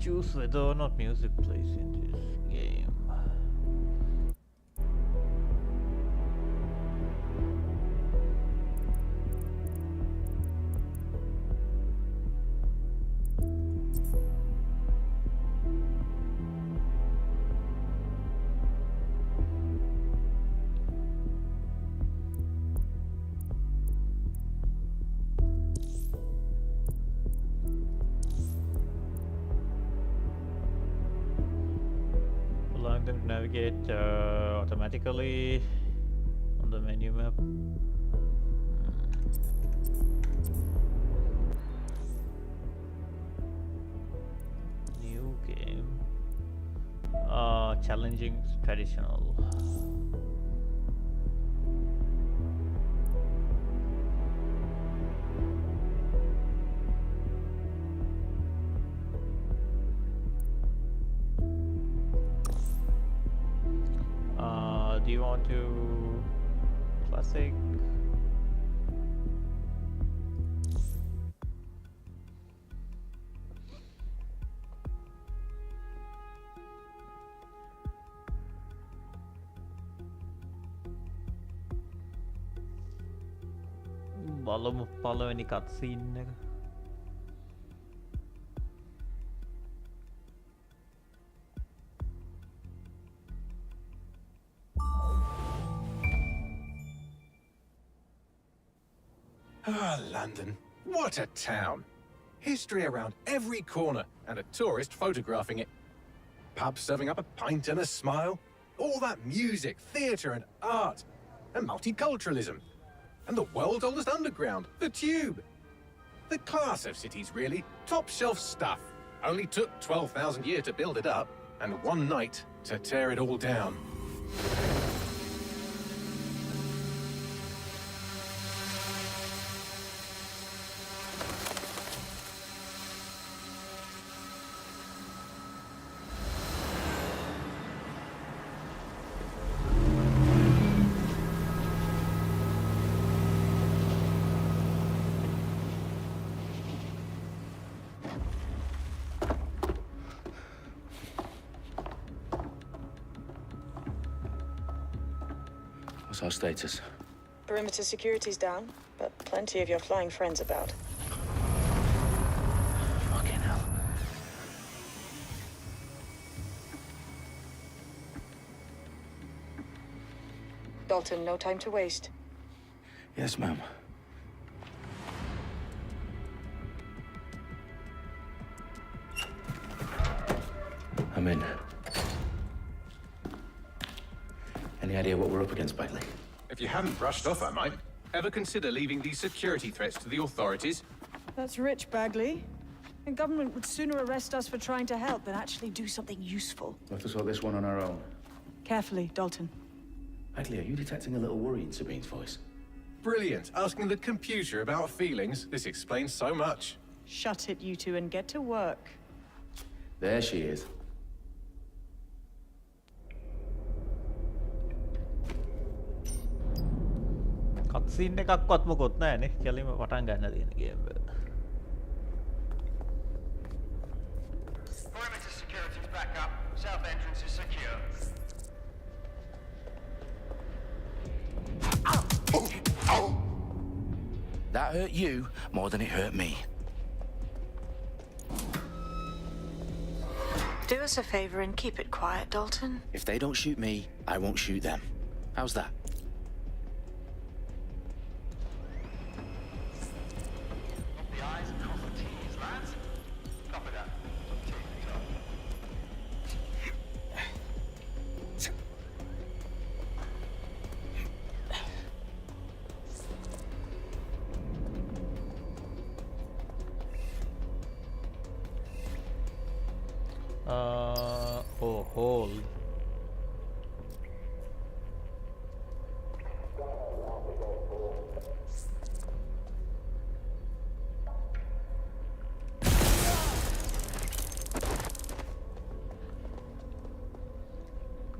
Choose whether or not music plays in this game. Allowing them to navigate automatically on the menu map. New game. Challenging traditional. Do you want to classic? බලමු පළවෙනි cutscene එක. Ah, London. What a town. History around every corner and a tourist photographing it. Pubs serving up a pint and a smile. All that music, theatre and art. And multiculturalism. And the world's oldest underground, the Tube. The class of cities, really. Top shelf stuff. Only took 12,000 years to build it up and one night to tear it all down. What's our status? Perimeter security's down, but plenty of your flying friends about. Fucking hell. Dalton, no time to waste. Yes, ma'am. I'm in. Any idea what we're up against, Bagley? If you haven't brushed off, I might. Ever consider leaving these security threats to the authorities? That's rich, Bagley. The government would sooner arrest us for trying to help than actually do something useful. We'll have to sort this one on our own. Carefully, Dalton. Bagley, are you detecting a little worry in Sabine's voice? Brilliant. Asking the computer about feelings. This explains so much. Shut it, you two, and get to work. There she is. cutscene එකක්වත් මොකොත් නැහැනේ. කෙලින්ම පටන් ගන්න තියෙන game එක. Perimeter security's back up. South entrance is secure. That hurt you more than it hurt me. Do us a favor and keep it quiet, Dalton. If they don't shoot me, I won't shoot them. How's that? The eyes and cross the T's, lads. Copy that. Oh, hold.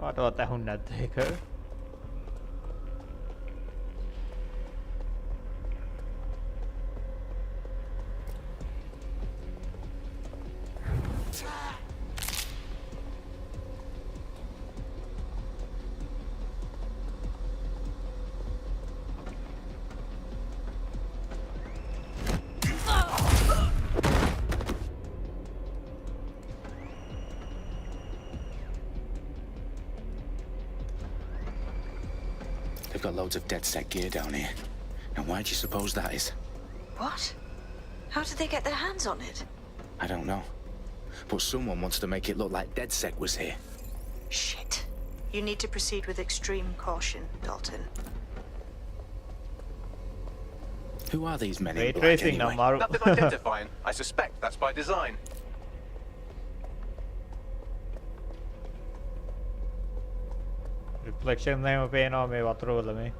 කාටවත් ඇහුන්නේ නැද්ද ඒක? They've got loads of DedSec gear down here. Now why do you suppose that is? What? How did they get their hands on it? I don't know. But someone wants to make it look like DedSec was here. Shit. You need to proceed with extreme caution, Dalton. Who are these men in Ray black tracing anyway? now, Maru. Nothing identifying. I suspect that's by design. Reflection එහෙම පේනවා මේ වතුරවල මේ.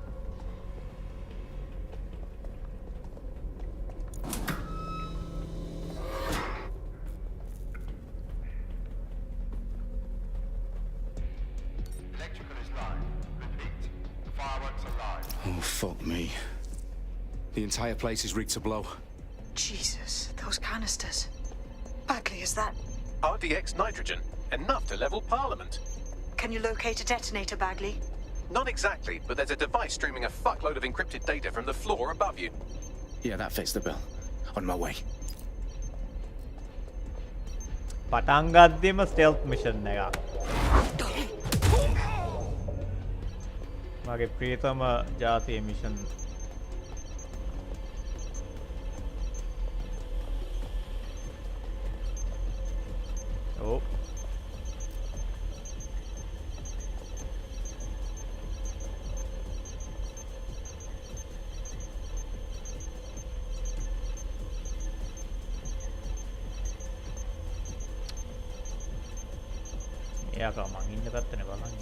Electrical is live. Repeat. Fireworks are live. Oh, fuck me. The entire place is rigged to blow. Jesus, those canisters. Bagley, is that... RDX nitrogen. Enough to level Parliament. Can you locate a detonator, Bagley? Not exactly, but there's a device streaming a fuckload of encrypted data from the floor above you. Yeah, that fits the bill. On my way. පටන් ගද්දිම ස්ටෙල්ත් mission එකක්. මගේ ප්‍රියතම ජාතිය mission. ඔව්. එයා මං ඉන්න පැත්තනේ බලන්නේ.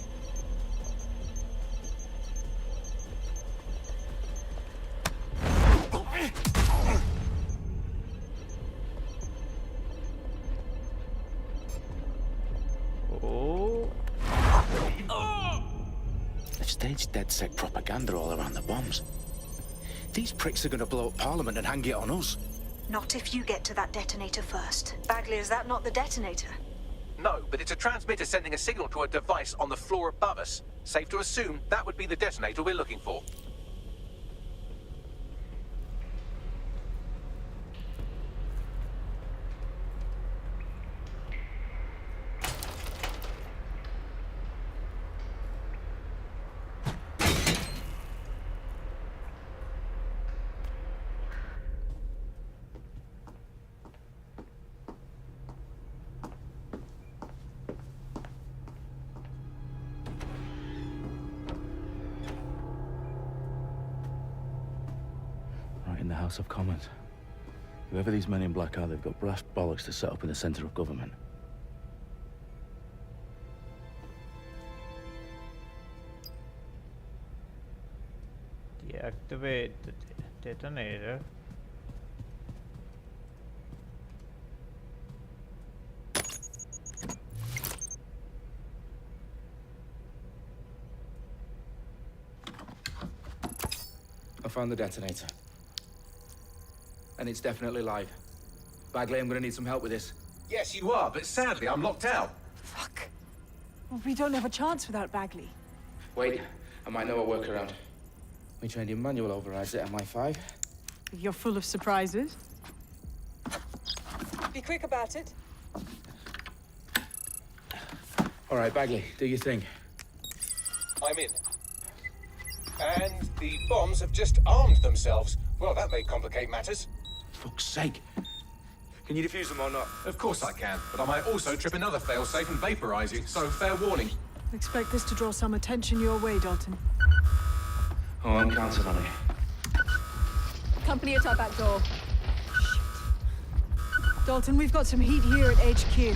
They've staged DedSec propaganda all around the bombs. These pricks are going to blow up Parliament and hang it on us. Not if you get to that detonator first. Bagley, is that not the detonator? No, but it's a transmitter sending a signal to a device on the floor above us. Safe to assume that would be the detonator we're looking for. Right in the House of Commons. Whoever these men in black are, they've got brass bollocks to set up in the centre of government. Deactivate the detonator. I found the detonator. And it's definitely live. Bagley, I'm gonna need some help with this. Yes, you are, but sadly I'm locked out. Fuck. Well, we don't have a chance without Bagley. Wait, I might know a workaround. We trained in manual overrides at MI5. You're full of surprises. Be quick about it. All right, Bagley, do your thing. I'm in. And the bombs have just armed themselves. Well, that may complicate matters. Fuck's sake. Can you defuse them or not? Of course I can, but I might also trip another failsafe and vaporize you, so fair warning. Expect this to draw some attention your way, Dalton. Oh, I'm counting on it. Company at our back door. Dalton, we've got some heat here at HQ.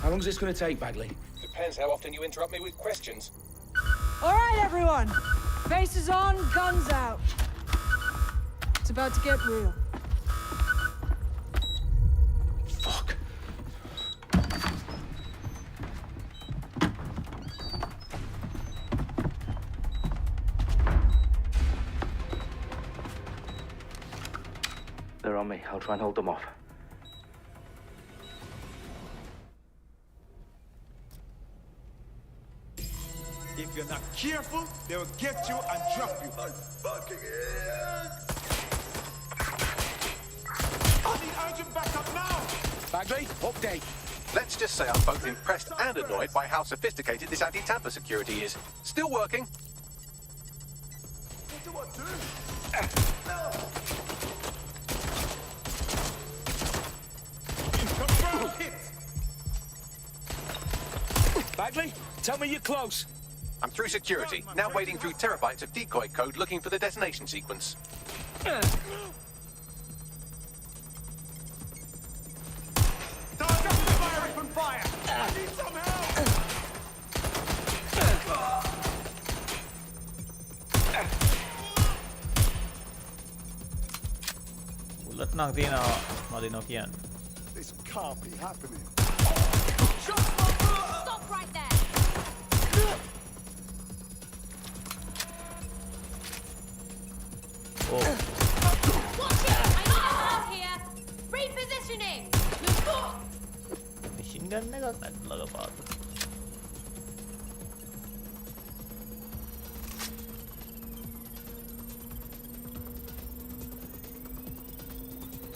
How long is this gonna take, Bagley? Depends how often you interrupt me with questions. All right, everyone. Faces on, guns out. It's about to get real. Fuck. They're on me. I'll try and hold them off. If you're not careful, they will get you and drop you. I'm fucking in. I need urgent backup now. Bagley, update. Let's just say I'm both impressed and annoyed by how sophisticated this anti-tamper security is. Still working. Bagley, tell me you're close. I'm through security, now wading through terabytes of decoy code looking for the detonation sequence. Fire! I need some help! Bullet nang තියෙනවා මදිනෝ කියන්න. This can't be happening. Stop right there! Oh, Watch it! I need a hand here! Repositioning! machine gun එකක් නැත් ළඟ පාත.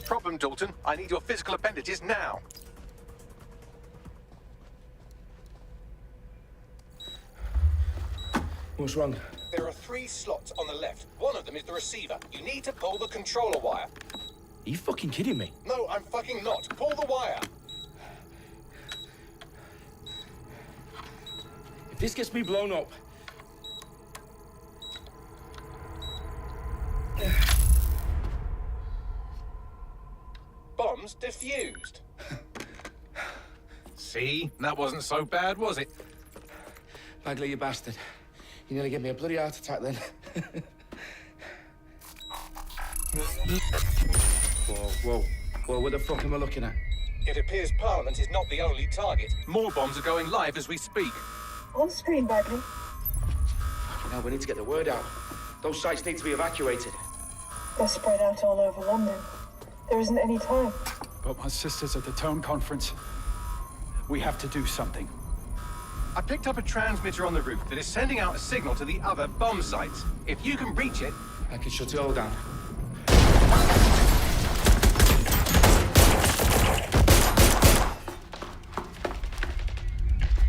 Problem, Dalton. I need your physical appendages now. What's wrong? There are 3 slots on the left. One of them is the receiver. You need to pull the controller wire. Are you fucking kidding me? No, I'm fucking not. Pull the wire. If this gets me blown up... Bombs defused. See? That wasn't so bad, was it? Bagley, you bastard. You nearly gave me a bloody heart attack then. Whoa, what the fuck am I looking at? It appears Parliament is not the only target. More bombs are going live as we speak. On screen, Bagley. Now we need to get the word out. Those sites need to be evacuated. They're spread out all over London. There isn't any time. But my sister's at the Tone Conference. We have to do something. I picked up a transmitter on the roof that is sending out a signal to the other bomb sites. If you can reach it... I can shut it all down.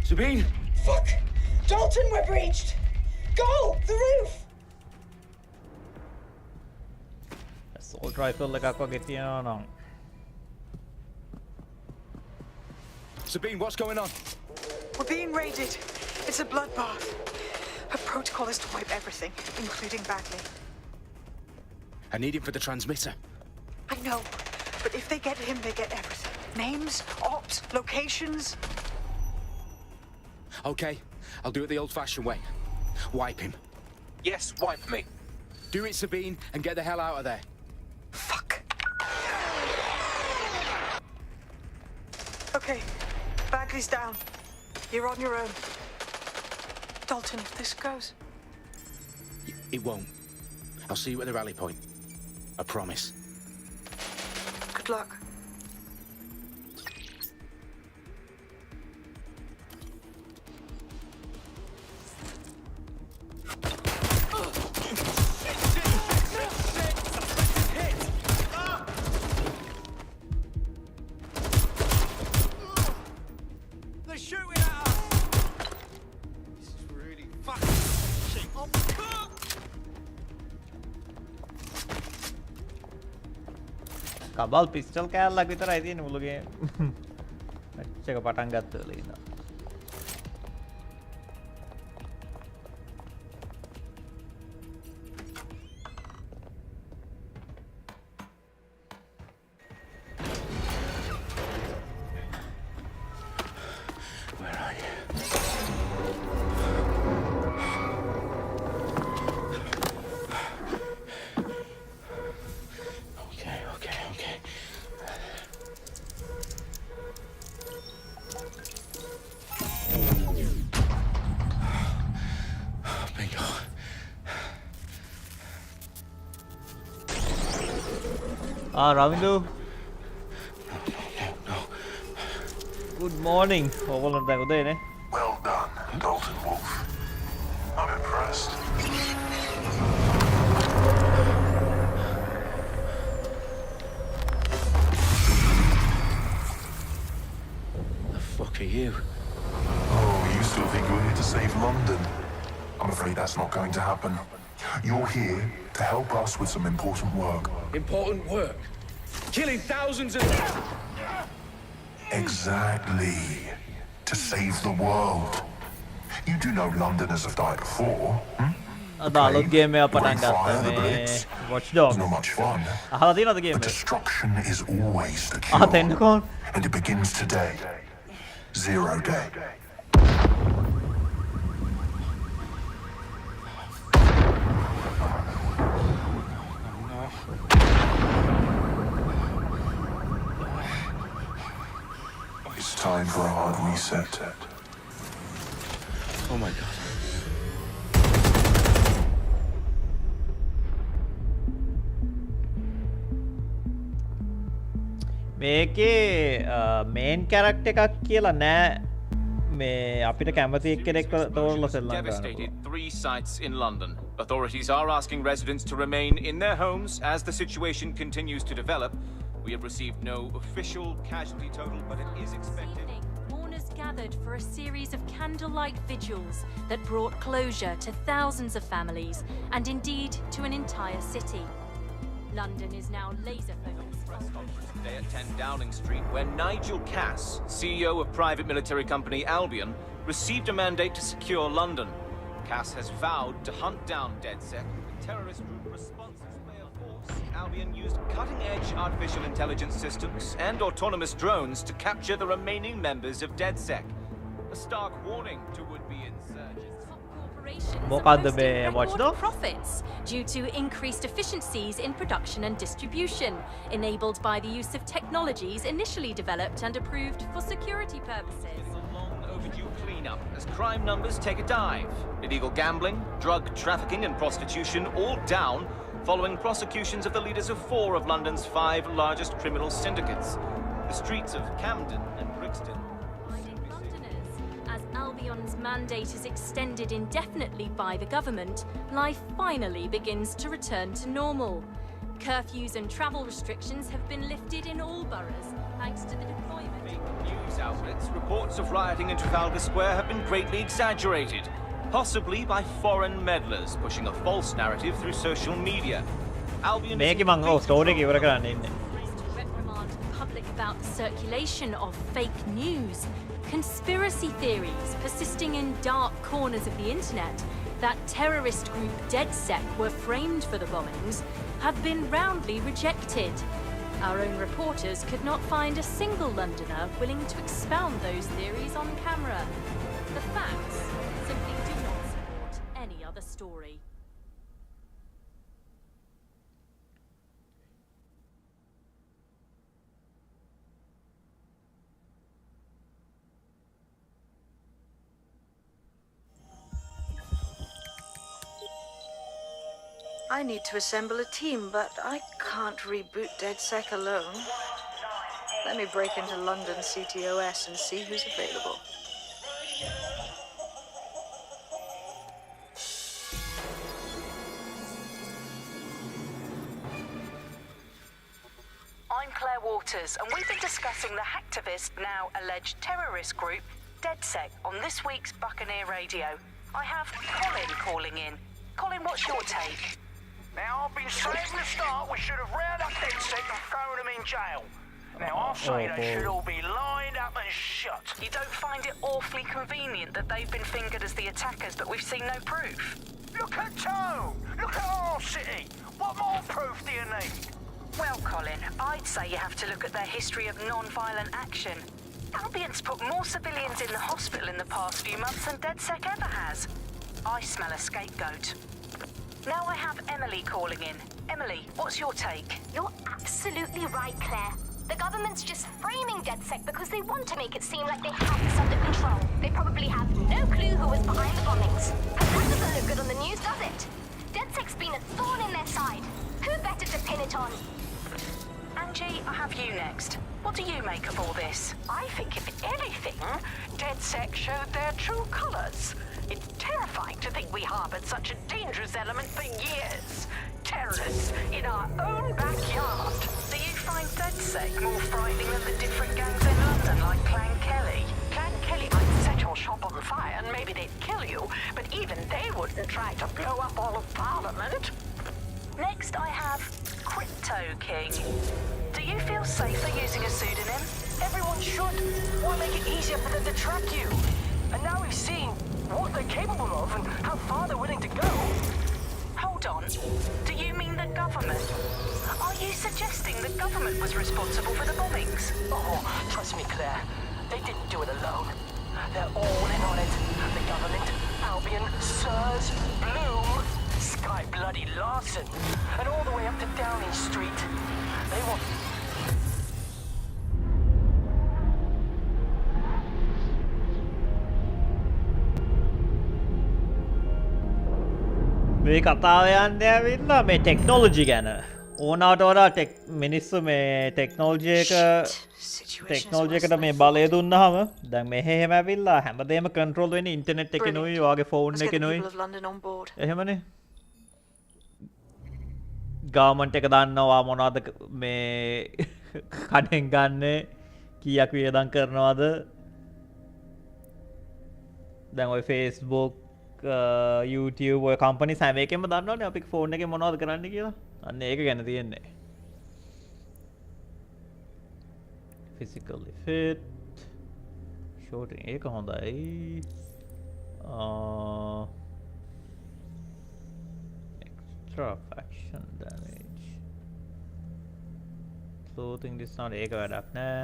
Sabine! Fuck! Dalton, we're breached! Go! The roof! assault rifle එකක් වගේ තියෙනවා නම්. Sabine, what's going on? We're being raided. It's a bloodbath. Her protocol is to wipe everything, including Bagley. I need him for the transmitter. I know, but if they get him, they get everything. Names, ops, locations. Okay, I'll do it the old-fashioned way. Wipe him. Yes, wipe me. Do it, Sabine, and get the hell out of there. Fuck. Okay, Bagley's down. You're on your own. Dalton, if this goes... It won't. I'll see you at the rally point. I promise. Good luck. They're shooting at us! This is really fucking shit. Oh, fuck! කබල් පිස්ටල් කෑල්ලක් විතරයි තියෙන්නේ මුළු game. Match එක පටන් ගත්ත වෙලේ ඉඳන්. Where are you? Okay. Bingo. Ravidu No. good morning. ඕගොල්ලන්ට දැන් උදේනේ. Well done, Dalton Wolf. I'm impressed. The fuck are you? Oh, you still think you're here to save London? I'm afraid that's not going to happen. You're here to help us with some important work. Important work. Killing thousands of... Exactly. To save the world. You do know Londoners have died before, hmm? අදාළොත් ගේම එක පටන් ගත්තා මේ Watch Dogs. Not much fun. අහලා තියෙනවද ගේම But එක? destruction is always the අහත එන්නකෝ. cure. And it begins today. 0 day. It's time for a hard reset. Oh my god. මේකේ මේන් character එකක් කියලා නෑ මේ අපිට කැමති එක්කෙනෙක් තෝරලා සෙල්ලම් Devastated කරනවා. 3 sites in London. Authorities are asking residents to remain in their homes as the situation continues to develop. We have received no official casualty total, but it is expected. Mourners gathered for a series of candlelight vigils that brought closure to thousands of families and indeed to an entire city. London is now laser focused. Press conference today at 10 Downing Street, where Nigel Cass, CEO of private military company Albion, received a mandate to secure London. Cass has vowed to hunt down DedSec, the terrorist group responsible for Air Force. Albion used cutting-edge artificial intelligence systems and autonomous drones to capture the remaining members of DedSec. A stark warning to would-be insurgents. මොකද්ද මේ Watch Record Dogs? profits due to increased efficiencies in production and distribution, enabled by the use of technologies initially developed and approved for security purposes. A long overdue cleanup as crime numbers take a dive. Illegal gambling, drug trafficking and prostitution all down following prosecutions of the leaders of 4 of London's 5 largest criminal syndicates. The streets of Camden and Brixton. Londoners, as Albion's mandate is extended indefinitely by the government, life finally begins to return to normal. Curfews and travel restrictions have been lifted in all boroughs thanks to the deployment. Fake news outlets, reports of rioting in Trafalgar Square have been greatly exaggerated, possibly by foreign meddlers pushing a false narrative through social media. Albion මේකේ මම ඔව් story එක ඉවර කරන්න ඉන්නේ. To reprimand the public about the circulation of fake news, conspiracy theories persisting in dark corners of the internet that terrorist group DedSec were framed for the bombings have been roundly rejected. Our own reporters could not find a single Londoner willing to expound those theories on camera. The facts simply do not support any other story. I need to assemble a team, but I can't reboot DedSec alone. Let me break into London CTOS and see who's available. I'm Claire Waters, and we've been discussing the hacktivist, now alleged terrorist group, DedSec, on this week's Buccaneer Radio. I have Colin calling in. Colin, what's your take? Now, I've been saying from the start we should have rounded up DedSec and thrown them in jail. Now, I say they should all be lined up and shot. You don't find it awfully convenient that they've been fingered as the attackers, but we've seen no proof? Look at Tone! Look at our city! What more proof do you need? Well, Colin, I'd say you have to look at their history of non-violent action. Albion's put more civilians in the hospital in the past few months than DedSec ever has. I smell a scapegoat. Now I have Emily calling in. Emily, what's your take? You're absolutely right, Claire. The government's just framing DedSec because they want to make it seem like they have this under control. They probably have no clue who was behind the bombings. And that doesn't look good on the news, does it? DedSec's been a thorn in their side. Who better to pin it on? Angie, I have you next. What do you make of all this? I think, if anything, DedSec showed their true colors. It's terrifying to think we harbored such a dangerous element for years. Terrorists in our own backyard. Do you find DedSec more frightening than the different gangs in London, like Clan Kelly? Clan Kelly might set or shop on fire and maybe they'd kill you, but even they wouldn't try to blow up all of Parliament. Next, I have Crypto King. Do you feel safer using a pseudonym? Everyone should. Why make it easier for them to track you? And now we've seen what they're capable of and how far they're willing to go. Hold on. Do you mean the government? Are you suggesting the government was responsible for the bombings? Oh, trust me, Claire. They didn't do it alone. They're all in on it. The government, Albion, Sirs, Bloom, Sky Bloody Larson, and all the way up to Downing Street. They want... මේ කතාව යන්න ඇවිල්ලා මේ technology ගැන ඕනාට වඩා මිනිස්සු මේ technology එකට මේ බලය දුන්නාම දැන් මෙහෙ එහෙම ඇවිල්ලා හැමදේම කන්ට්‍රෝල් වෙන්නේ ඉන්ටර්නෙට් එකෙනුයි ඔයාගේ ෆෝන් එකෙනුයි එහෙමනේ ගවර්න්මන්ට් එක දන්නවා මොනවද මේ කඩෙන් ගන්න කීයක් වියදම් කරනවද දැන් ඔය Facebook YouTube ඔය කම්පනි හැම එකෙම දන්නවනේ අපි ෆෝන් එකේ මොනවද කරන්න කියලා අන්න ඒක ගැන තියෙන්නේ physically fit shooting ඒක හොඳයි extra faction damage clothing discount ඒක වැඩක් නෑ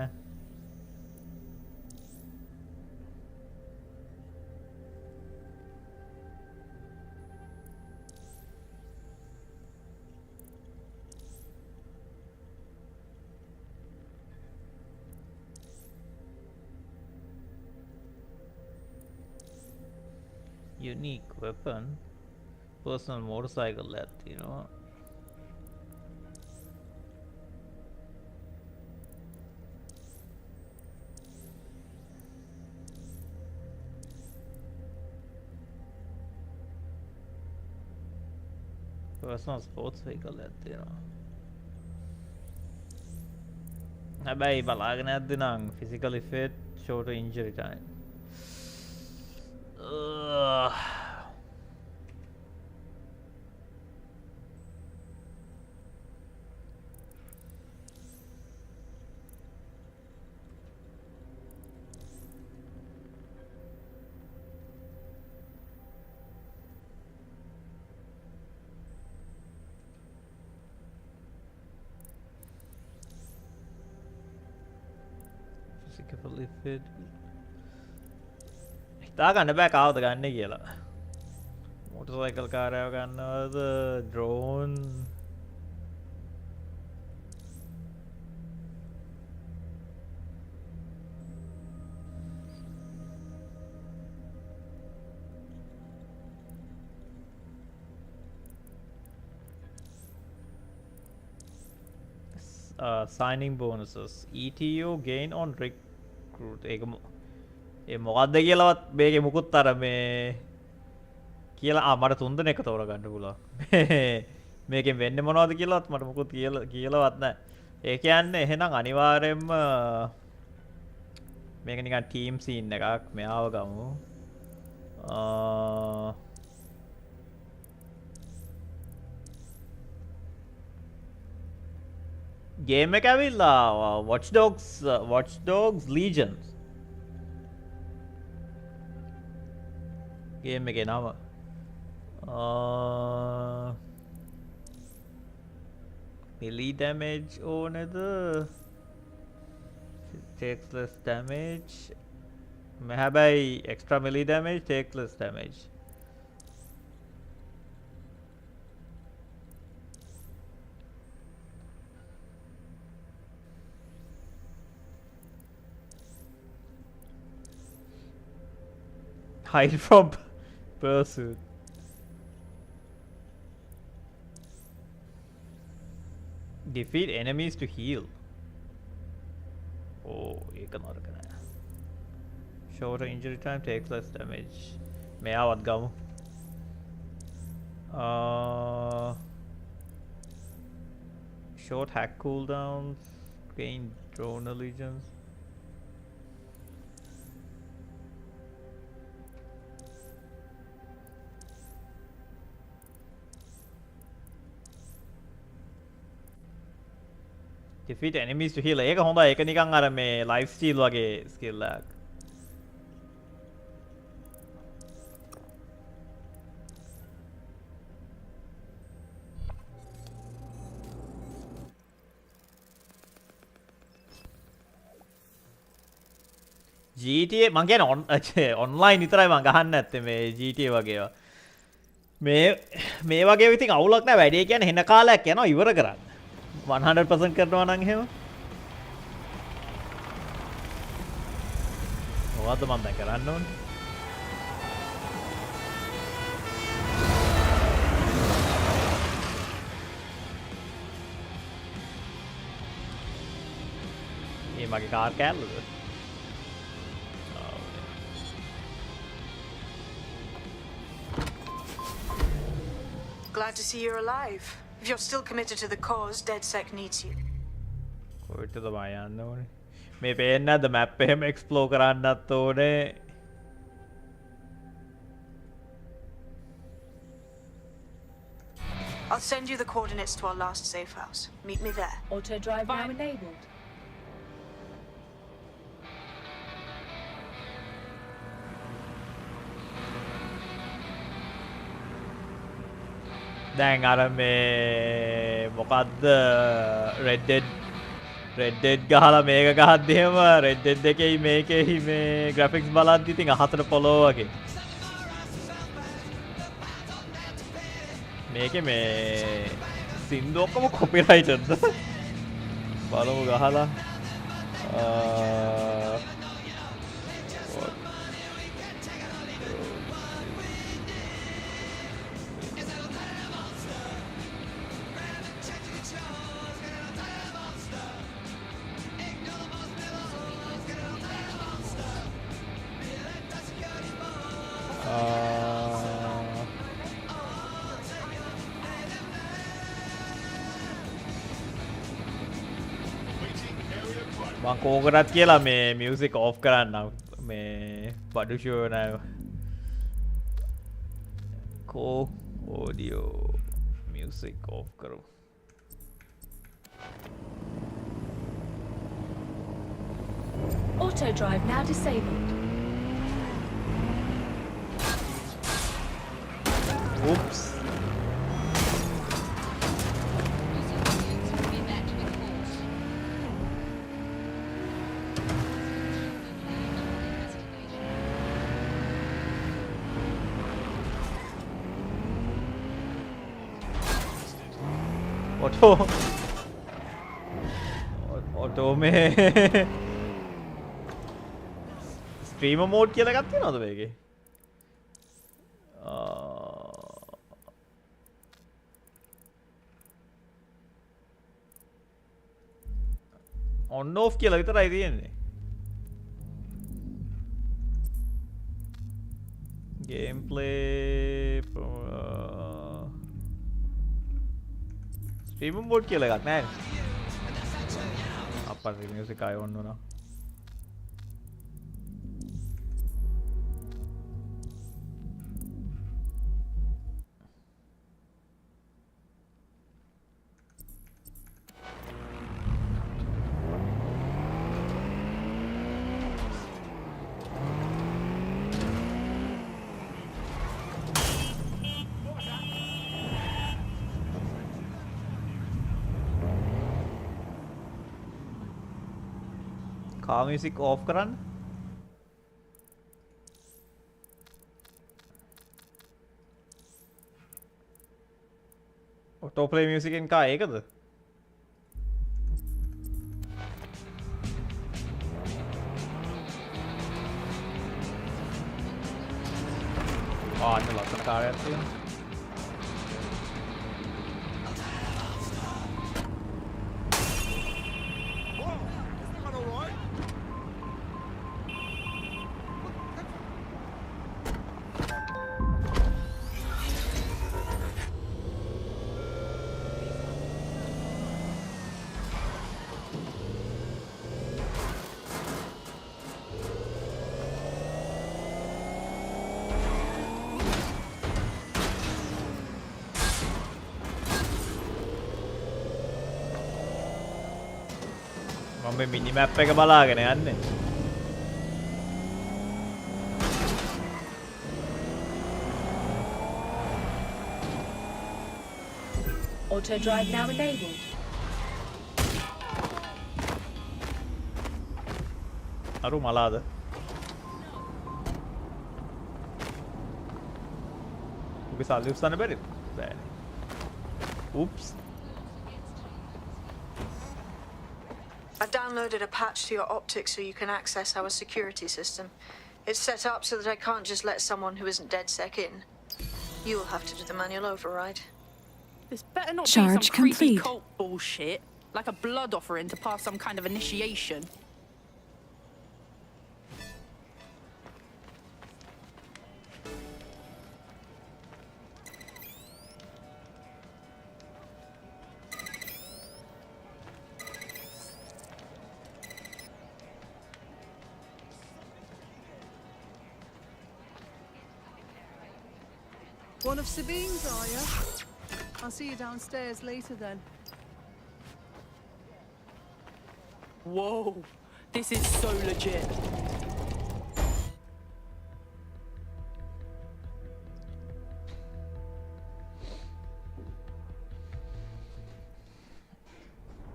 unique weapon personal motorcycle that you know personal sports vehicle that you know හැබැයි බලාගෙන යද්දි නම් physically fit shorter injury time physically fit හිතා ගන්න බෑ කාවද ගන්න කියලා මොටර්සයිකල් කාරයව ගන්නවද drone signing bonuses ETO gain on recruit ඒක ඒ මොකක්ද කියලාවත් මේකේ මුකුත් අර මේ කියලා මට තුන් දෙනෙක් තෝරගන්න පුළුවන් මේකෙන් වෙන්නේ මොනවද කියලාවත් මට මුකුත් කියලාවත් නැහැ ඒ කියන්නේ එහෙනම් අනිවාර්යයෙන්ම මේක නිකන් ටීම් සීන් එකක් මෙයාව ගමු ගේම් එක ඇවිල්ලා Watch Dogs Legions game එකේ නම melee damage ඕනේද takes less damage හැබැයි extra melee damage takes less damage hide from pursuit defeat enemies to heal oh ඒක නරක නෑ shorter injury time takes less damage මෙයාවත් ගමු short hack cooldowns gain drone allegiance defeat enemies to heal. ඒක හොඳයි. ඒක නිකන් අර මේ life steal වගේ skill එකක්. GTA මං කියන්නේ online විතරයි මං ගහන්න නැත්තේ මේ GTA වගේවා. මේ වගේ ඉතින් අවුලක් නැහැ. වැඩේ කියන්නේ හෙන කාලයක් යනවා ඉවර කරන්න. 100% කරනවා නම් එහෙම. මොකද්ද මම දැන් කරන්න ඕනේ? මේ මගේ car කෑල්ලද? Glad to see you're alive. If you're still committed to the cause, DedSec needs you. කොහෙටද බය යන්න ඕනේ? මේ පේන්නේ නැද්ද මැප් එහෙම එක්ස්ප්ලෝර් කරන්නත් ඕනේ. I'll send you the coordinates to our last safe house. Meet me there. Auto drive now enabled. දැන් අර මේ මොකද්ද Red Dead ගහලා මේක ගහද්දි එහෙම Red Dead එකේ මේකෙහි මේ graphics බලද්දි ඉතින් අහතර පොළොව වගේ මේකේ මේ සින්දු ඔක්කොම copyrighted බලමු ගහලා මං කෝකටත් කියලා මේ මියුසික් ඔෆ් කරන්නම් මේ බඩු ෂෝ නෑ කෝ ඕඩියෝ මියුසික් ඔෆ් කරමු Auto drive now disabled. Oops. Auto මේ ස්ට්‍රීමර් මෝඩ් කියලා එකක් තියෙනවද මේකේ? on off කියලා විතරයි තියෙන්නේ. gameplay streamer mode කියලා එකක් නැහැ. අපර music ආයෙ on වුණා. car music off කරන්න auto play music in car ඒකද අන්න ලස්සන කාර්යයක් තියෙනවා මම මේ මිනිමැප් එක බලාගෙන යන්නේ. Auto drive now enabled. අරු මලාද? උගේ සල්ලි උස්සන්න බැරිද? බෑනේ. Oops. I've downloaded a patch to your optics so you can access our security system. It's set up so that I can't just let someone who isn't DedSec in. You'll have to do the manual override. This better not Charge be some creepy complete. cult bullshit, like a blood offering to pass some kind of initiation. One of Sabine's, are you? I'll see you downstairs later then. Whoa, this is so legit.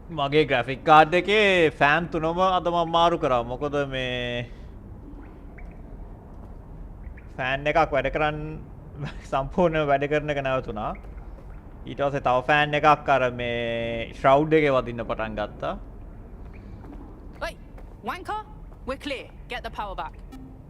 මගේ graphic card එකේ fan 3ම අද මම මාරු කරා. මොකද මේ fan එකක් වැඩ කරන්න සම්පූර්ණ වැඩ කරන එක නැවතුණා. ඊට පස්සේ තව ෆෑන් එකක් අර මේ ශ්‍රවුඩ් එකේ වදින්න පටන් ගත්තා. Wait, wanker? We're clear. Get the power back.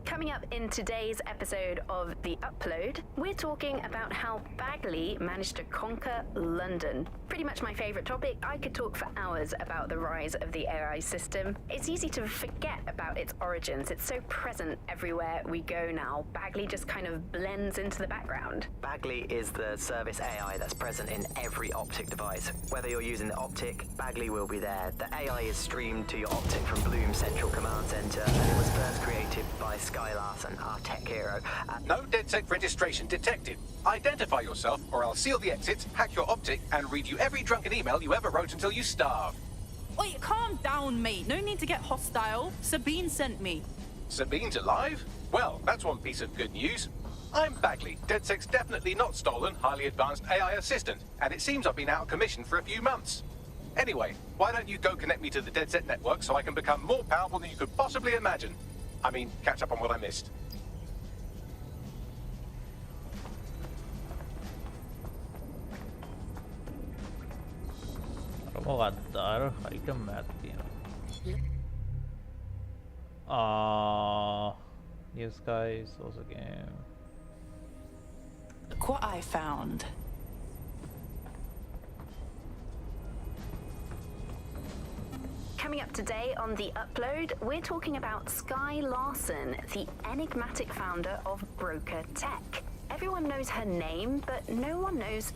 Coming up in today's episode of The Upload, we're talking about how Bagley managed to conquer London. Pretty much my favourite topic. I could talk for hours about the rise of the AI system. It's easy to forget about its origins. It's so present everywhere we go now. Bagley just kind of blends into the background. Bagley is the service AI that's present in every Optic device. Whether you're using the Optic, Bagley will be there. The AI is streamed to your Optic from Bloom's Central Command Center, and it was first created by Sky Larson, our tech hero. No DedSec registration detected. Identify yourself, or I'll seal the exits, hack your Optic, and read you every drunken email you ever wrote until you starve. Wait, calm down, mate. No need to get hostile. Sabine sent me. Sabine's alive? Well, that's one piece of good news. I'm Bagley, DedSec's definitely not stolen, highly advanced AI assistant, and it seems I've been out of commission for a few months. Anyway, why don't you go connect me to the DedSec network so I can become more powerful than you could possibly imagine? I mean, catch up on what I missed. මොකක්ද item එකක් තියෙනවා. New Skies also game. Look what I found. Coming up today on The Upload, we're talking about Sky Larson, the enigmatic founder of Broker Tech. Everyone knows her name, but no one knows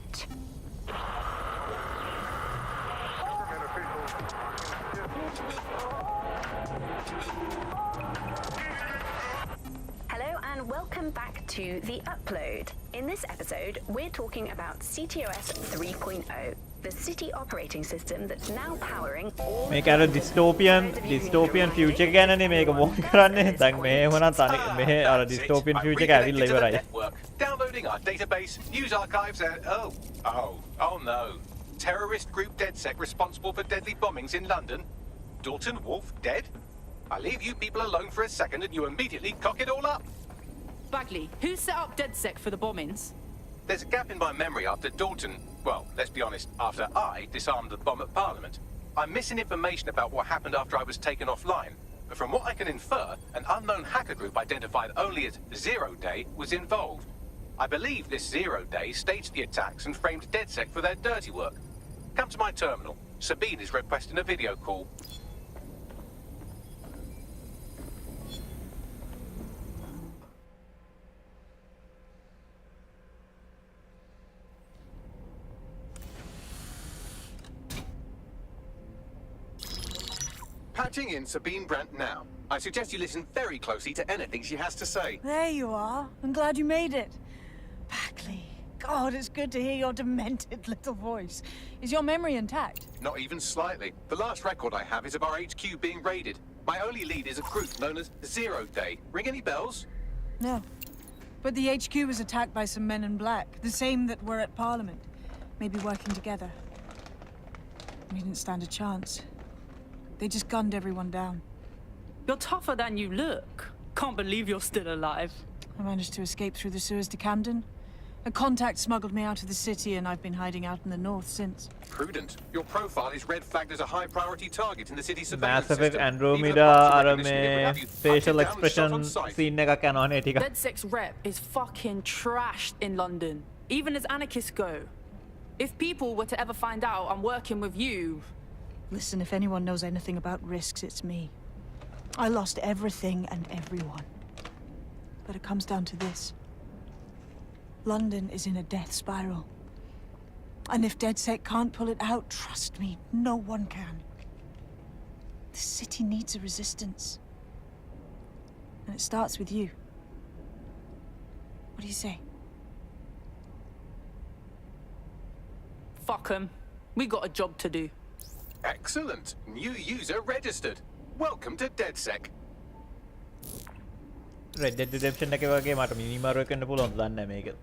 Hello and welcome back to The Upload. In this episode, we're talking about CTOS 3.0, the city operating system that's now powering all මේක අර dystopian future එක ගැනනේ මේක මොකක් කරන්නේ. දැන් මේ වුණා තනි මේ අර dystopian future එක ඇවිල්ලා ඉවරයි. Downloading our database, news archives, and oh no. Terrorist group DedSec responsible for deadly bombings in London. Dalton Wolf dead? I leave you people alone for a second and you immediately cock it all up. Bagley, who set up DedSec for the bombings? There's a gap in my memory after Dalton, well, let's be honest, after I disarmed the bomb at Parliament. I'm missing information about what happened after I was taken offline, but from what I can infer, an unknown hacker group identified only as Zero Day was involved. I believe this Zero Day staged the attacks and framed DedSec for their dirty work. Come to my terminal. Sabine is requesting a video call. Patching in Sabine Brandt now. I suggest you listen very closely to anything she has to say. There you are. I'm glad you made it. Bagley, God, it's good to hear your demented little voice. Is your memory intact? Not even slightly. The last record I have is of our HQ being raided. My only lead is a group known as Zero Day. Ring any bells? No. But the HQ was attacked by some men in black, the same that were at Parliament. Maybe working together. We didn't stand a chance. They just gunned everyone down. You're tougher than you look. Can't believe you're still alive. I managed to escape through the sewers to Camden. A contact smuggled me out of the city, and I've been hiding out in the north since. Prudent. Your profile is red flagged as a high priority target in the city's Mass surveillance Effect system. Andromeda අර මේ facial expression scene එකක් යනවනේ ටිකක්. DedSec's rep is fucking trashed in London, even as anarchists go. If people were to ever find out I'm working with you... Listen, if anyone knows anything about risks, it's me. I lost everything and everyone. But it comes down to this. London is in a death spiral. And if DedSec can't pull it out, trust me, no one can. The city needs a resistance. And it starts with you. What do you say? Fuck 'em. We got a job to do. Excellent. New user registered. Welcome to DedSec. Red Dead Redemption එකේ වගේ මට මිනිමර් වෙන්න පුළුවන් දන්නේ මේක.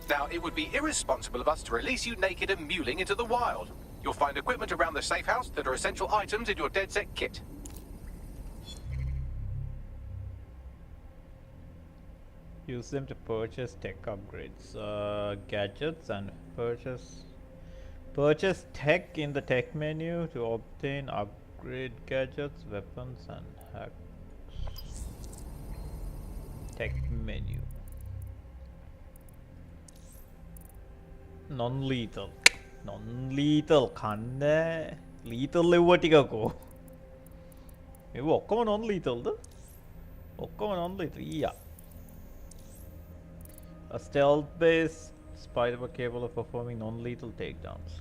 Now, it would be irresponsible of us to release you naked and mewling into the wild. You'll find equipment around the safe house that are essential items in your DedSec kit. Use them to purchase tech upgrades, gadgets, and purchase tech in the tech menu to obtain upgrade gadgets, weapons, and hacks. Tech menu. Non-lethal. Non-lethal. කන්න lethal ලෙව්ව ටිකකෝ. මේව ඔක්කොම non-lethalද? ඔක්කොම non-lethal. Yeah. A stealth-based spider capable of performing non-lethal takedowns.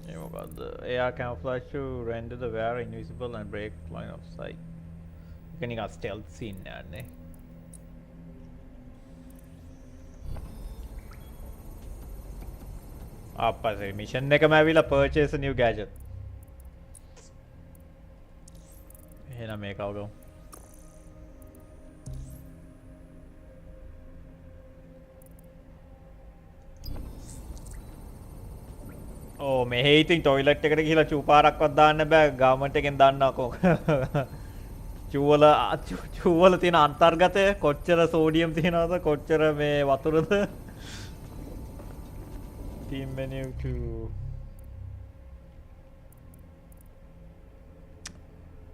You got the AR camouflage to render the wearer invisible and break line of sight. You can got stealth scene now. අපසේ mission එකම ඇවිල්ලා purchase a new gadget. එහෙනම් මේක අවගමු. ඕ මෙහෙ ඉතින් toilet එකට ගිහලා චූපාරක්වත් දාන්න බෑ ගවර්න්මන්ට් එකෙන් දාන්නකෝ. චූවල තියෙන අන්තර්ගතය කොච්චර සෝඩියම් තියෙනවද කොච්චර මේ වතුරද? Team menu to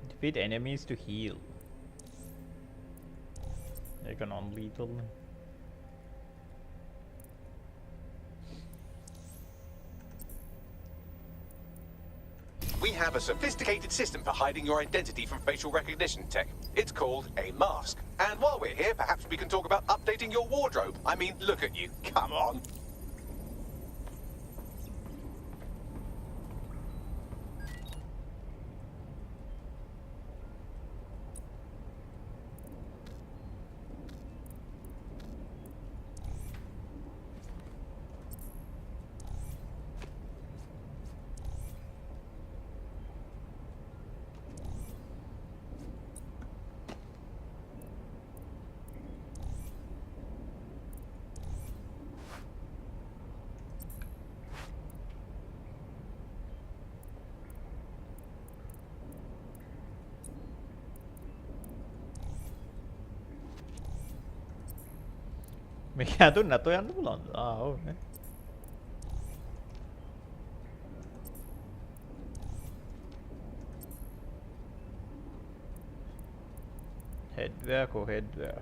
defeat enemies to heal. They can non-lethal. We have a sophisticated system for hiding your identity from facial recognition tech. It's called a mask. And while we're here, perhaps we can talk about updating your wardrobe. I mean, look at you. Come on. මේක ඇතුන් නැතෝ යන්න පුළුවන්ද? ඔව් නේ. headwear ko headwear.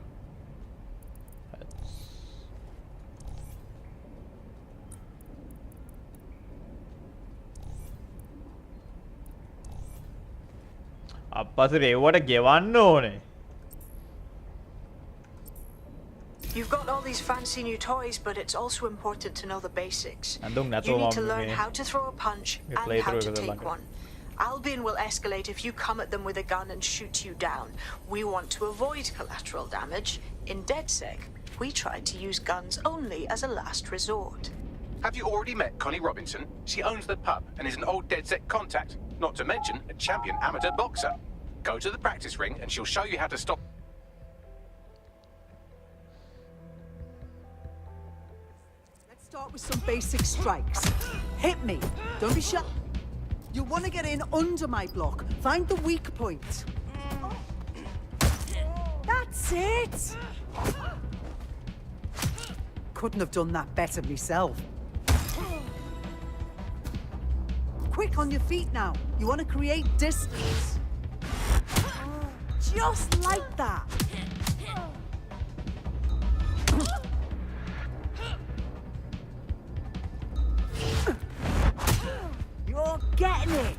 අප්පසේ ඒවට ගෙවන්න ඕනේ. You've got all these fancy new toys, but it's also important to know the basics. And don't You need to learn how to throw a punch play and how through to with the take bundle. one. Albion will escalate if you come at them with a gun and shoot you down. We want to avoid collateral damage. In DedSec, we try to use guns only as a last resort. Have you already met Connie Robinson? She owns the pub and is an old DedSec contact, not to mention a champion amateur boxer. Go to the practice ring and she'll show you how to stop. Let's start with some basic strikes. Hit me. Don't be shy. You want to get in under my block. Find the weak point. That's it. Couldn't have done that better myself. Quick on your feet now. You want to create distance. Just like that. You're getting it.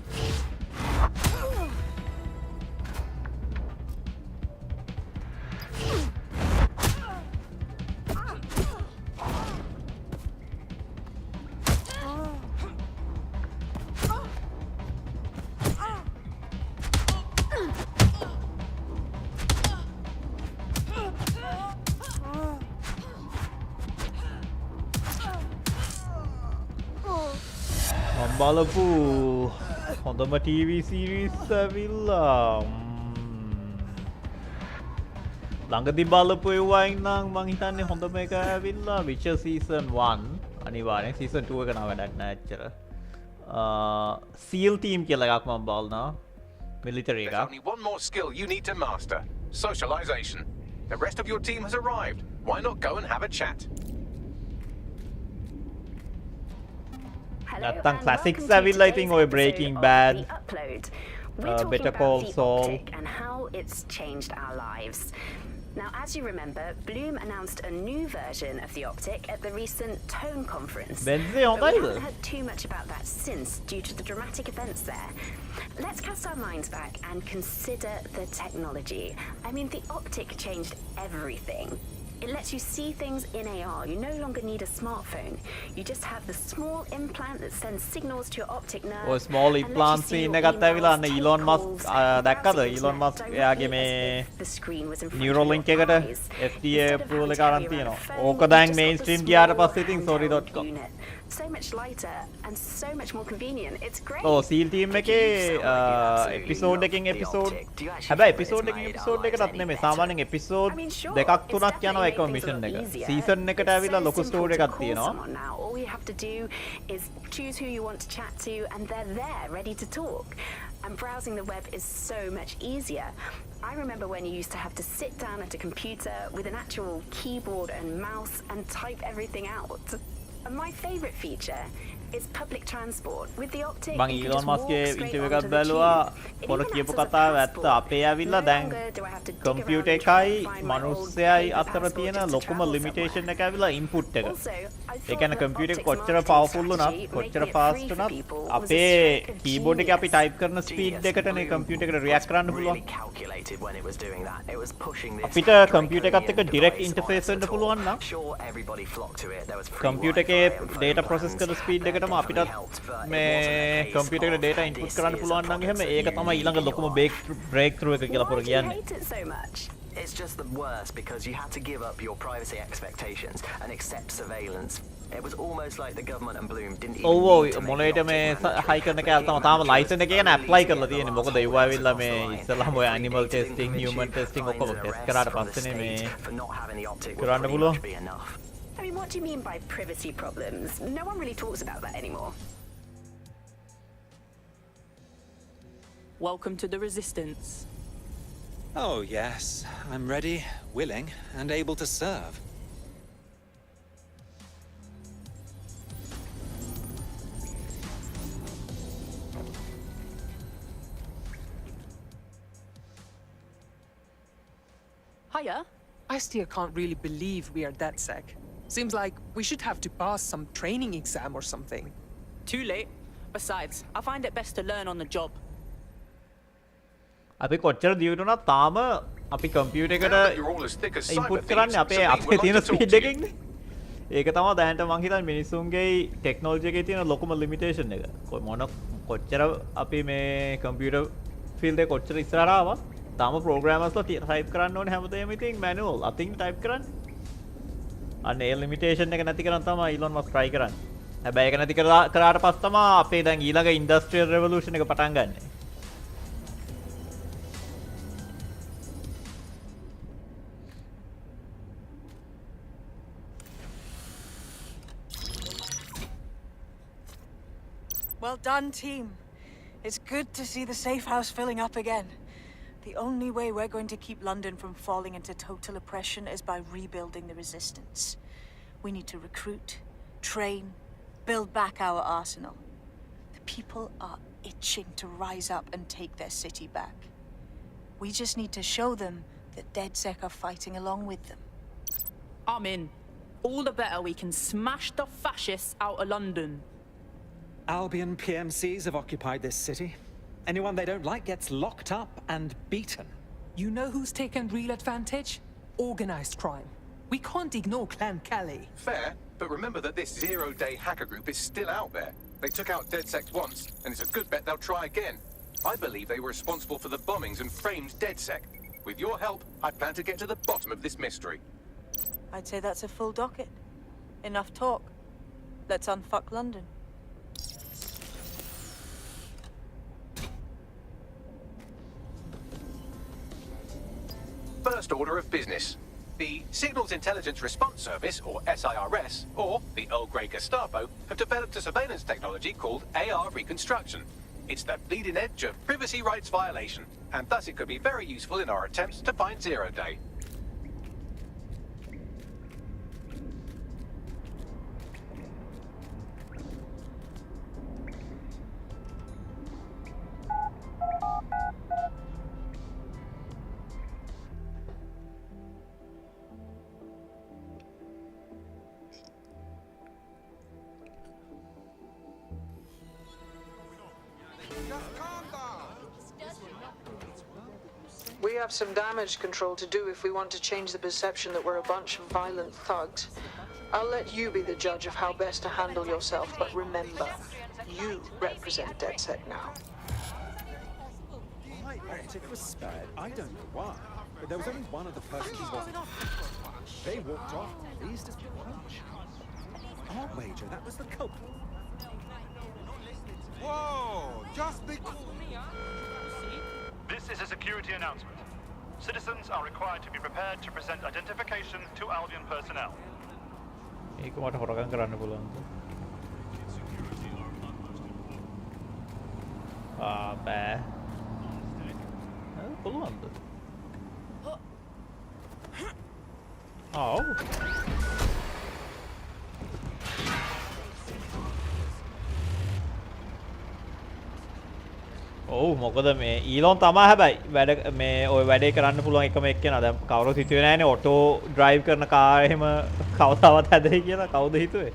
බලපු හොඳම TV series ඇවිල්ලා ළඟදි බලපු ඒවායින් නම් මං හිතන්නේ හොඳම එක ඇවිල්ලා Witcher season 1 අනිවාර්යෙන් season 2 එක නම් වැඩක් නෑ ඇත්තට SEAL team කියලා එකක් මම බලනවා military There's එකක් only one more skill you need to master. Socialization. The rest of your team has arrived. Why not go and have a chat? නැත්තම් classics ඇවිල්ලා ඉතින් ඔය Breaking Bad Better Call Saul and how it's changed our lives. Now, as you remember, Bloom announced a new version of the optic at the recent Tone conference. But we haven't heard too much about that since, due to the dramatic events there. Let's cast our minds back and consider the technology. I mean, the optic changed everything. It lets you see things in AR. You no longer need a smartphone. You just have the small implant that sends signals to your optic nerve. ඔය small implant scene එකත් ඇවිල්ලා අන්න Elon Musk දැක්කද Elon Musk එයාගේ මේ Neuralink එකට FDA approval එක අරන් තියෙනවා. ඕක දැන් mainstream ගියාට පස්සේ ඉතින් sorry.com So much lighter and so much more convenient. It's great. ඔව් SEAL team එකේ episode එකකින් episode හැබැයි episode එකකින් episode එකටත් නෙමෙයි සාමාන්‍යයෙන් episode දෙකක් තුනක් යනවා එක mission එක. season එකට ඇවිල්ලා ලොකු story එකක් තියෙනවා. All you have to do is choose who you want to chat to and they're there ready to talk. And browsing the web is so much easier. I remember when you used to have to sit down at a computer with an actual keyboard and mouse and type everything out. And my favorite feature is public transport with the optic. මං Elon Muskගේ interview එකක් බැලුවා පොර කියපු කතාව ඇත්ත අපේ ඇවිල්ලා දැන් computer එකයි මනුස්සයයි අතර තියෙන ලොකුම limitation එක ඇවිල්ලා input එක. ඒ කියන්නේ computer එක කොච්චර powerful වුණත් කොච්චර fast වුණත් අපේ keyboard එකේ අපි type කරන speed එකටනේ computer එකට react කරන්න පුළුවන්. අපිට computer එකත් එක්ක direct interface වෙන්න පුළුවන් නම් computer එකේ data process කරන speed එකටම අපිටත් මේ computer එකට data input කරන්න පුළුවන් නම් එහෙම ඒක තමයි ඊළඟ ලොකුම breakthrough එක කියලා පොර කියන්නේ. It's just the worst because you had to give up your privacy expectations and accept surveillance. It was almost like the government and Bloom didn't even need to මොලේට මේ හයි කරන කෑල්ල තමයි තාම license එක ගැන apply කරලා තියෙන්නේ. මොකද ඒව ඇවිල්ලා මේ ඉස්සෙල්ලාම ඔය animal testing, human testing ඔක්කොම test කරාට පස්සේනේ මේ කරන්න පුළුවන්. I mean, what do you mean by privacy problems? No one really talks about that anymore. Welcome to the Resistance. Oh, yes. I'm ready, willing, and able to serve. Hiya. I still can't really believe we are DedSec. Seems like we should have to pass some training exam or something. Too late. Besides, I find it best to learn on the job. අපි කොච්චර දියුණුනා තාම අපි computer එකට input කරන්නේ අපේ තියෙන speed එකකින් ඒක තමයි දැනට මං හිතන්නේ මිනිස්සුන්ගේ ටෙක්නොලොජි එකේ තියෙන ලොකුම ලිමිටේෂන් එක. මොන කොච්චර අපි මේ කම්පියුටර් ෆීල්ඩ් එකේ කොච්චර ඉස්සරහට ආවා තාම ප්‍රෝග්‍රෑමර්ස්ලා ටයිප් කරන්න ඕනේ හැමදේම ඉතින් මැනුවල් අතින් ටයිප් කරන්නේ. අන්න ඒ ලිමිටේෂන් එක නැති කරන් තමයි ඊලොන් මස්ක් try කරන්නේ. හැබැයි ඒක නැති කරාට පස්සේ තමයි අපේ දැන් ඊළඟ ඉන්ඩස්ට්‍රියල් රෙවොලූෂන් එක පටන් ගන්නෙ. Well done, team. It's good to see the safe house filling up again. The only way we're going to keep London from falling into total oppression is by rebuilding the resistance. We need to recruit, train, build back our arsenal. The people are itching to rise up and take their city back. We just need to show them that DedSec are fighting along with them. I'm in. All the better we can smash the fascists out of London. Albion PMCs have occupied this city. Anyone they don't like gets locked up and beaten. You know who's taken real advantage? Organized crime. We can't ignore Clan Calais. Fair, but remember that this zero-day hacker group is still out there. They took out DedSec once, and it's a good bet they'll try again. I believe they were responsible for the bombings and framed DedSec. With your help, I plan to get to the bottom of this mystery. I'd say that's a full docket. Enough talk. Let's unfuck London. First order of business. The Signals Intelligence Response Service, or SIRS, or the Earl Grey Gestapo, have developed a surveillance technology called AR Reconstruction. It's the bleeding edge of privacy rights violation, and thus it could be very useful in our attempts to find Zero Day. We have some damage control to do if we want to change the perception that we're a bunch of violent thugs. I'll let you be the judge of how best to handle yourself, but remember, you represent DedSec now. My optic was spared. I don't know why, but there was only one other person who wasn't. They walked off, pleased as punch. I'll wager that was the culprit. Whoa! Just be cool. This is a security announcement. Citizens are required to be prepared to present identification to Albion personnel. ඒක මට හොරගම් කරන්න පුළුවන්ද? බෑ. පුළුවන්ද? ඔව් මොකද මේ Elon තමයි හැබැයි වැඩ මේ ඔය වැඩේ කරන්න පුළුවන් එකම එක්කෙනා. දැන් කවුරුත් හිතුවේ නෑනේ ඔටෝ ඩ්‍රයිව් කරන කාර් එහෙම කවදාවත් හැදෙයි කියලා. කවුද හිතුවේ?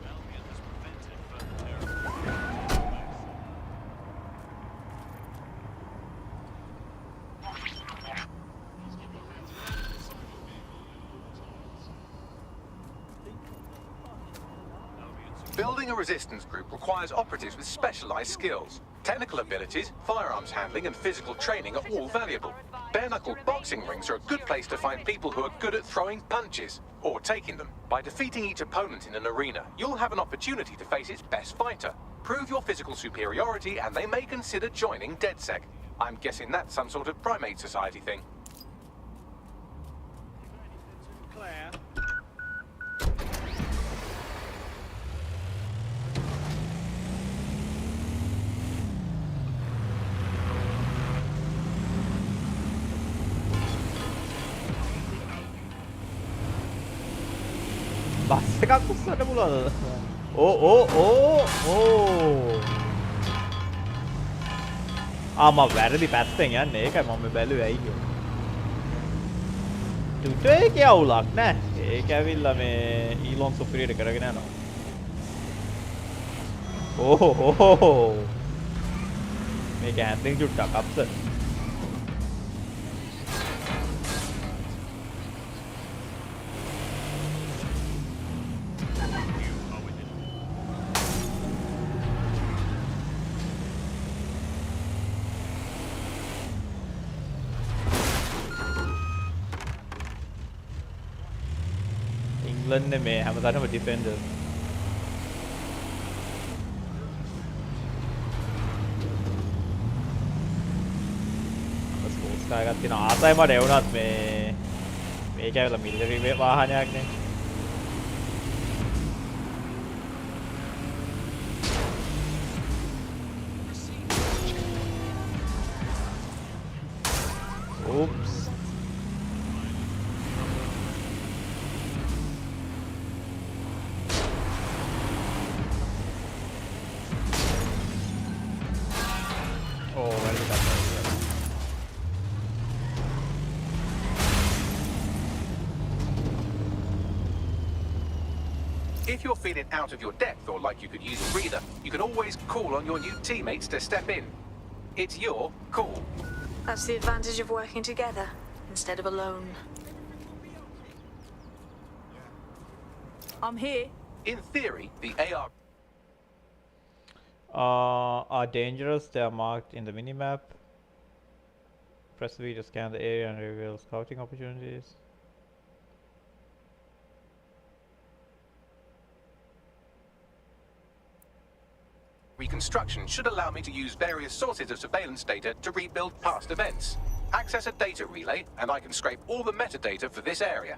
Building a resistance group requires operatives with specialized skills. Technical abilities, firearms handling, and physical training are all valuable. Bare-knuckle boxing rings are a good place to find people who are good at throwing punches, or taking them. By defeating each opponent in an arena, you'll have an opportunity to face its best fighter. Prove your physical superiority, and they may consider joining DedSec. I'm guessing that's some sort of primate society thing. Claire. Bus එකක් උස්සන්න පුළුවන්ද? මම වැරදි පැත්තෙන් යන්නේ. ඒකයි මම බැලුවේ ඇයි කියලා. ටුටෝ එකේ අවුලක් නෑ. ඒක ඇවිල්ලා මේ ඊලොන් සුපිරියර් කරගෙන යනවා. මේක හැන්ඩලින් චුට්ටක් අප්සෙට්. England නෙමේ හැමදාටම defender. ස්පෝර්ට්ස් කාර් එකක් තියෙන ආසයි මට එවුණත් මේක ඇවිල්ලා මිලිටරි වාහනයක් නේ. Oops. Oh, where did that go? If you're feeling out of your depth or like you could use a breather, you can always call on your new teammates to step in. It's your call. That's the advantage of working together instead of alone. I'm here. In theory, the AR are dangerous. They are marked in the minimap. Press V to scan the area and reveal scouting opportunities. Reconstruction should allow me to use various sources of surveillance data to rebuild past events. Access a data relay, and I can scrape all the metadata for this area.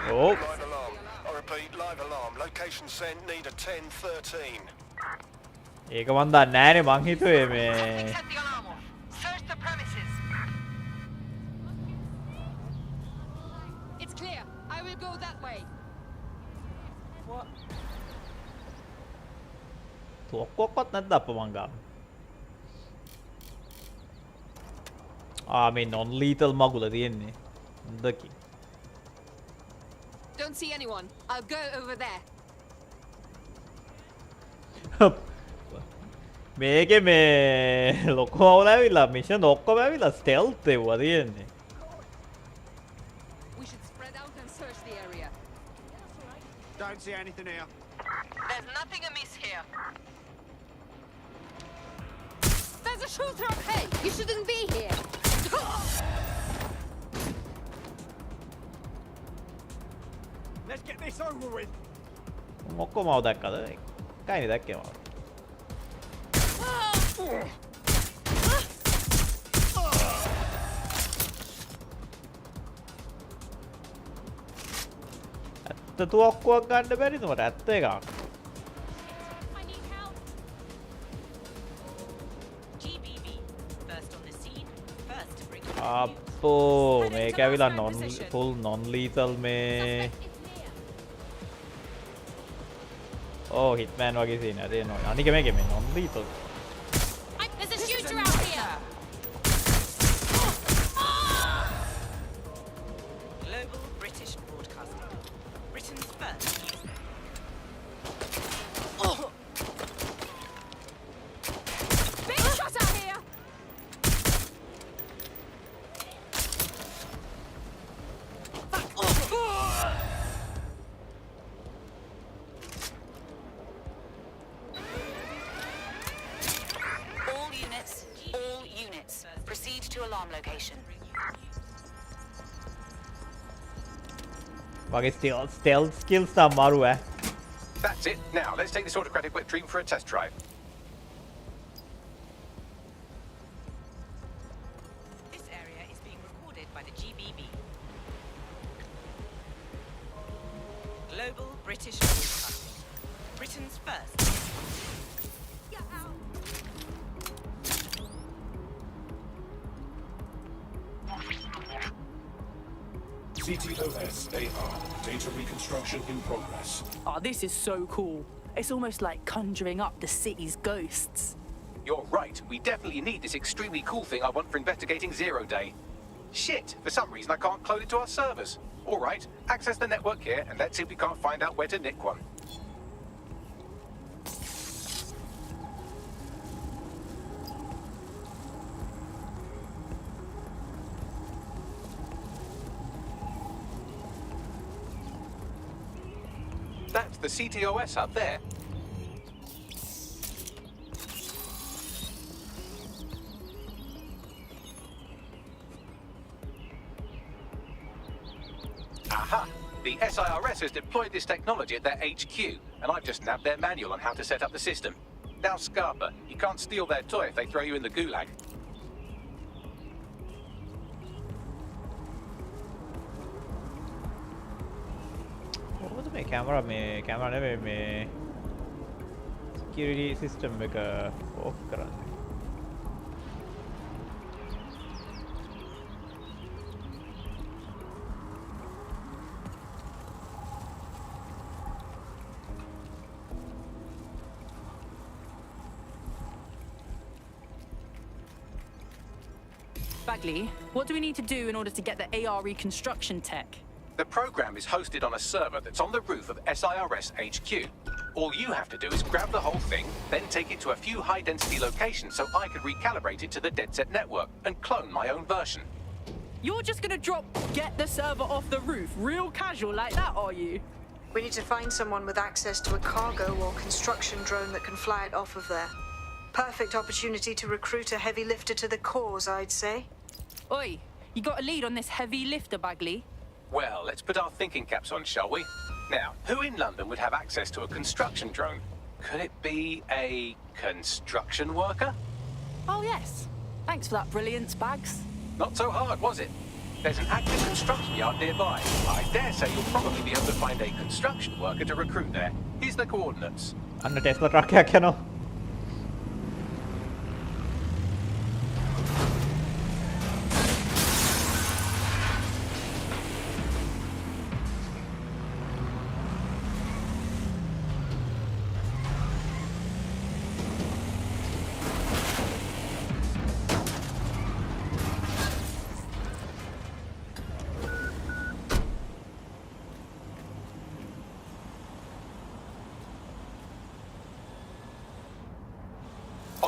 Oh. Live alarm. I repeat, live alarm. Location sent. Need a 1013. ඒක මන් දන්නේ නෑනේ මං හිතුවේ මේ Search the premises. It's clear. I will go that way. What? තොක්කොක්වත් නැද්ද අප මං ගාව? මේ non lethal මගුල තියෙන්නේ. හොඳකින්. Don't see anyone. I'll go over there. මේකේ මේ ලොකු අවුල ඇවිල්ලා මිෂන් ඔක්කොම ඇවිල්ලා ස්ටෙල්ත් එවුවා තියෙන්නේ. We should spread out and search the area. Don't see anything here. There's nothing amiss here. There's a shooter up ahead. You shouldn't be here. Let's get this over with. ඔක්කොම අවු දැක්කද? එකයිනේ දැක්කේ මම. ඇත්ත තුවක්කුවක් ගන්න බැරිද මට ඇත්ත එකක්. අපෝ මේක ඇවිල්ලා full non lethal මේ Oh, hitman වගේ සීන් එක තියෙනවා. අනික මේකේ මේ non lethal. There's a shooter out here. Global British Broadcasting. Britain's first. Big shot out here. All units, proceed to alarm location. වගේ stealth skills අමාරු ඈ. That's it. Now, let's take this autocratic wet dream for a test drive. This area is being recorded by the GBB. Global British Broadcasting. Britain's first. CTOS AR. Data reconstruction in progress. Oh, this is so cool. It's almost like conjuring up the city's ghosts. You're right. We definitely need this extremely cool thing I want for investigating Zero Day. Shit! For some reason I can't clone it to our servers. Alright, access the network here and let's see if we can't find out where to nick one. That's the CTOS up there. The SIRS has deployed this technology at their HQ, and I've just nabbed their manual on how to set up the system. Now, Scarpa, you can't steal their toy if they throw you in the gulag. කොහොමද මේ camera නෙවෙයි මේ security system එක off කරන්නේ? Bagley, what do we need to do in order to get the AR reconstruction tech? The program is hosted on a server that's on the roof of SIRS HQ. All you have to do is grab the whole thing, then take it to a few high-density locations so I could recalibrate it to the DedSec network and clone my own version. You're just gonna get the server off the roof real casual like that, are you? We need to find someone with access to a cargo or construction drone that can fly it off of there. Perfect opportunity to recruit a heavy lifter to the cause, I'd say. Oi, you got a lead on this heavy lifter, Bagley? Well, let's put our thinking caps on, shall we? Now, who in London would have access to a construction drone? Could it be a construction worker? Oh, yes. Thanks for that brilliance, Bags. Not so hard, was it? There's an active construction yard nearby. I dare say you'll probably be able to find a construction worker to recruit there. Here's the coordinates. අන්න Tesla truck එකක් යනවා.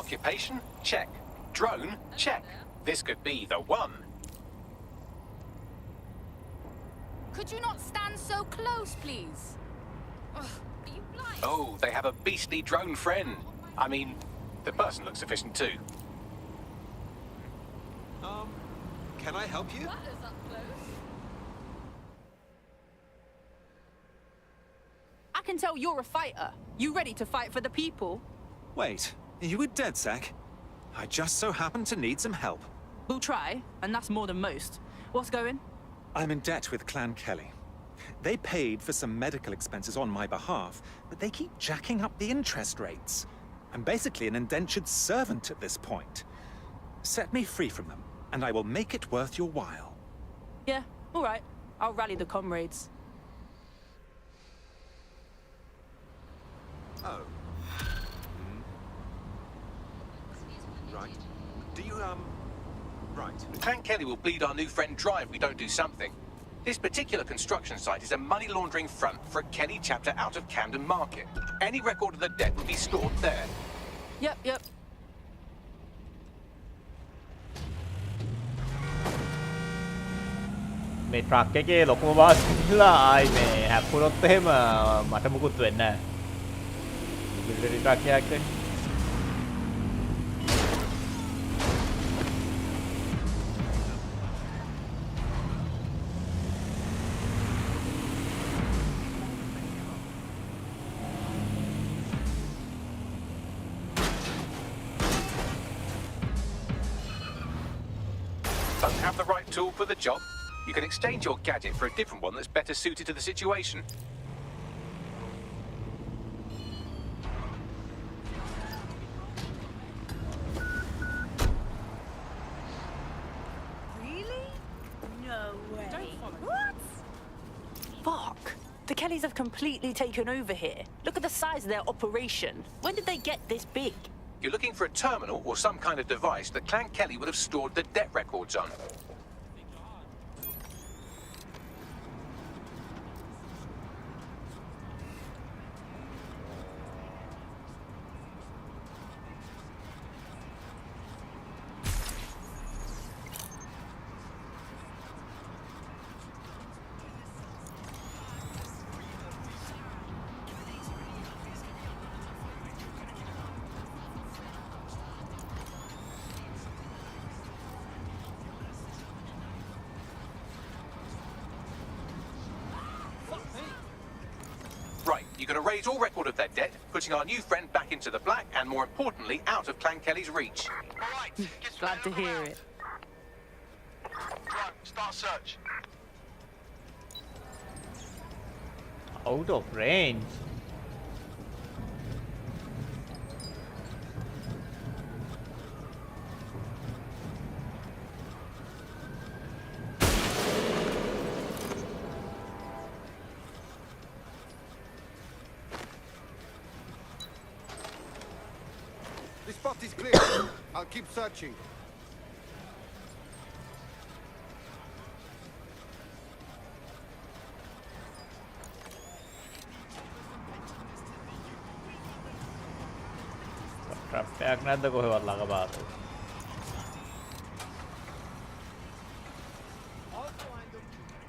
Occupation? Check. Drone? Check. This could be the one. Could you not stand so close, please? Ugh, are you blind? Oh, they have a beastly drone friend. I mean, the person looks efficient too. Can I help you? That is up close. I can tell you're a fighter. You ready to fight for the people? Wait, are you a DedSec? I just so happen to need some help. We'll try, and that's more than most. What's going? I'm in debt with Clan Kelly. They paid for some medical expenses on my behalf, but they keep jacking up the interest rates. I'm basically an indentured servant at this point. Set me free from them, and I will make it worth your while. Yeah, all right. I'll rally the comrades. Oh. Right. Do you, right. Clan Kelly will bleed our new friend dry if we don't do something. This particular construction site is a money laundering front for a Kelly chapter out of Camden Market. Any record of the debt would be stored there. Yep. මේ truck එකේ ලොකුම බාස් ඉඳලා ආයි මේ හැප්පුණොත් එහෙම මට මුකුත් වෙන්නේ නැහැ. මිලිටරි ට්‍රක් එකක්. Don't have the right tool for the job? You can exchange your gadget for a different one that's better suited to the situation. Really? No way. Don't follow. What? Fuck. The Kellys have completely taken over here. Look at the size of their operation. When did they get this big? You're looking for a terminal or some kind of device that Clan Kelly would have stored the debt records on. You can erase all record of their debt, putting our new friend back into the black and, more importantly, out of Clan Kelly's reach. Glad to hear it. Drone, start search. Out of range. This spot is clear. I'll keep searching. Trap එකක් නැද්ද කොහෙවත් ළඟ පාත?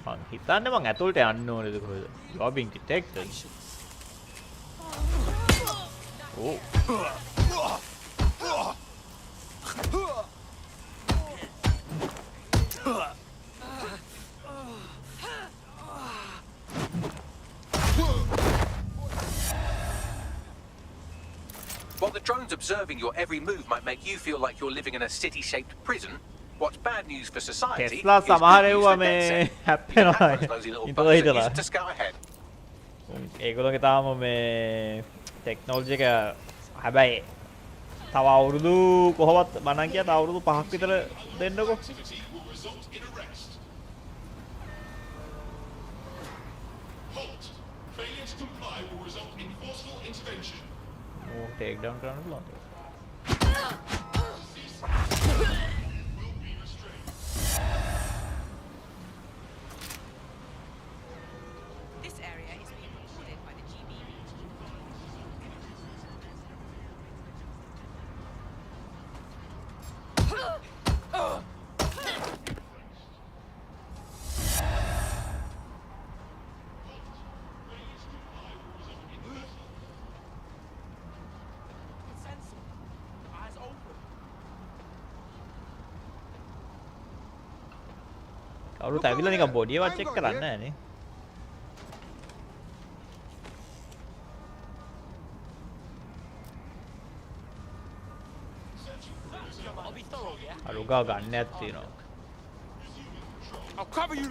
මං හිතන්නේ මං ඇතුළට යන්න ඕනේද කොහෙද? You are being detected. Oh. While the drones observing your every move might make you feel like you're living in a city-shaped prison, what's bad news for society Tesla is good සමහර news ඒවා for මේ DedSec. හැප්පෙනවා. Nosy little ඉතල bugs හිටලා. that used to scout ahead. ඒගොල්ලෝගේ තාම මේ technology එක හැබැයි තව අවුරුදු කොහොමත් මනන් කිය තව අවුරුදු 5ක් විතර දෙන්නකෝ. Oh, take down කරන්න පුළුවන්. This area is being recorded by the GB. කවුරුත් ඇවිල්ලා නිකන් බොඩියවත් චෙක් කරන්නේ නැහැ නේ. අරුගා ගන්නයක් තියෙනවා. I'll cover you.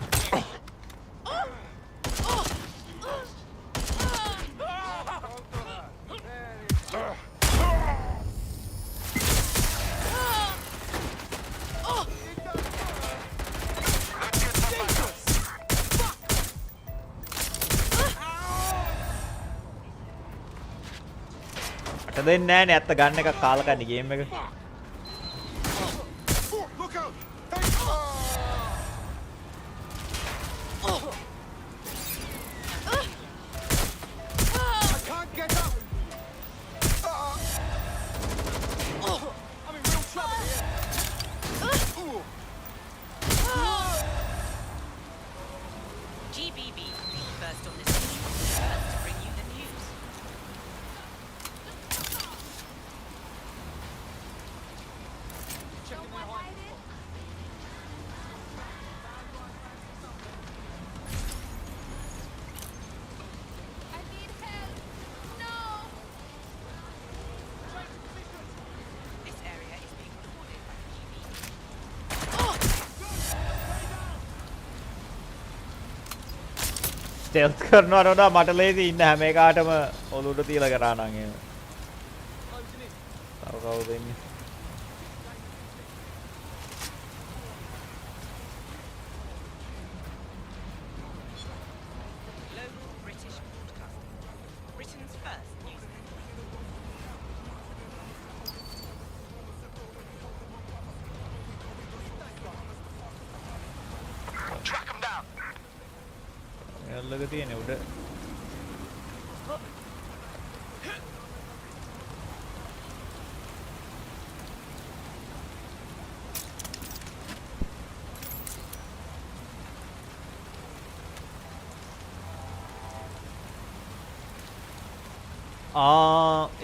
අට දෙන්නේ නැහැ නේ ඇත්ත ගන්න එකක් කාලා කන්නේ ගේම් එක. Look out! I can't get up. I'm in real trouble here. GBB, first on this scene, first to bring you the news. This area is being recorded by the ස්ටෙල්ත් කරනවට වඩා මට ලේසි ඉන්න හැම එකාටම ඔලුවට තියලා කරා නම් එහෙම. තව කවුද එන්නේ? Local British broadcasting. Britain's first news network. Track them down. එල්ලක තියෙන උඩ.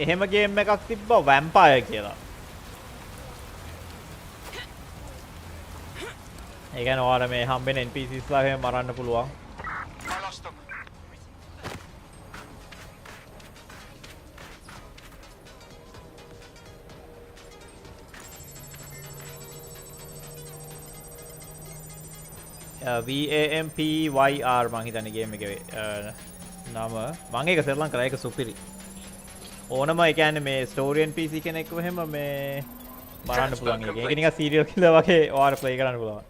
එහෙම ගේම් එකක් තිබ්බා වැම්පයර් කියලා. ඒ කියන්නේ ඔයාලා මේ හම්බෙන NPCs ලා එහෙම මරන්න පුළුවන්. I lost them. VAMPYR මං හිතන්නේ ගේම් එකේ නම මම ඒක සෙල්ලම් කරා ඒක සුපිරි ඕනම ඒ කියන්නේ මේ ස්ටෝරි NPC කෙනෙක්ව එහෙම මේ බලන්න පුළුවන් එක. ඒක නිකන් සීරියල් කිලර් වගේ ඔයාලා ප්ලේ කරන්න පුළුවන්.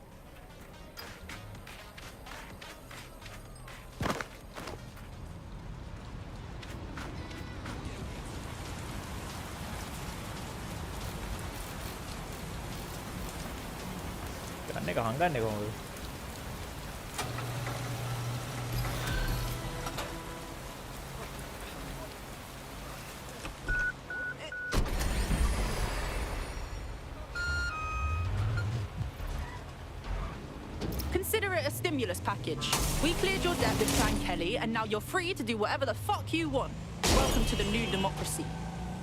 ගන්න එක හංගන්නේ කොහොමද? Consider it a stimulus package. We cleared your debt with Clan Kelly, and now you're free to do whatever the fuck you want. Welcome to the new democracy.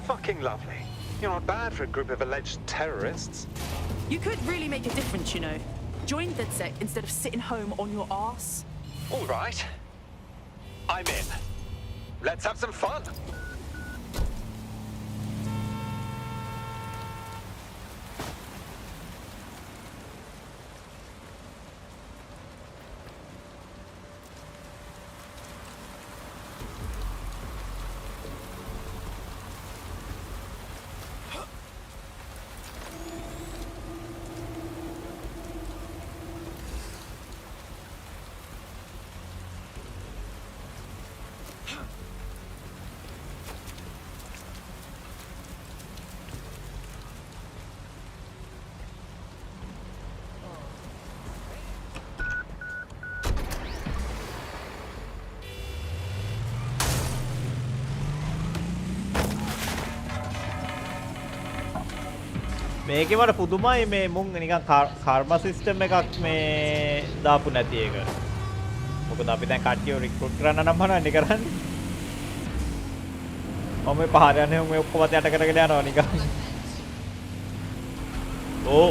Fucking lovely. You're not bad for a group of alleged terrorists. You could really make a difference, you know. Join DedSec instead of sitting home on your arse. All right. I'm in. Let's have some fun. මේකේ වල පුදුමයි මේ මුන් නිකන් කර්ම system එකක් මේ දාපු නැති එක. මොකද අපි දැන් කට්ටියව රික්‍රූට් කරන්න නම් මොනවද කරන්නේ? මම මේ පහර යන්නේ මේ ඔක්කොම යට කරගෙන යනවා නිකන්. ඕ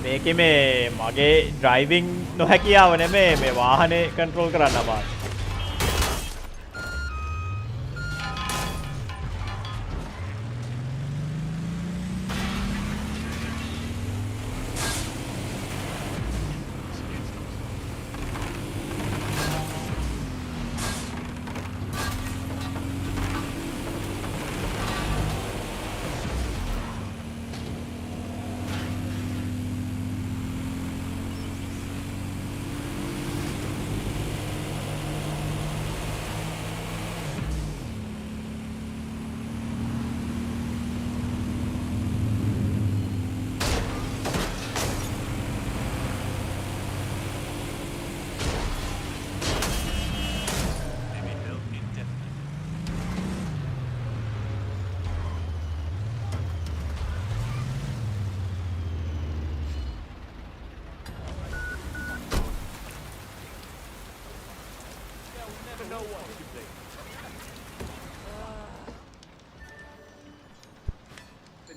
මේකේ මේ මගේ ඩ්‍රයිවිං නොහැකියාව නෙමෙයි මේ වාහනේ කන්ට්‍රෝල් කරන්න අමාරුයි.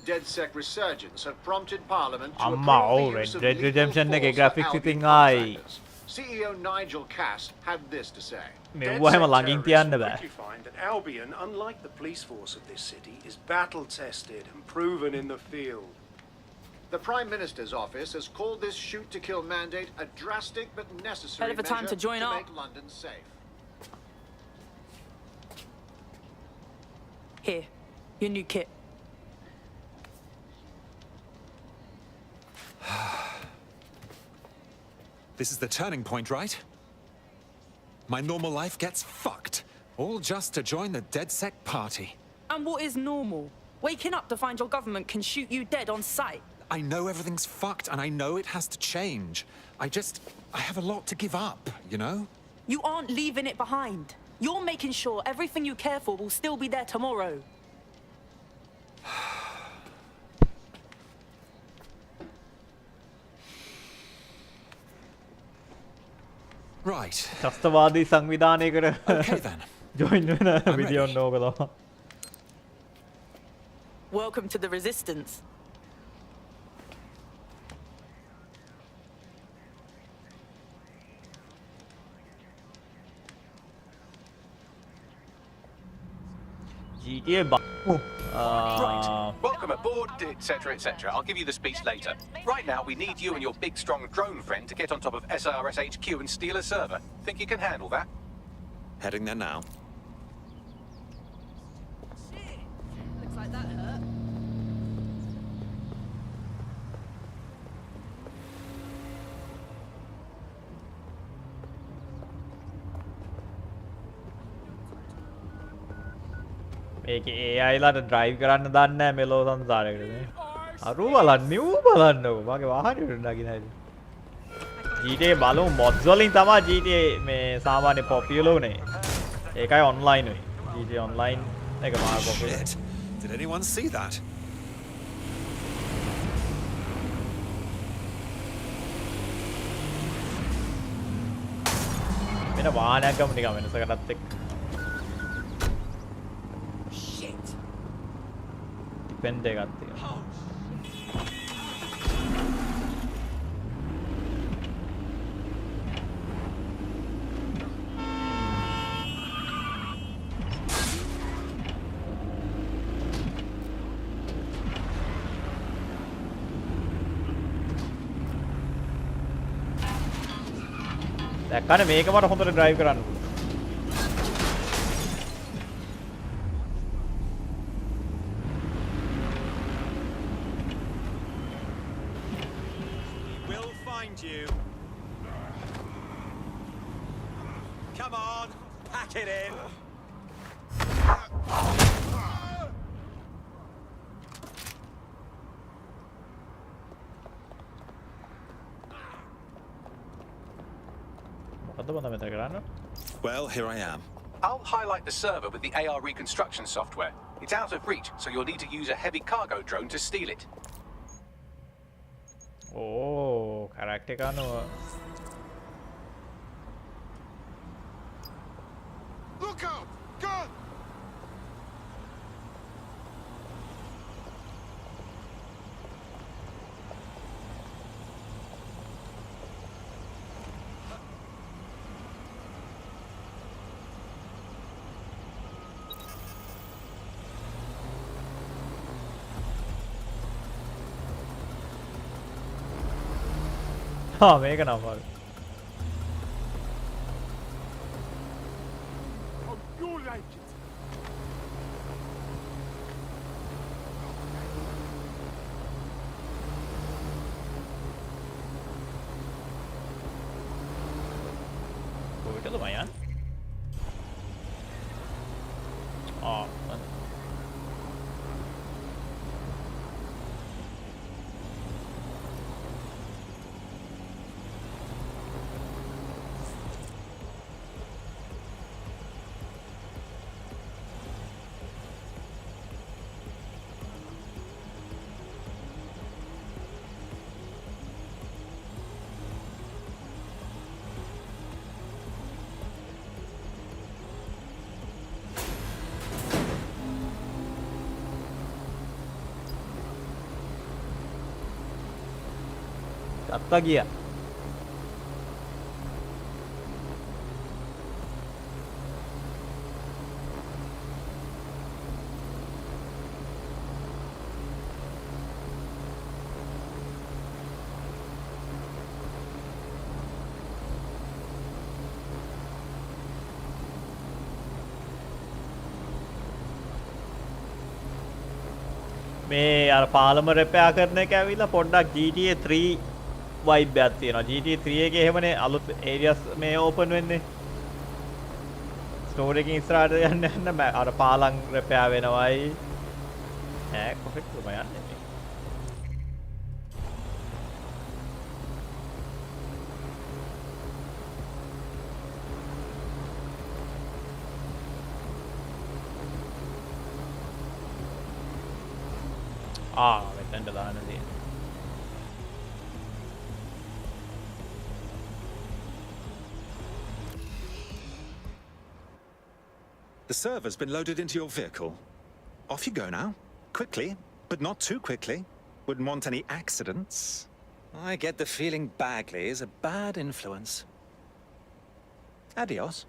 DedSec resurgence have prompted Parliament to අම්මා ඔව් Red Redemption එකේ graphics ඉතින් ආයි CEO Nigel Cass had this to say. මෙව්ව හැම ළඟින් තියන්න බෑ. Find that Albion, unlike the police force of this city, is battle tested and proven in the field. The Prime Minister's office has called this shoot to kill mandate a drastic but necessary Hell of a time measure to join up. make London safe. Here, your new kit. This is the turning point, right? My normal life gets fucked. All just to join the DedSec party. And what is normal? Waking up to find your government can shoot you dead on sight. I know everything's fucked and I know it has to change. I have a lot to give up, you know? You aren't leaving it behind. You're making sure everything you care for will still be there tomorrow. Right. ත්‍රස්තවාදී සංවිධානයකට Okay then. Join වෙන විදියක් නෝක තමයි. Welcome to the resistance. GTA Right. Welcome aboard, etc., etc. I'll give you the speech later. Right now, we need you and your big, strong drone friend to get on top of SRS HQ and steal a server. Think you can handle that? Heading there now. Looks like that hurt. මේක AI ලාට drive කරන්න දන්නේ නැහැ මෙලෝ සංසාරයකට මේ. අරු බලන්න New බලන්නකො. මගේ වාහනේ නගින හැටි. GTA බලමු මොඩ්ස් වලින් තමයි GTA මේ සාමාන්‍ය පොපියුලර් උනේ. ඒකයි ඔන්ලයින් උයි. GTA ඔන්ලයින් එක මාර popular. Did anyone see that? මෙන්න වාහනයක් ගමු නිකන් වෙනසකටත් එක්ක. ඩිපෙන්ඩ් එකක් තියෙනවා. දැක්කනේ මේක මට හොඳට ඩ්‍රයිව් කරන්න පුළුවන්. We'll find you. Come on, pack it in. Well, here I am. I'll highlight the server with the AR reconstruction software. It's out of reach, so you'll need to use a heavy cargo drone to steal it. Oh, character kano. Look out! Gun! මේක නම් වල. Oh, you like it! කොහෙටද මයන්? ගත්තා ගියා. මේ අර පාලම රෙපෙයා කරන එක ඇවිල්ලා පොඩ්ඩක් GTA 3 vibe එකක් තියෙනවා. GTA 3 එකේ එහෙමනේ අලුත් areas මේ open වෙන්නේ. ස්ටෝරි එකකින් ඉස්සරහට යන්න අර පාලම් රෙපෙයා වෙනවයි. ඈ කොහෙද මම යන්නේ? මෙතෙන්ට දාන්න තියෙනවා. The server's been loaded into your vehicle. Off you go now. Quickly, but not too quickly. Wouldn't want any accidents. I get the feeling Bagley is a bad influence. Adios.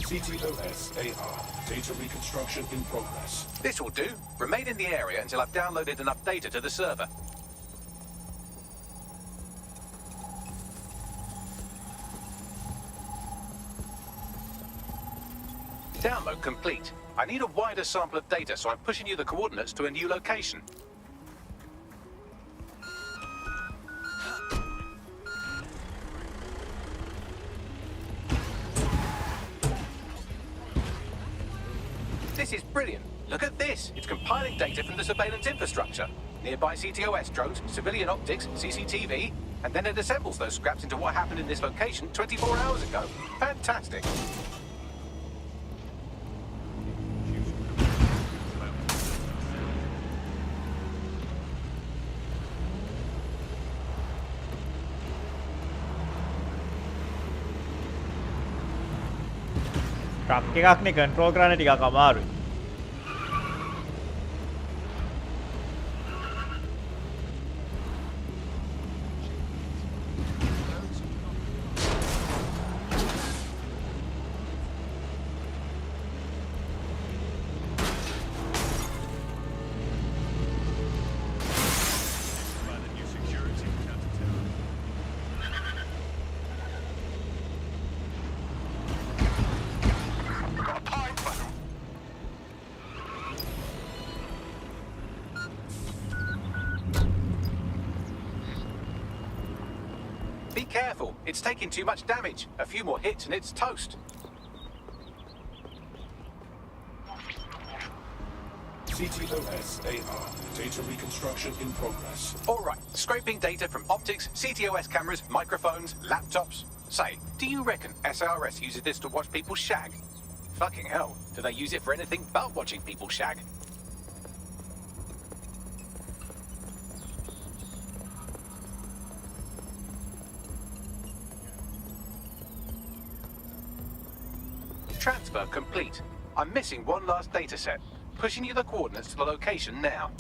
CTOS AR. Data reconstruction in progress. This will do. Remain in the area until I've downloaded enough data to the server. Download complete. I need a wider sample of data, so I'm pushing you the coordinates to a new location. This is brilliant. Look at this. It's compiling data from the surveillance infrastructure. Nearby CTOS drones, civilian optics, CCTV, and then it assembles those scraps into what happened in this location 24 hours ago. Fantastic. Truck එකක්නේ control කරන්න ටිකක් අමාරුයි. Be careful. It's taking too much damage. A few more hits and it's toast. CTOS AR. Data reconstruction in progress. All right. Scraping data from optics, CTOS cameras, microphones, laptops. Say, do you reckon SRS uses this to watch people shag? Fucking hell. Do they use it for anything but watching people shag? Transfer complete. I'm missing one last data set. Pushing you the coordinates to the location now.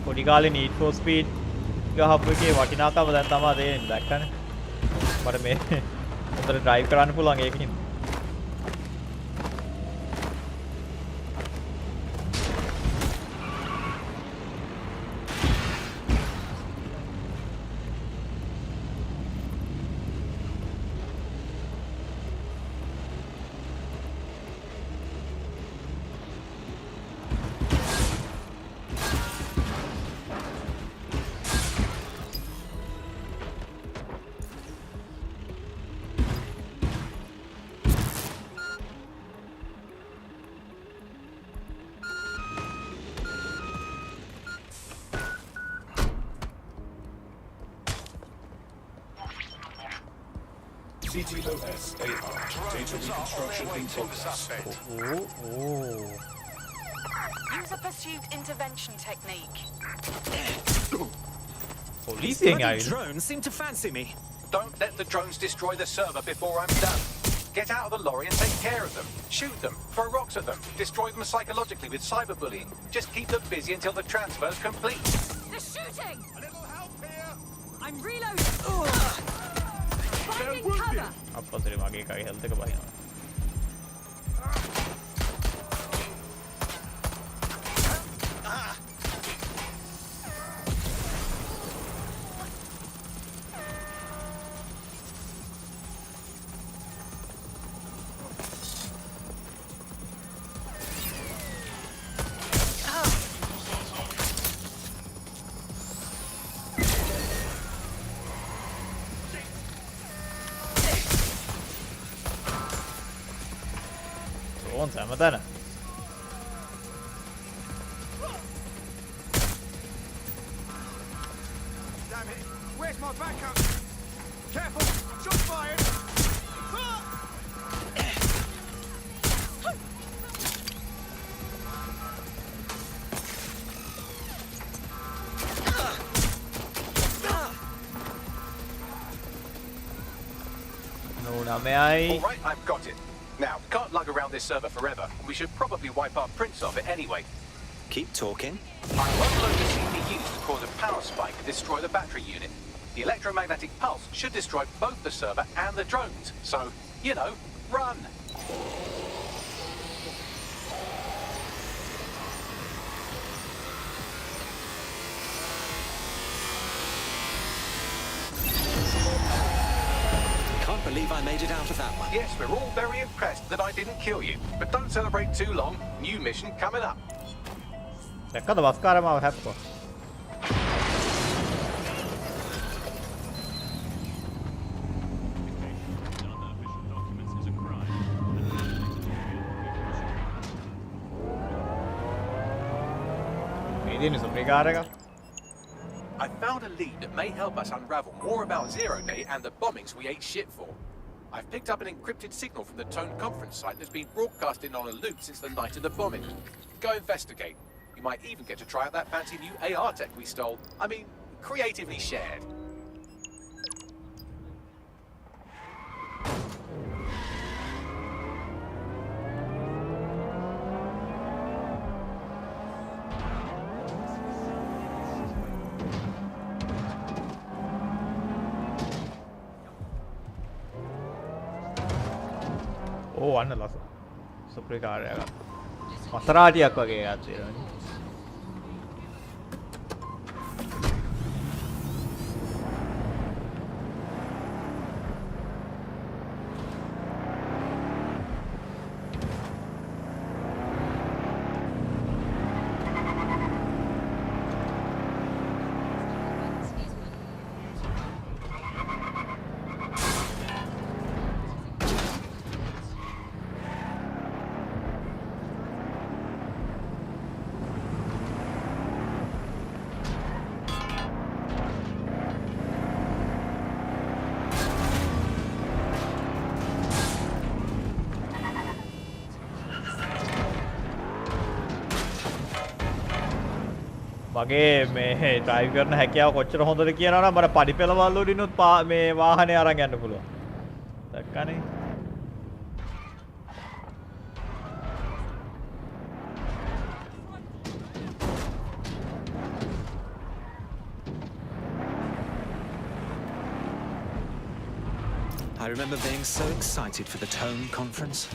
පොඩි කාලේ Need for Speed ගහපු එකේ වටිනාකම දැන් තමයි තේරෙන්නේ දැක්කනේ. මට මේ හොඳට drive කරන්න පුළුවන් ඒකකින්. CTOS AR. Data reconstruction in progress. Use a pursuit intervention technique. Bloody drones seem to fancy me. Don't let the drones destroy the server before I'm done. Get out of the lorry and take care of them. Shoot them, throw rocks at them, destroy them psychologically with cyberbullying. Just keep them busy until the transfer's complete. They're shooting! A little help here! I'm reloading! අප්පසරේ මගේ එකගේ health එක බහිනවා. ඕන් සෑමතැන. Damn it! Where's my backup? Careful! Shot fired! All right, I've got it. Now, can't lug around this server forever. We should probably wipe our prints off it anyway. Keep talking. I'll upload the CPUs to cause a power spike and destroy the battery unit. The electromagnetic pulse should destroy both the server and the drones. So, you know, run! Can't believe I made it out of that one. Yes, we're all very impressed that I didn't kill you. But don't celebrate too long. New mission coming up. දැක්කද වස්කාරමාව හැප්පුවා. I found a lead that may help us unravel more about Zero Day and the bombings we ate shit for. I've picked up an encrypted signal from the Tone conference site that's been broadcasting on a loop since the night of the bombing. Go investigate. You might even get to try out that fancy new AR tech we stole. I mean, creatively shared. ඕ අන්න ලස සුප්‍රිකාරය මසරාටියක් වගේ එකක් තියෙනවා. මගේ මේ drive කරන හැකියාව කොච්චර හොඳද කියනවා නම් මට පඩි පෙළවල් වලිනුත් මේ වාහනේ අරන් යන්න පුළුවන්. දැක්කනේ. I remember being so excited for the Tone conference.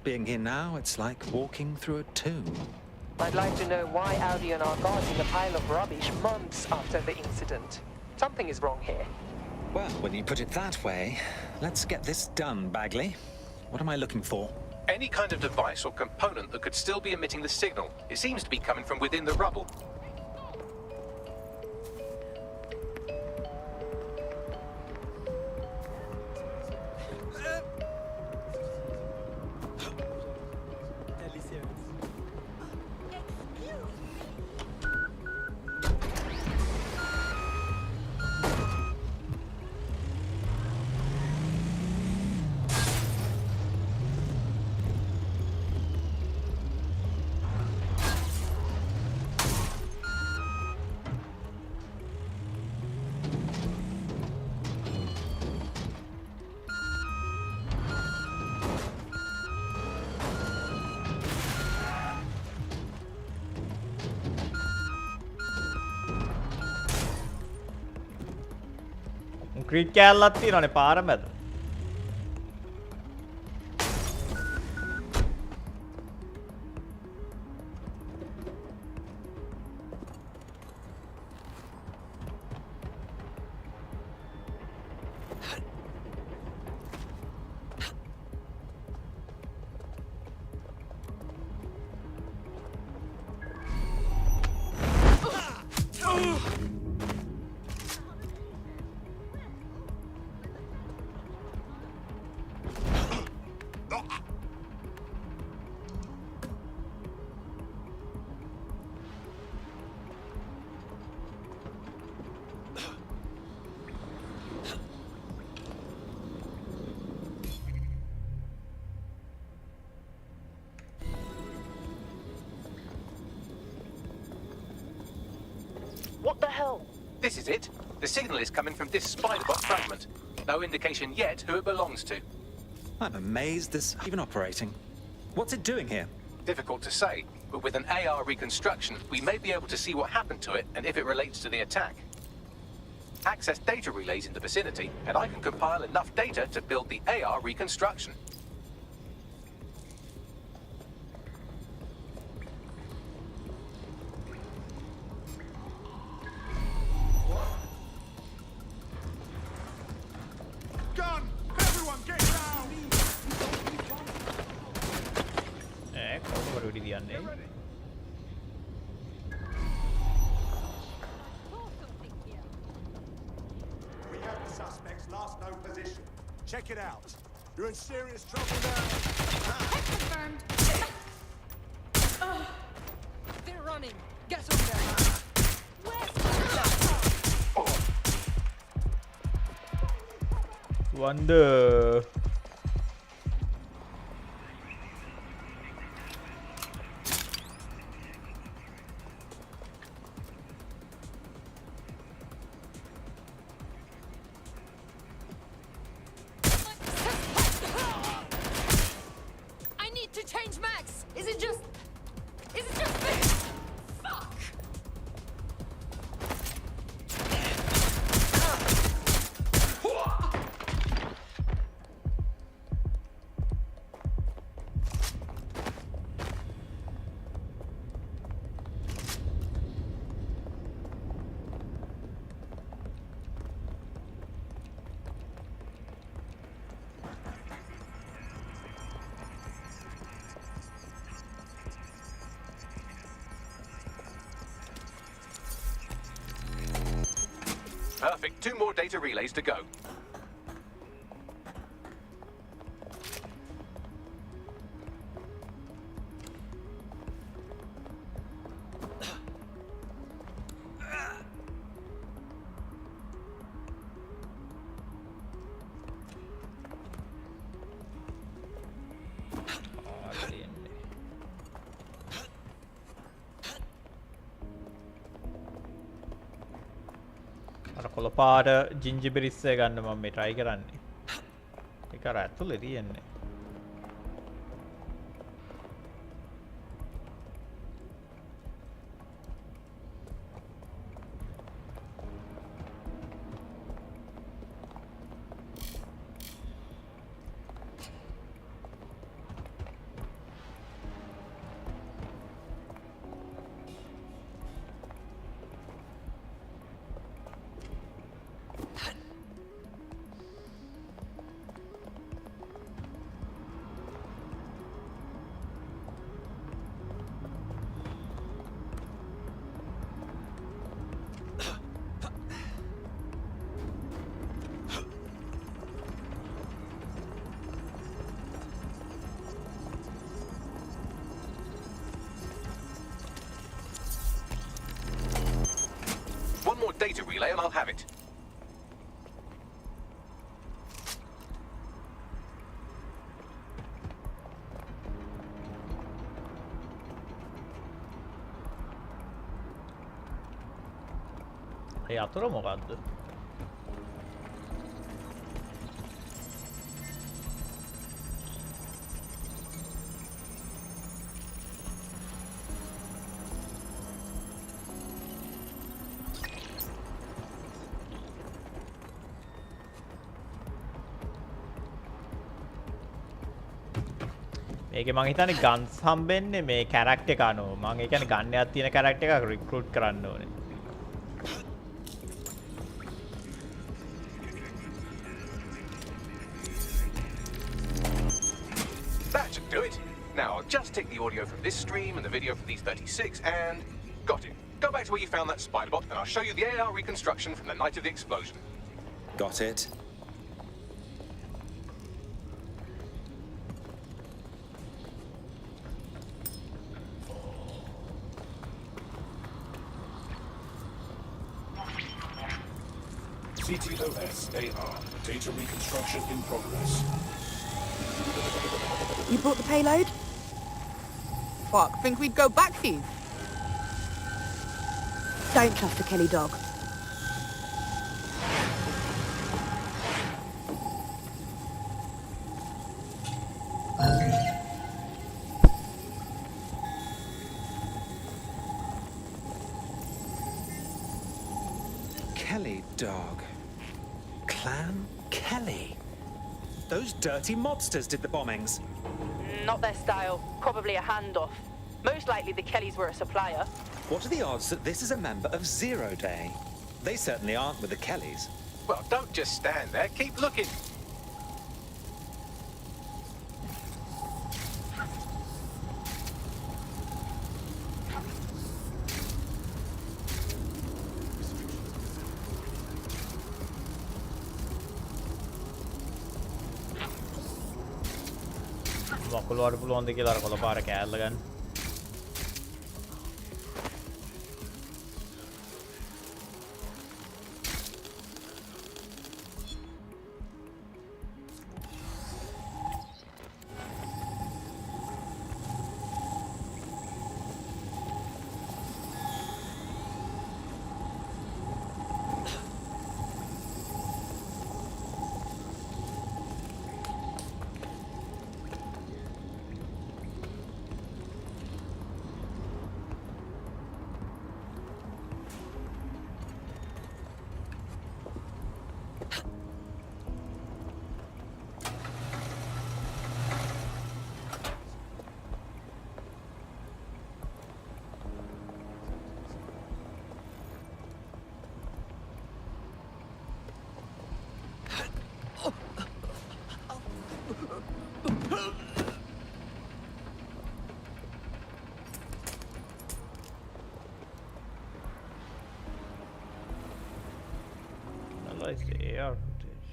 Being here now, it's like walking through a tomb. I'd like to know why Albion are guarding a pile of rubbish months after the incident. Something is wrong here. Well, when you put it that way, let's get this done, Bagley. What am I looking for? Any kind of device or component that could still be emitting the signal. It seems to be coming from within the rubble. ක්‍රීට් කෑල්ලක් තියෙනවනේ පාර මැද. What the hell? This is it. The signal is coming from this spider-bot fragment. No indication yet who it belongs to. I'm amazed this is even operating. What's it doing here? Difficult to say, but with an AR reconstruction, we may be able to see what happened to it and if it relates to the attack. Access data relays in the vicinity, and I can compile enough data to build the AR reconstruction. Gun! Everyone get down! කවුරු දියන්නේ? We have the suspect's last known position. Check it out. You're in serious trouble now. Confirmed. They're running. Get on there. Wonder. I need to change max. Is it just me? Fuck. Perfect. 2 more data relays to go. කොළපාට ජිංජිබිරිස්ස ගන්න මම මේ try කරන්නේ. ඒක අර ඇතුලේ තියෙන්නේ. One more data relay and I'll have it. ඒ අතර මොකද්ද? ඒකේ මං හිතන්නේ ගන්ස් හම්බෙන්නේ මේ කැරක්ටර් එක අනුව. මං ඒ කියන්නේ ගන්න එකක් තියෙන කැරක්ටර් එකක් රික්‍රූට් කරන්න ඕනේ. That should do it. Now I'll just take the audio from this stream and the video from these 36 and... Got it. Go back to where you found that spider bot and I'll show you the AR reconstruction from the night of the explosion. Got it. CTOS AR. Data reconstruction in progress. You brought the payload? Fuck, think we'd go back here? Don't trust the Kelly dog. Kelly dog. Clan Kelly. Those dirty mobsters did the bombings. Not their style. Probably a handoff. Most likely the Kellys were a supplier. What are the odds that this is a member of Zero Day? They certainly aren't with the Kellys. Well, don't just stand there. Keep looking. මකුළු වඩ පුළුවන්ද කියලා අර කොළපාර කෑල්ල ගන්න. Analyze the AR footage.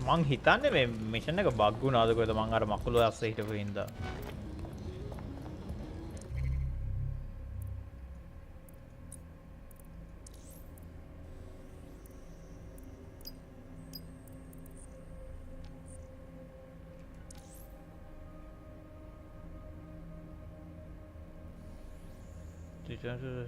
මං හිතන්නේ මේ mission එක බග් වුණාද කොහෙද මං අර මකුළු ඇස්සේ හිටපු හින්දා. Return to the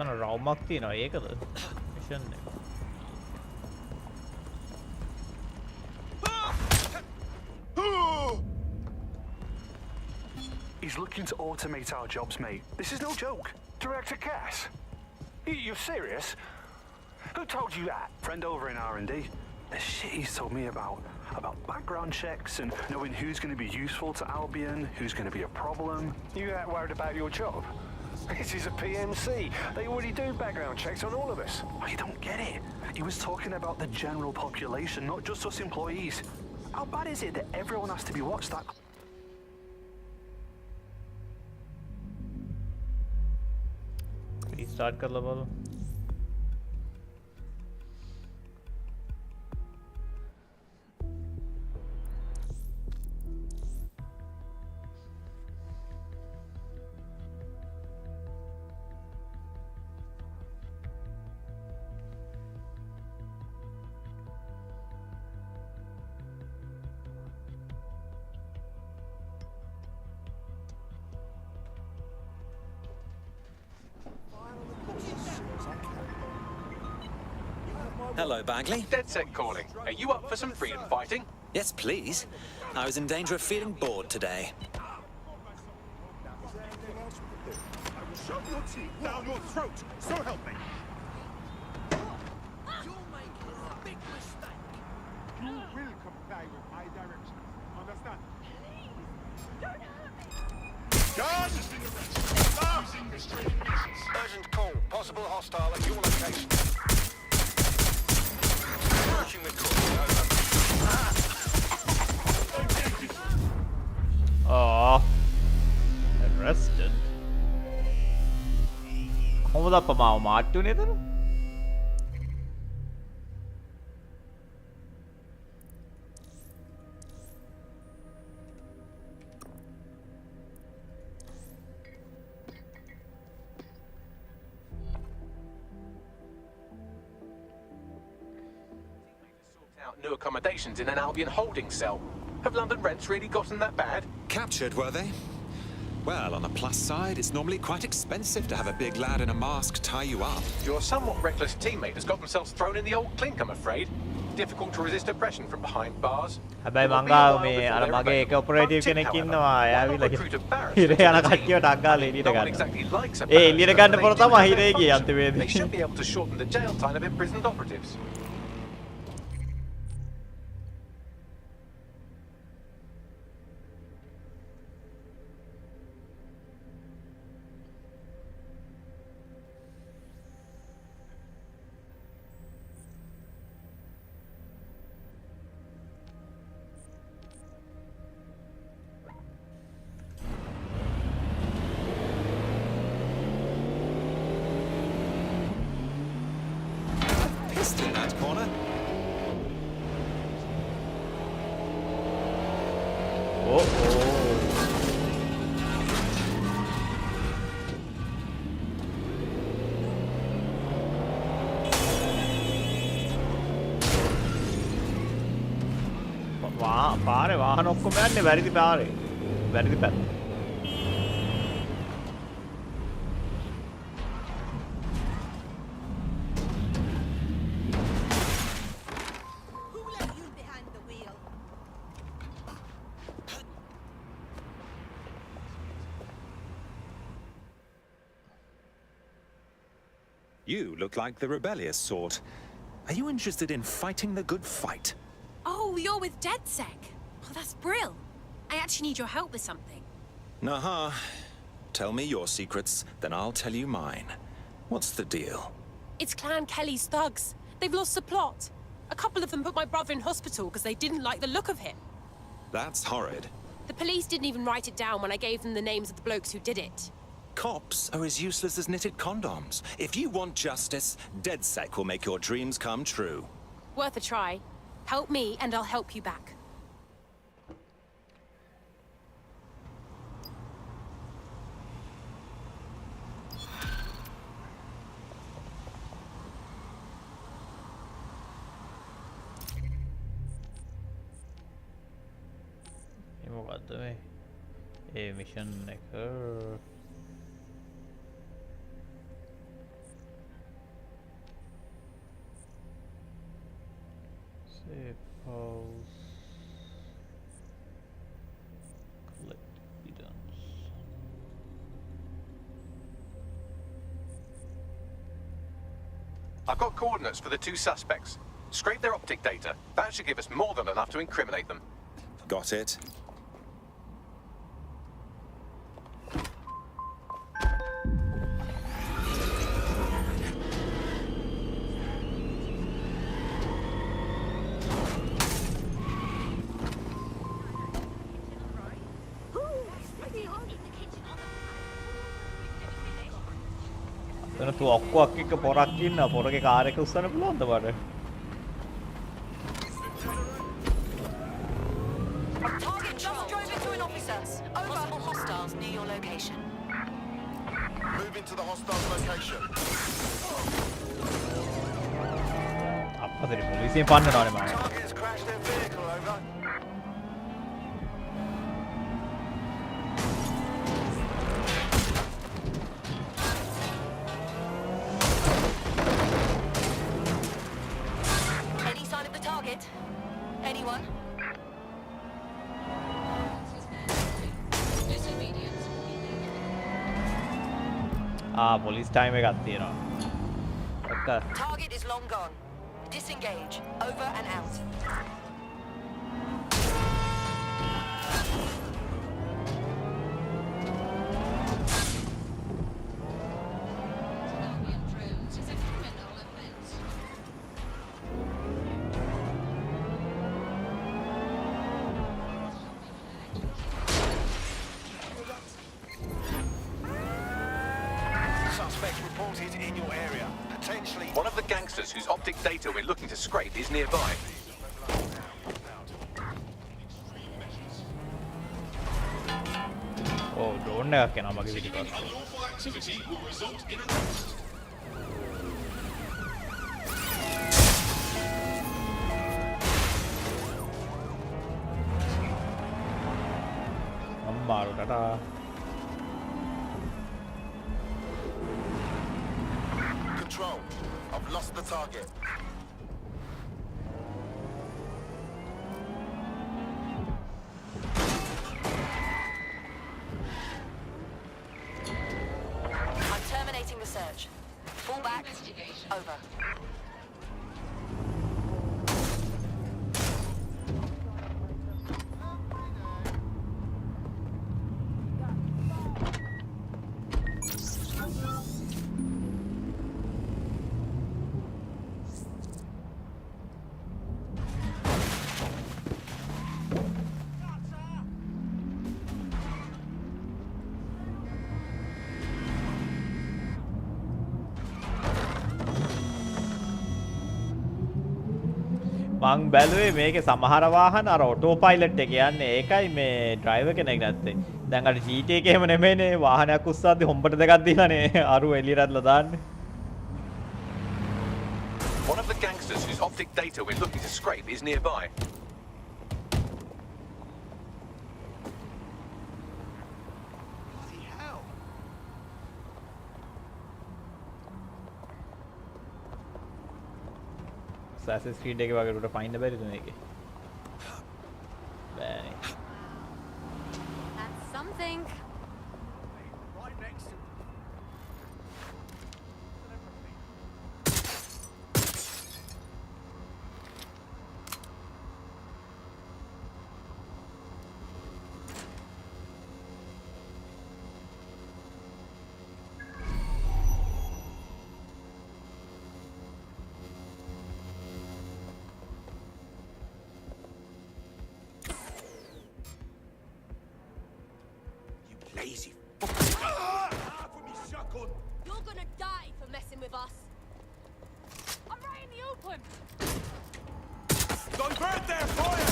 ලස්සන රවුමක් තියෙනවා ඒකද මිෂන් එක He's looking to automate our jobs, mate. This is no joke. Director Cass? You're serious? Who told you that? Friend over in R&D. The shit he's told me about background checks and knowing who's going to be useful to Albion, who's going to be a problem. You that worried about your job? This is a PMC. They already do background checks on all of us. Oh, you don't get it. He was talking about the general population, not just us employees. How bad is it that everyone has to be watched that? Restart कर लो बाबा Hello, Bagley. DedSec calling. Are you up for some freedom fighting? Yes, please. I was in danger of feeling bored today. I will shove your teeth down your throat, so help me! You're making a big mistake. You will comply with my directions. Understand? Please, don't hurt me. Gun! Urgent call. Possible hostile at your location. Approaching the call. Oh, arrested. කොහොමද අප්පා මාව මාට්ටු නේද? New accommodations in an Albion holding cell. Have London rents really gotten that bad? Captured, were they? Well, on the plus side, it's normally quite expensive to have a big lad in a mask tie you up. Your somewhat reckless teammate has got themselves thrown in the old clink, I'm afraid. Difficult to resist oppression from behind bars. හැබැයි මං ගාව මේ අර මගේ එක ඔපරේටිව් කෙනෙක් ඉන්නවා එයාවිලා හිරේ යන කට්ටිය ටක් ගාලා එළියට ගන්නවා. ඒ එළියට ගන්න පොර තමයි හිරේ ගියේ අන්තිමේදී. They should be able to shorten the jail time of imprisoned operatives. In that corner. පාරේ වාහන ඔක්කොම යන්නේ වැරදි පාරේ. වැරදි පැත්ත. You look like the rebellious sort. Are you interested in fighting the good fight? Oh, you're with DedSec. Oh, that's brill. I actually need your help with something. Nah. Tell me your secrets, then I'll tell you mine. What's the deal? It's Clan Kelly's thugs. They've lost the plot. A couple of them put my brother in hospital because they didn't like the look of him. That's horrid. The police didn't even write it down when I gave them the names of the blokes who did it. Cops are as useless as knitted condoms. If you want justice, DedSec will make your dreams come true. Worth a try. Help me and I'll help you back. මොකද්ද මේ? ඒ mission එක Safe house. Collect evidence. I've got coordinates for the two suspects. Scrape their optic data. That should give us more than enough to incriminate them. Got it. එතන තුවක්කුවක් එක්ක පොරක් ඉන්නවා. පොරගේ car එක උස්සන්න පුළුවන්ද බඩ? Target just drove into an officer. Over. Possible hostiles near your location. Moving to the hostile location. අප්පතේ පොලිසියෙන් පන්නනවානේ මම. Target has crashed their vehicle, over. Any sign of the target? Anyone? Police time එකක් තියෙනවා. Target is long gone. Disengage. Over and out. Suspect reported in your area. Potentially. One of the gangsters whose optic data we're looking to scrape is nearby. Oh drone එකක් යනවා මගේ පිටිපස්ස. Unlawful activity will result in arrest. අම්මාරු ටටා. Control. I've lost the target. I'm terminating the search. Fall back. Over. මං බැලුවේ මේකේ සමහර වාහන අර ඔටෝ පයිලට් එක යන්නේ. ඒකයි මේ ඩ්‍රයිවර් කෙනෙක් නැත්තේ. දැන් අර GTA එකේ එහෙම නෙමෙයිනේ. වාහනයක් උස්සද්දි හොම්බට දෙකක් දීලානේ අරු එළියට ඇදලා දාන්නේ. One of the gangsters whose optic data we're looking to scrape is nearby. Assassin's Creed එකේ වගේ උඩට පයින්න බැරිද මේකේ? බෑනේ. That's something. Right next to Lazy. You're gonna die for messing with us. I'm right in the open. divert their fire!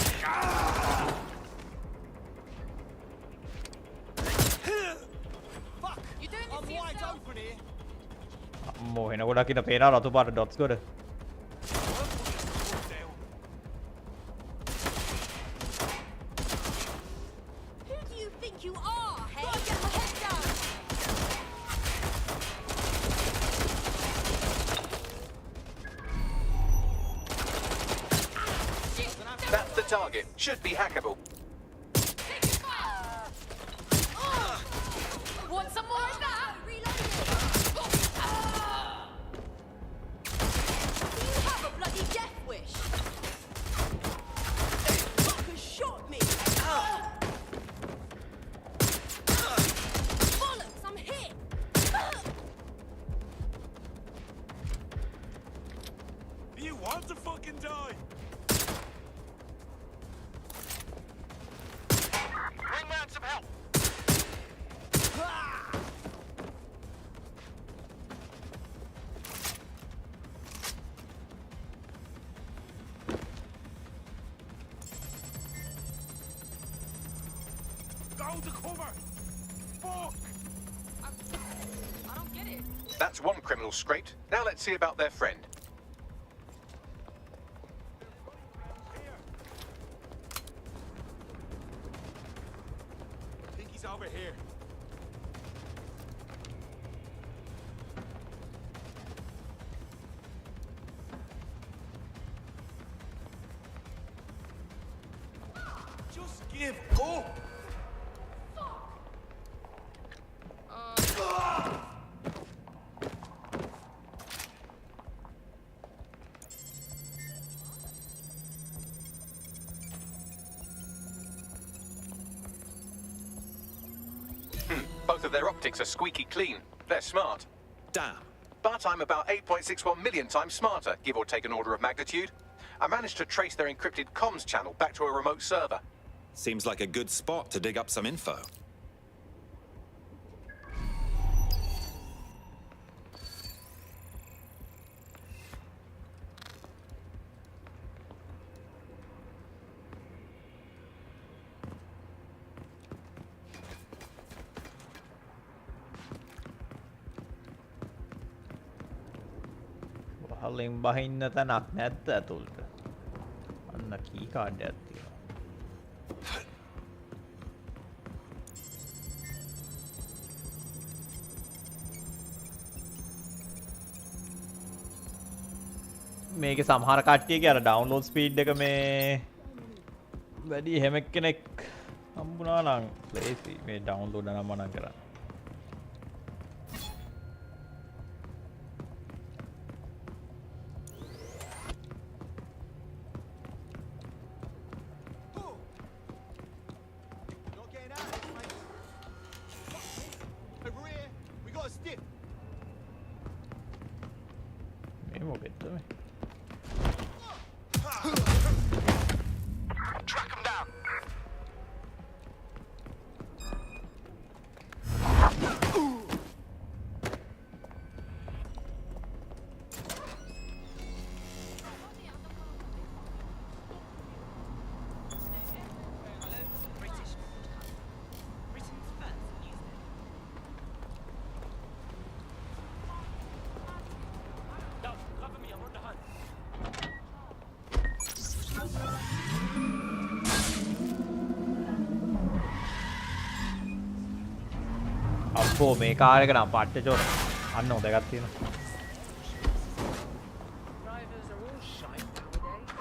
Fuck! You doing this I'm to wide yourself? open here. අම්මෝ එන ගොඩක් ඉත පේනවා රතු පාට dots ගොඩ. Who do you think you are, hey? Get your head down. target. Should be hackable. Want some more of that? Do you have a bloody death wish? Fucker shot me! Bollocks, I'm hit! Do you want to fucking die? Bring round some help. Go to cover! Fuck! I don't get it. That's one criminal scraped. Now let's see about their friend. I think he's over here. Just give up! Both of their optics are squeaky clean. They're smart. Damn. But I'm about 8.61 million times smarter, give or take an order of magnitude. I managed to trace their encrypted comms channel back to a remote server. Seems like a good spot to dig up some info. වහලින් බහින්න තැනක් නැද්ද ඇතුළට? අන්න කී card එකක් තියෙනවා. මේකේ සමහර කට්ටියගේ අර ඩවුන්ලෝඩ් ස්පීඩ් එක මේ වැඩි හැම කෙනෙක් හම්බුණා නම් ලේසි මේ ඩවුන්ලෝඩ් නම් මනම් කරන්න. මේ මොකෙද්ද මේ? Track them down. British broadcasting. Britain's first news network. Cover me, I'm on the hunt. අප්පෝ මේ කාර් එක නම් පට්ට චෝර. අන්න හොඳ එකක් තියෙනවා. Drivers are all shite nowadays.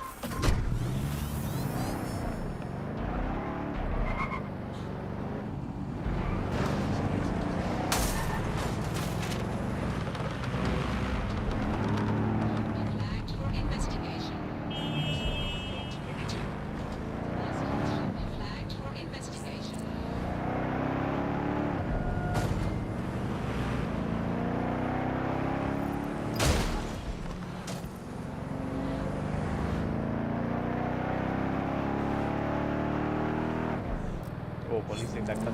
ඕ පොලිසියෙන් දැක්කද?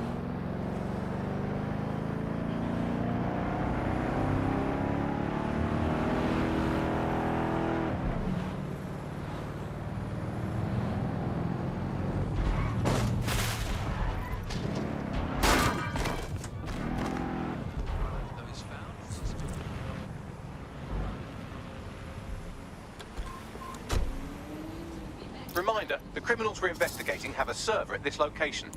Reminder, the criminals we're investigating have a server at this location.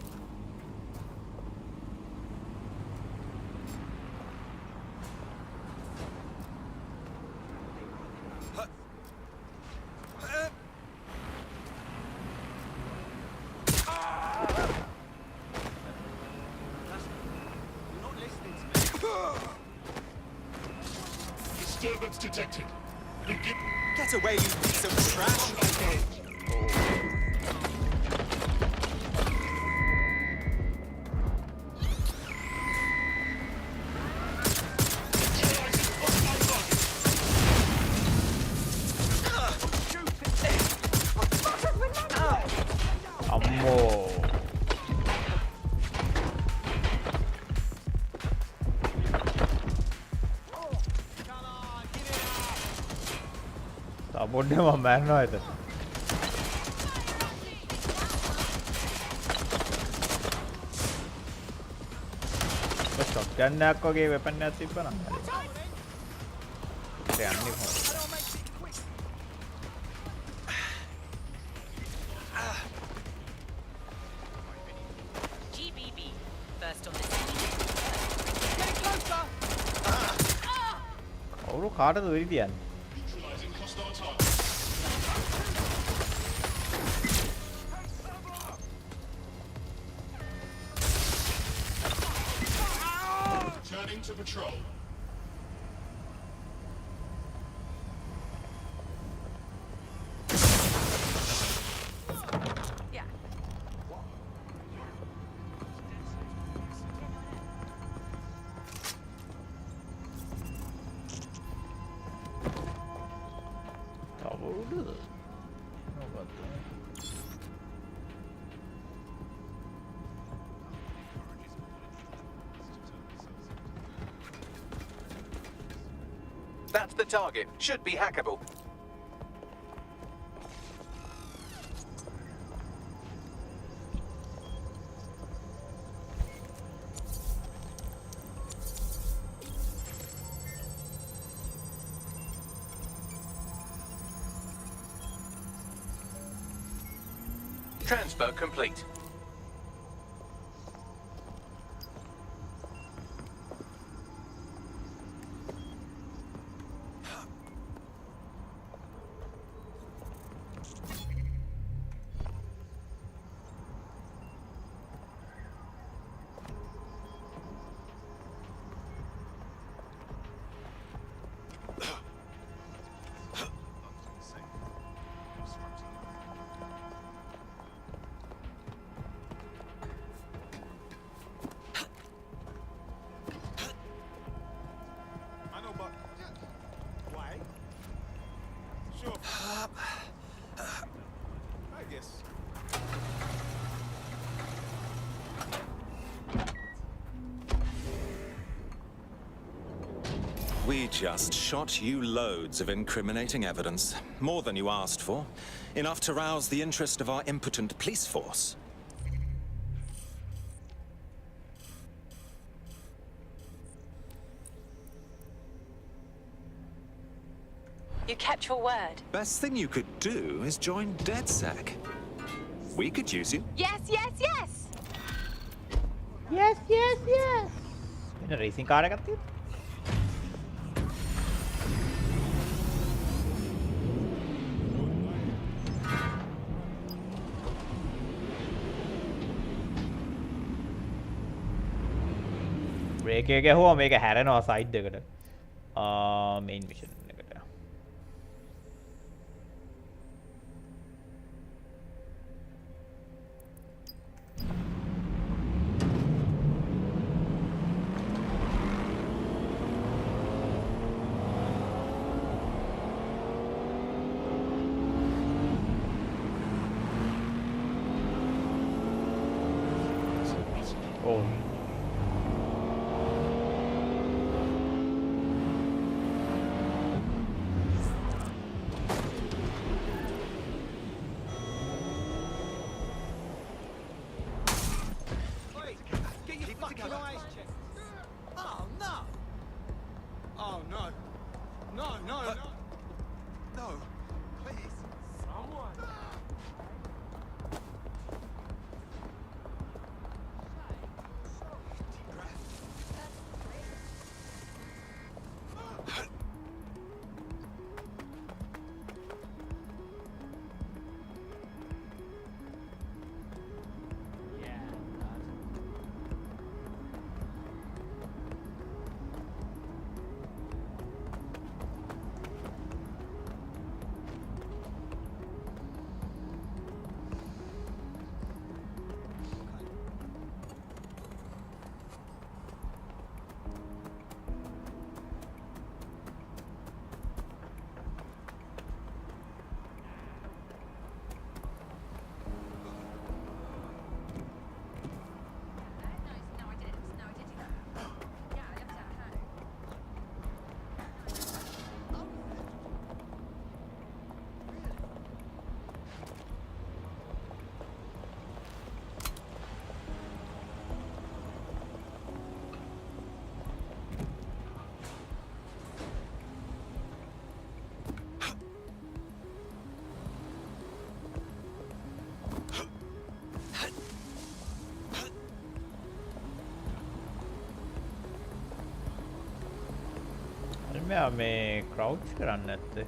detected. Get away, you piece of trash! Ammo. Sabodde mම මැරෙනවා එතන. shotgun එකක් වගේ weapon එකක් තිබ්බනම් හරි. ඒ යන්නේ කොහොමද? GBB. First on the scene. කවුරු කාටද වෙඩි තියන්නේ? Neutralizing hostile target. Turning to patrol. කවුරුද? That's the target. Should be hackable. Transfer complete. We just shot you loads of incriminating evidence. More than you asked for. Enough to rouse the interest of our impotent police force. You kept your word. Best thing you could do is join DedSec. We could use you. Yes, yes, yes! Yes, yes, yes! In a racing car එකක් තියෙනවා. Break එක ගැහුවා මේක හැරෙනවා side එකට. මේන් mission එකට. Oh. මෙයා මේ crouch කරන්න නැත්තේ.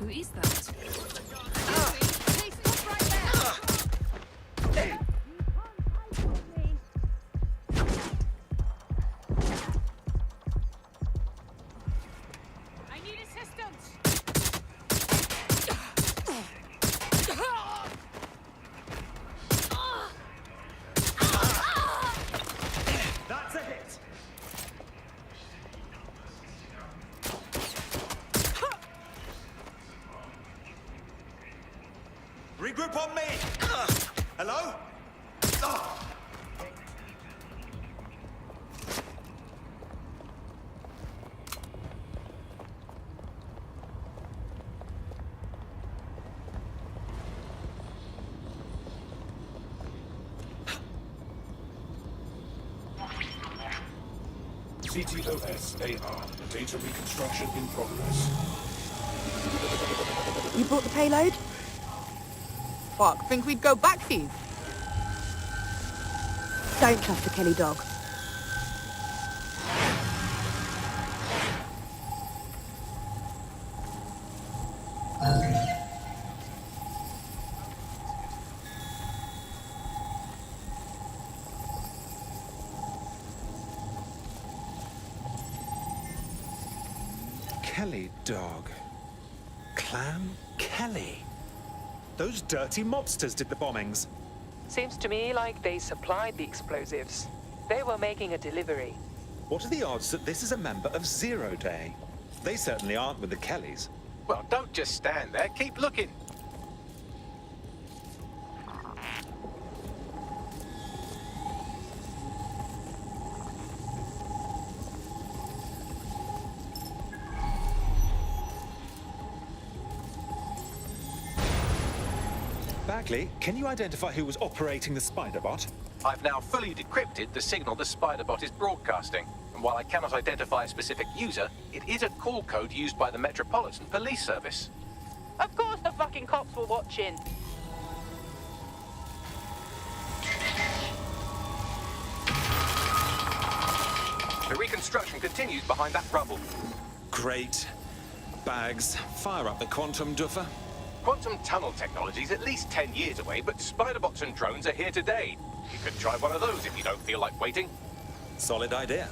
Who is that? I need assistance. That's a hit. Regroup on me! Hello? CTOS AR. Data reconstruction in progress. You brought the payload? Fuck, think we'd go back for you? Don't trust the Kelly dog. Kelly dog. Clan Kelly. Those dirty mobsters did the bombings. Seems to me like they supplied the explosives. They were making a delivery. What are the odds that this is a member of Zero Day? They certainly aren't with the Kellys. Well, don't just stand there. Keep looking. Bagley, can you identify who was operating the spider bot? I've now fully decrypted the signal the Spider-Bot is broadcasting. And while I cannot identify a specific user, it is a call code used by the Metropolitan Police Service. Of course the fucking cops were watching. The reconstruction continues behind that rubble. Great. Bags, fire up the quantum duffer. Quantum tunnel technology is at least 10 years away, but Spider-Bots and drones are here today. You could try one of those if you don't feel like waiting. Solid idea.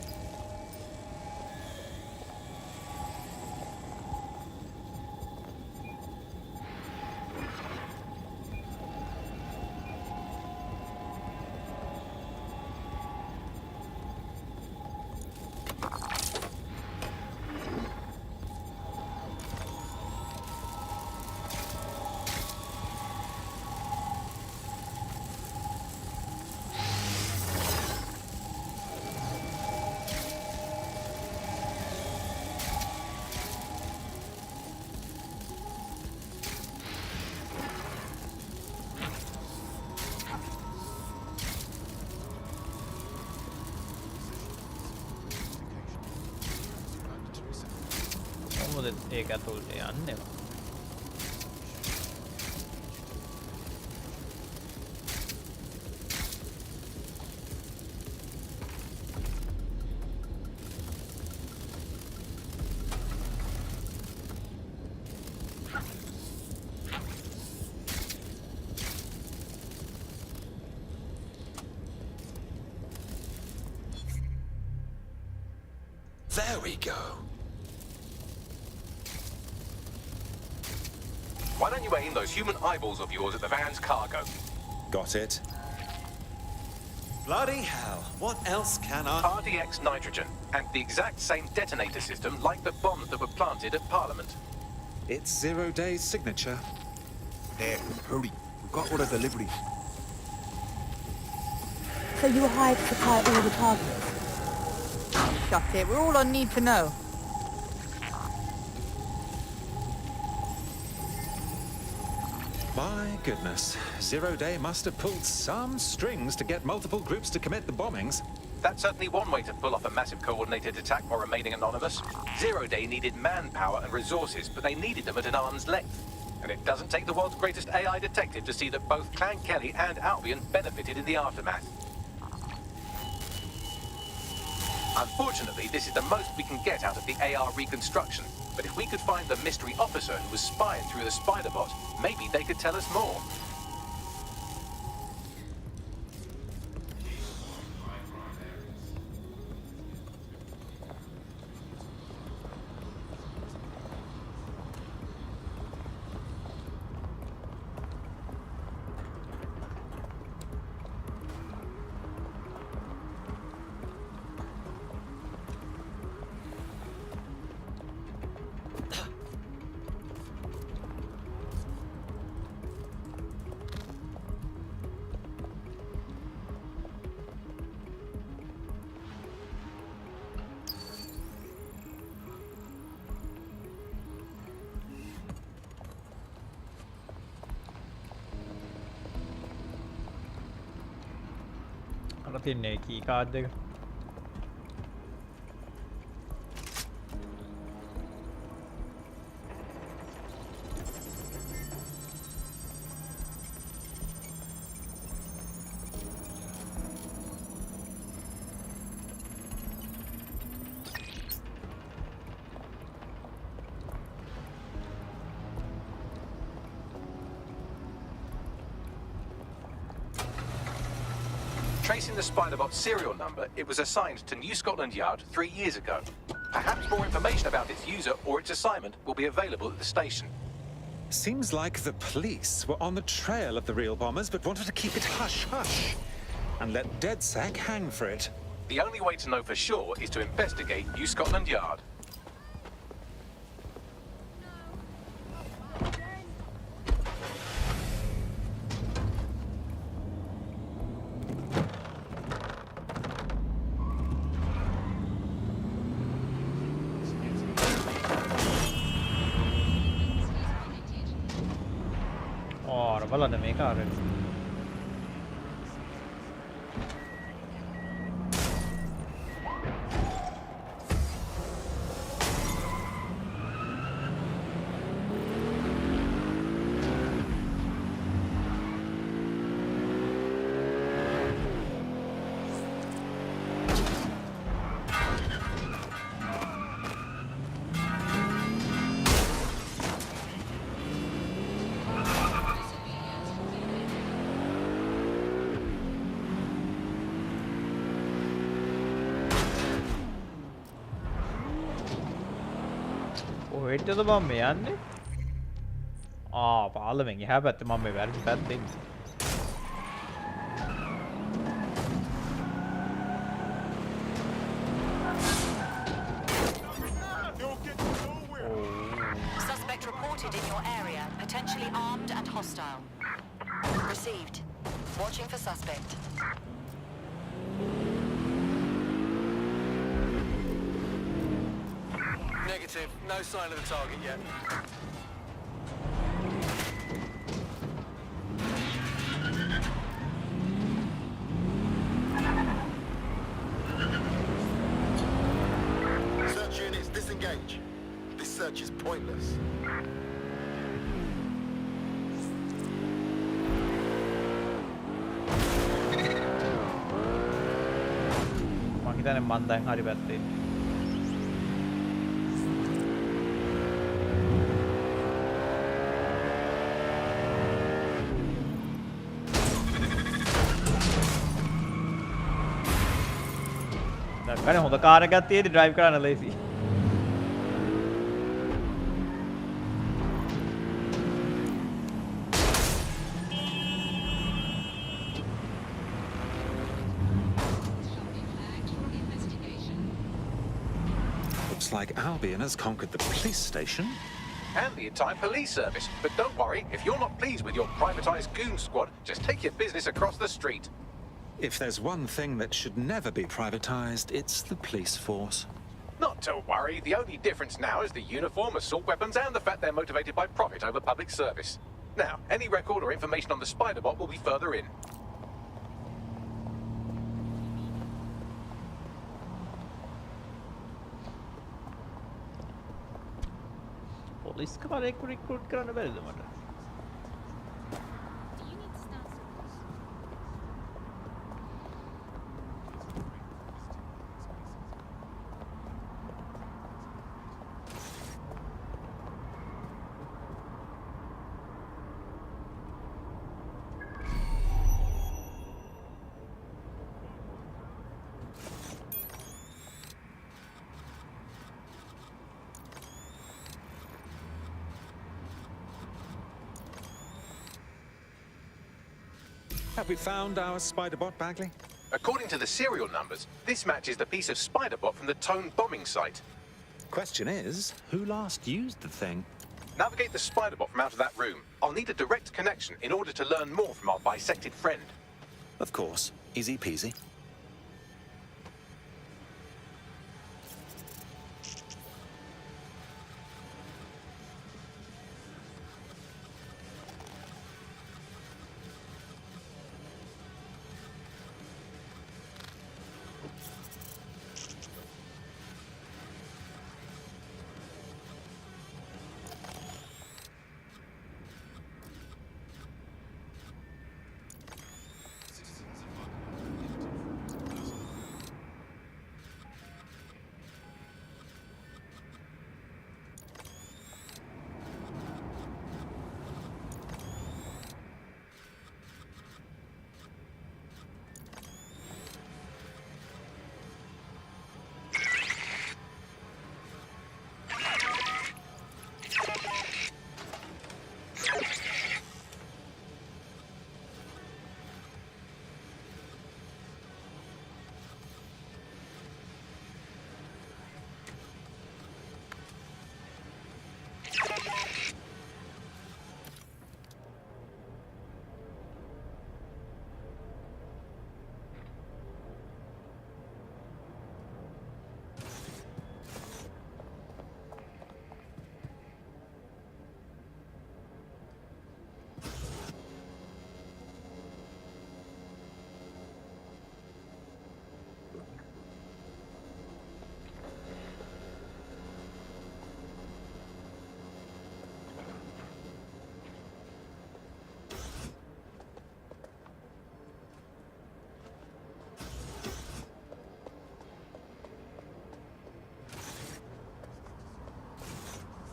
කොහොමද ඒක ඇතුළට යන්නේ? There we go. Why don't you aim those human eyeballs of yours at the van's cargo? Got it. Bloody hell, what else can I... RDX nitrogen, and the exact same detonator system like the bombs that were planted at Parliament. It's Zero Day's signature. There, hurry. We've got other deliveries. So you were hired to supply all the targets? Shut it. We're all on need to know. My goodness. Zero Day must have pulled some strings to get multiple groups to commit the bombings. That's certainly one way to pull off a massive coordinated attack while remaining anonymous. Zero Day needed manpower and resources, but they needed them at an arm's length. And it doesn't take the world's greatest AI detective to see that both Clan Kelly and Albion benefited in the aftermath. Unfortunately, this is the most we can get out of the AR reconstruction. But if we could find the mystery officer who was spying through the spider bot, maybe they could tell us more. අර තියන්නේ කී card එක. Tracing the Spiderbot serial number, it was assigned to New Scotland Yard 3 years ago. Perhaps more information about its user or its assignment will be available at the station. Seems like the police were on the trail of the real bombers, but wanted to keep it hush-hush and let DedSec hang for it. The only way to know for sure is to investigate New Scotland Yard. බලන්න මේ කාර්යය. කොහෙටද මම මේ යන්නේ? පාර්ලිමෙන් එහා පැත්තේ මම මේ වැරදි පැත්තේ ඉන්නේ. Suspect reported in your area, potentially armed and hostile. Received. Watching for suspect. Negative. No sign of the target yet. Search units, disengage. This search is pointless. මං හිතන්නේ මන් දැන් හරි පැත්තේ. දැන් හොඳ කාර් එකක් තියෙදි ඩ්‍රයිව් කරන්න ලේසි. Looks like Albion has conquered the police station. And the entire police service. But don't worry, if you're not pleased with your privatized goon squad, just take your business across the street. If there's one thing that should never be privatized, it's the police force. Not to worry, the only difference now is the uniform, assault weapons, and the fact they're motivated by profit over public service. Now, any record or information on the Spider-Bot will be further in. Police කාරයෙක්ව recruit කරන්න බැරිද මට? Have we found our Spider-Bot, Bagley? According to the serial numbers, this matches the piece of Spider-Bot from the Tone bombing site. Question is, who last used the thing? Navigate the Spider-Bot from out of that room. I'll need a direct connection in order to learn more from our bisected friend. Of course. Easy peasy.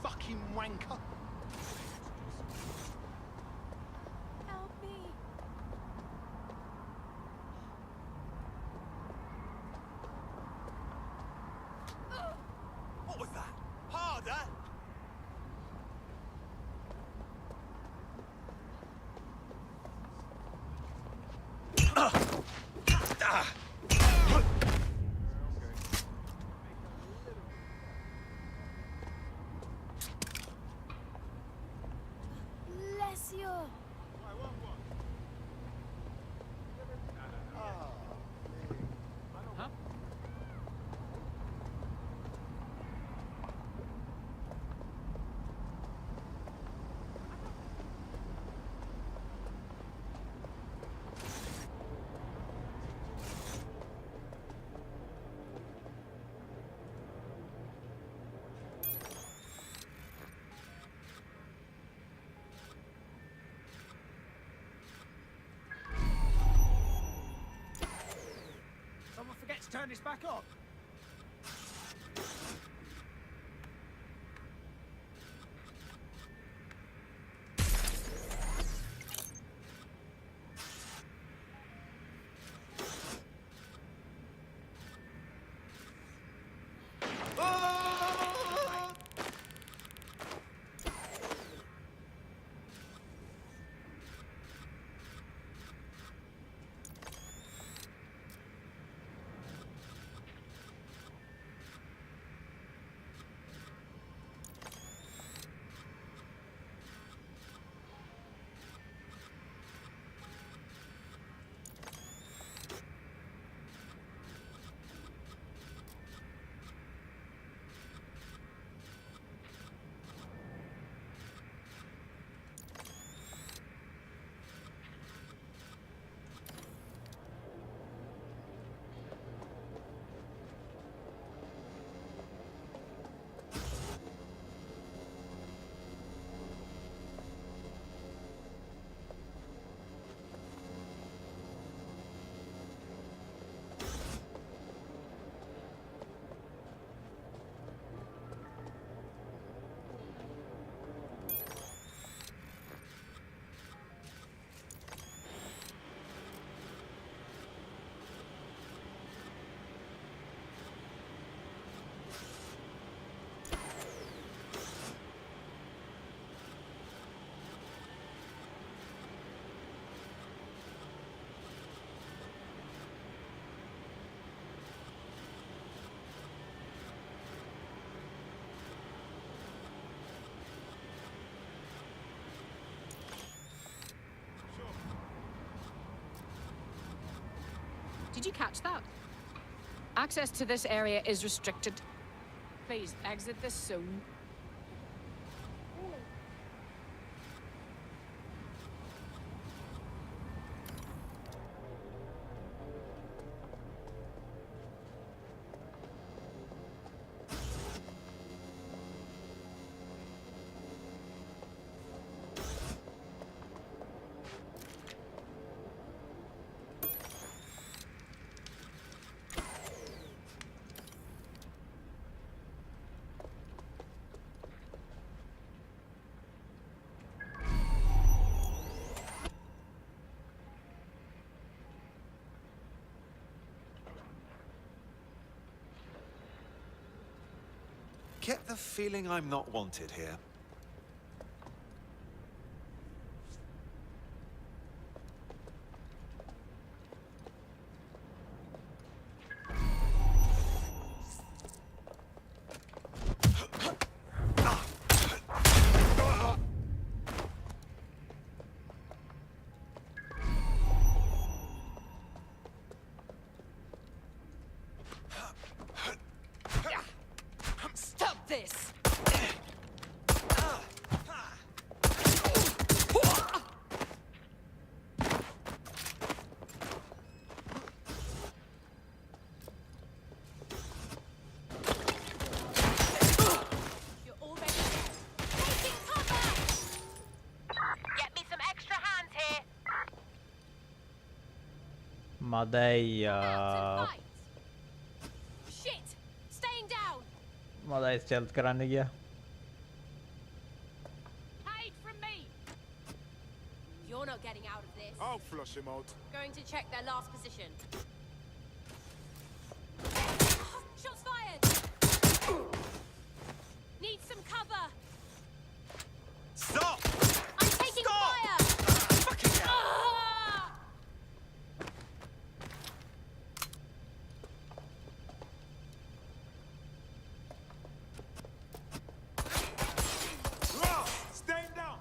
Fucking wanker. Help me. What was that? Harder? Bless you. Someone forget to turn this back on. you catch that? Access to this area is restricted. Please exit this soon. Get the feeling I'm not wanted here. Stop this! You're already dead. Taking cover! Get me some extra hands here. මදයි Shit! Staying down! මදයි ස්ටෙල්ත් කරන්න ගියා. Hide from me! You're not getting out of this. I'll flush him out. Going to check their last position. Shots fired! Need some cover! Stop! I'm taking fire! Fucking hell! Ah! Staying down.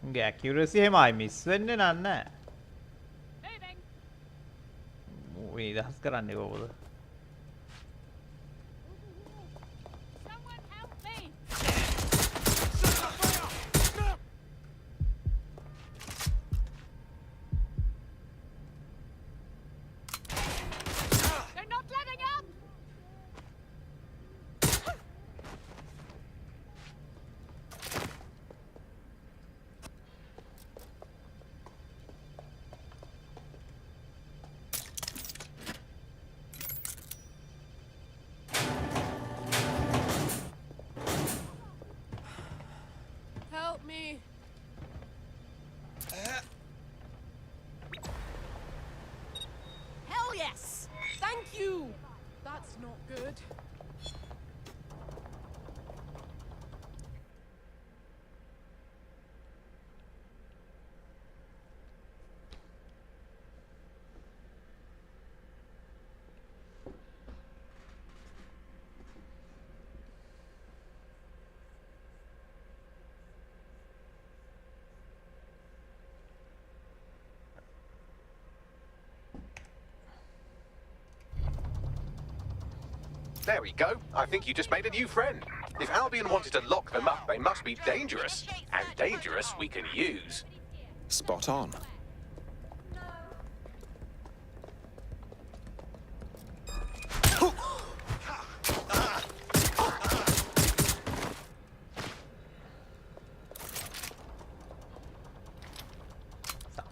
උන්ගේ ඇකියුරසි එහෙමයි miss වෙන්නේ නෑ. මේ දහස් කරන්නේ කොහොමද? Someone help me! They're not letting up! Help me! Hell yes! Thank you! That's not good. There we go. I think you just made a new friend. If Albion wanted to lock them up, they must be dangerous. And dangerous we can use. Spot on.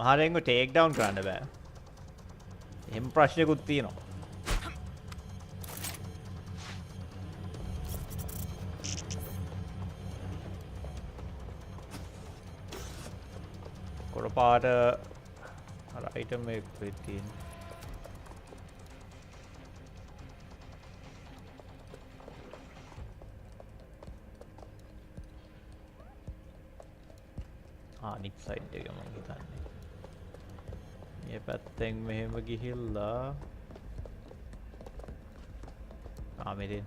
සමහරෙන්ව take down කරන්න බෑ. එහෙම ප්‍රශ්නයකුත් තියෙනවා. කොළ පාට අර item එක තියෙන්නේ. අනිත් සයිඩ් එක මම හිතන්නේ. මේ පැත්තෙන් මෙහෙම ගිහිල්ලා මෙතෙන්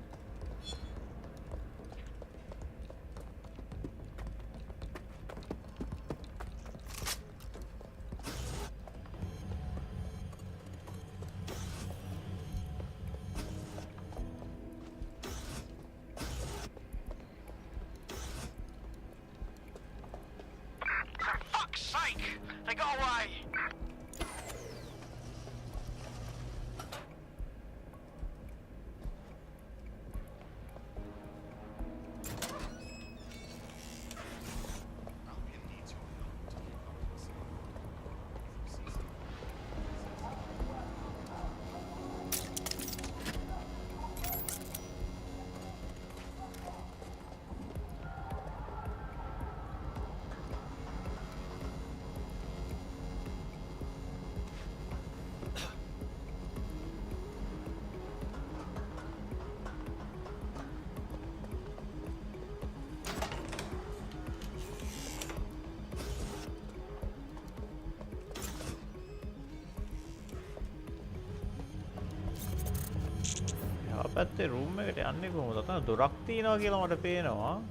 පැත්තේ රූම් එකට යන්නේ කොහොමද? අතන දොරක් තියෙනවා කියලා මට පේනවා.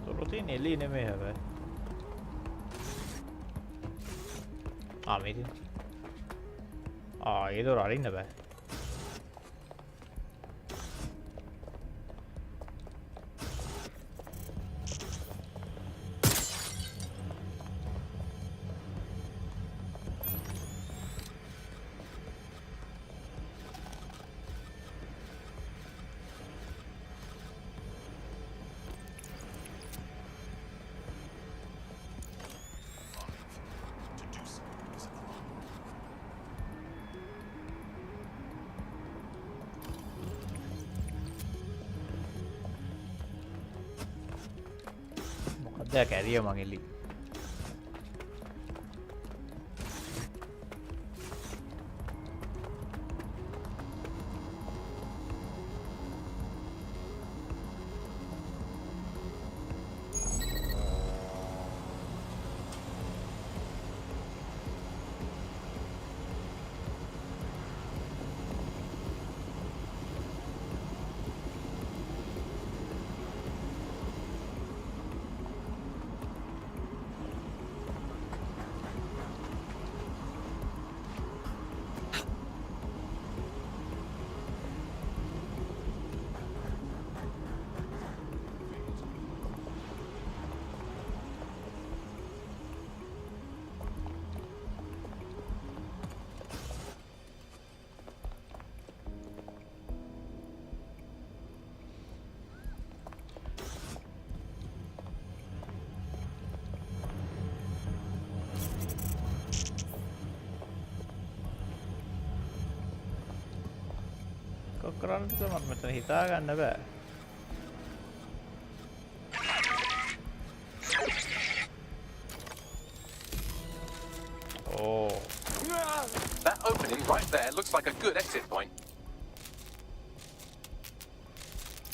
දොර තියෙන එළිය නෙමෙයි හැබැයි. මේක ඒ දොර අරින්න බෑ. මොකක්ද කැරිය මං එලි. කරන්නද මට මෙතන හිතා ගන්න බෑ. Oh. That opening right there looks like a good exit point.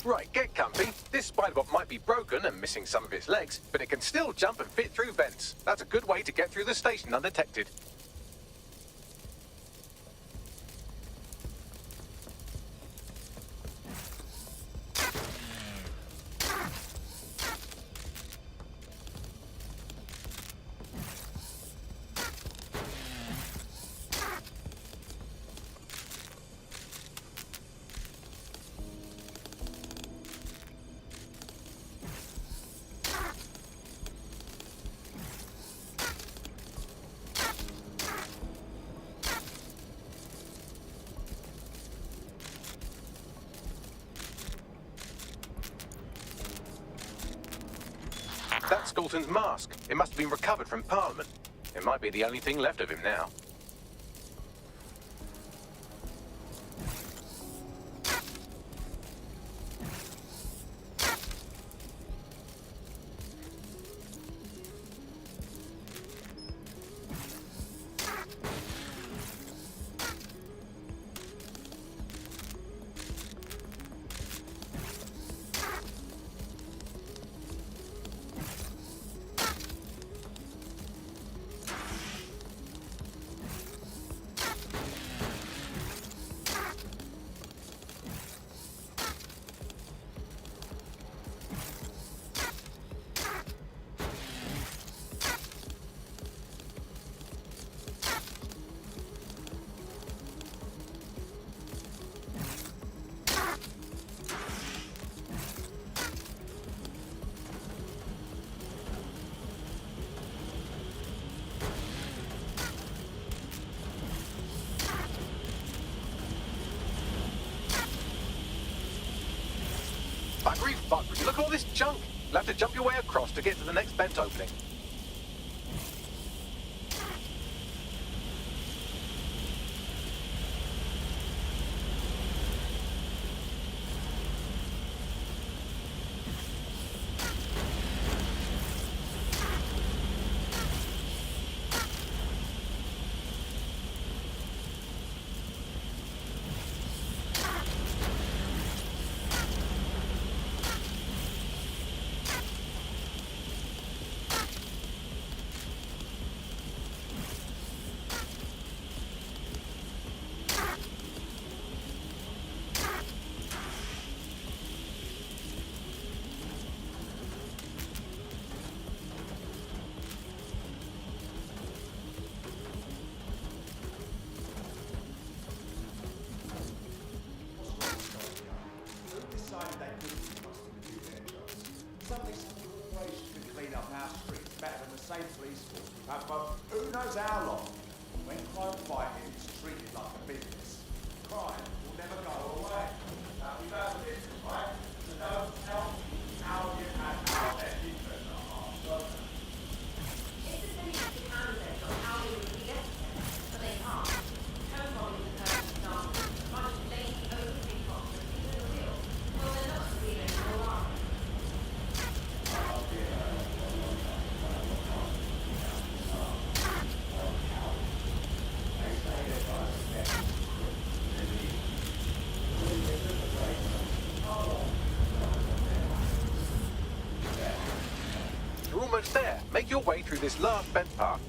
Right, get comfy. This spider-bot might be broken and missing some of its legs, but it can still jump and fit through vents. That's a good way to get through the station undetected. That's Galton's mask. It must have been recovered from Parliament. It might be the only thing left of him now. Buggery buggery. Look at all this junk. You'll have to jump your way across to get to the next vent opening. Who knows how long? When crime fighting is treated like a business, crime will never go away. We've had a business, right? So don't tell me how you had our best interest at heart, don't you? It's a silly candidate on how they would get there, but they can't. Home bombing is a perfect example. A bunch of lazy, overthink cops that see the real. Well, they're not the real anymore, are they? You're almost there. Make your way through this last vent path.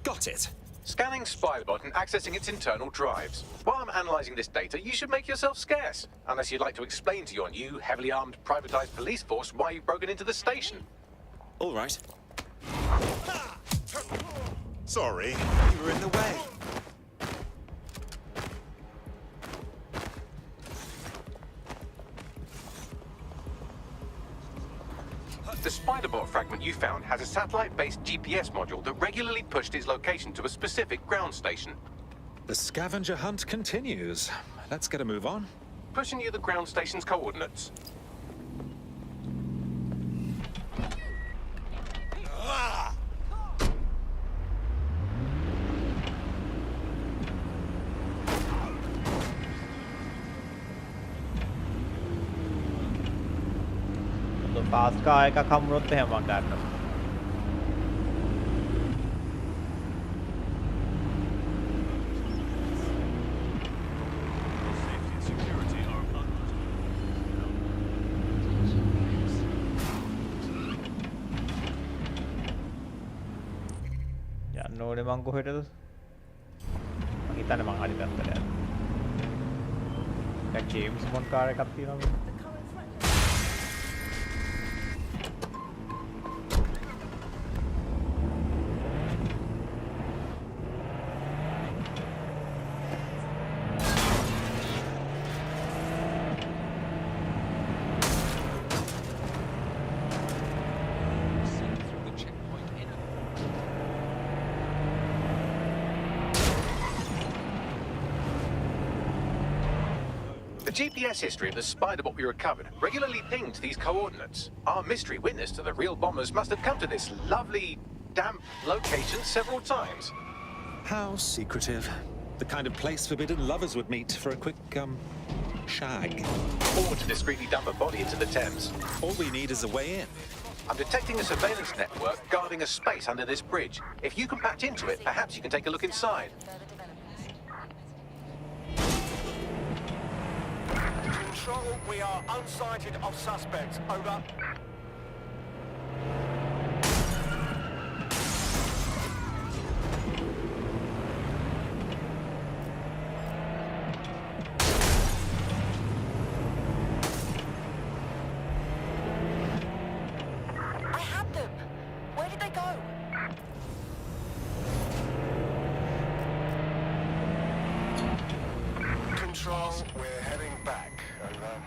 Got it. Scanning Spybot and accessing its internal drives. While I'm analysing this data, you should make yourself scarce. Unless you'd like to explain to your new, heavily armed, privatised police force why you've broken into the station. All right. Sorry. You were in the way. The Spiderbot fragment you found has a satellite-based GPS module that regularly pushed its location to a specific ground station. The scavenger hunt continues. Let's get a move on. Pushing you the ground station's coordinates. Fast car එකක් හම්බුනොත් එහෙම මම ගන්නවා. යන්න ඕනේ මං කොහෙටද? මං හිතන්නේ මං හරි පැත්තට යනවා. දැන් ජේම්ස් බොන්ඩ් කාර් එකක් තියෙනවා. The GPS history of the Spiderbot we recovered regularly pinged these coordinates. Our mystery witness to the real bombers must have come to this lovely, damp location several times. How secretive. The kind of place forbidden lovers would meet for a quick, shag. Or to discreetly dump a body into the Thames. All we need is a way in. I'm detecting a surveillance network guarding a space under this bridge. If you can patch into it, perhaps you can take a look inside. Control, we are unsighted of suspects. Over. I had them. I go? Control, we're heading back. Over.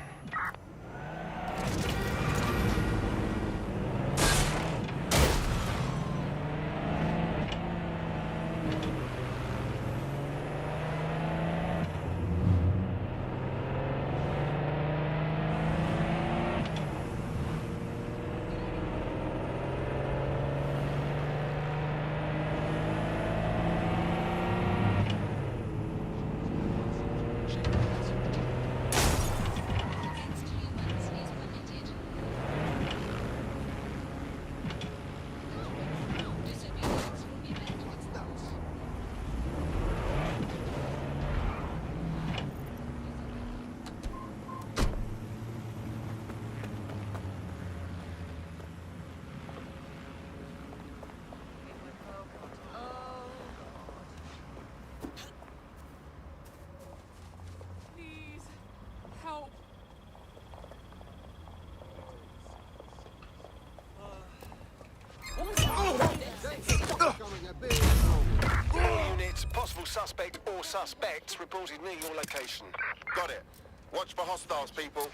Please, help. Units, possible suspect or suspects reported near your location. Got it. Watch for hostiles, people.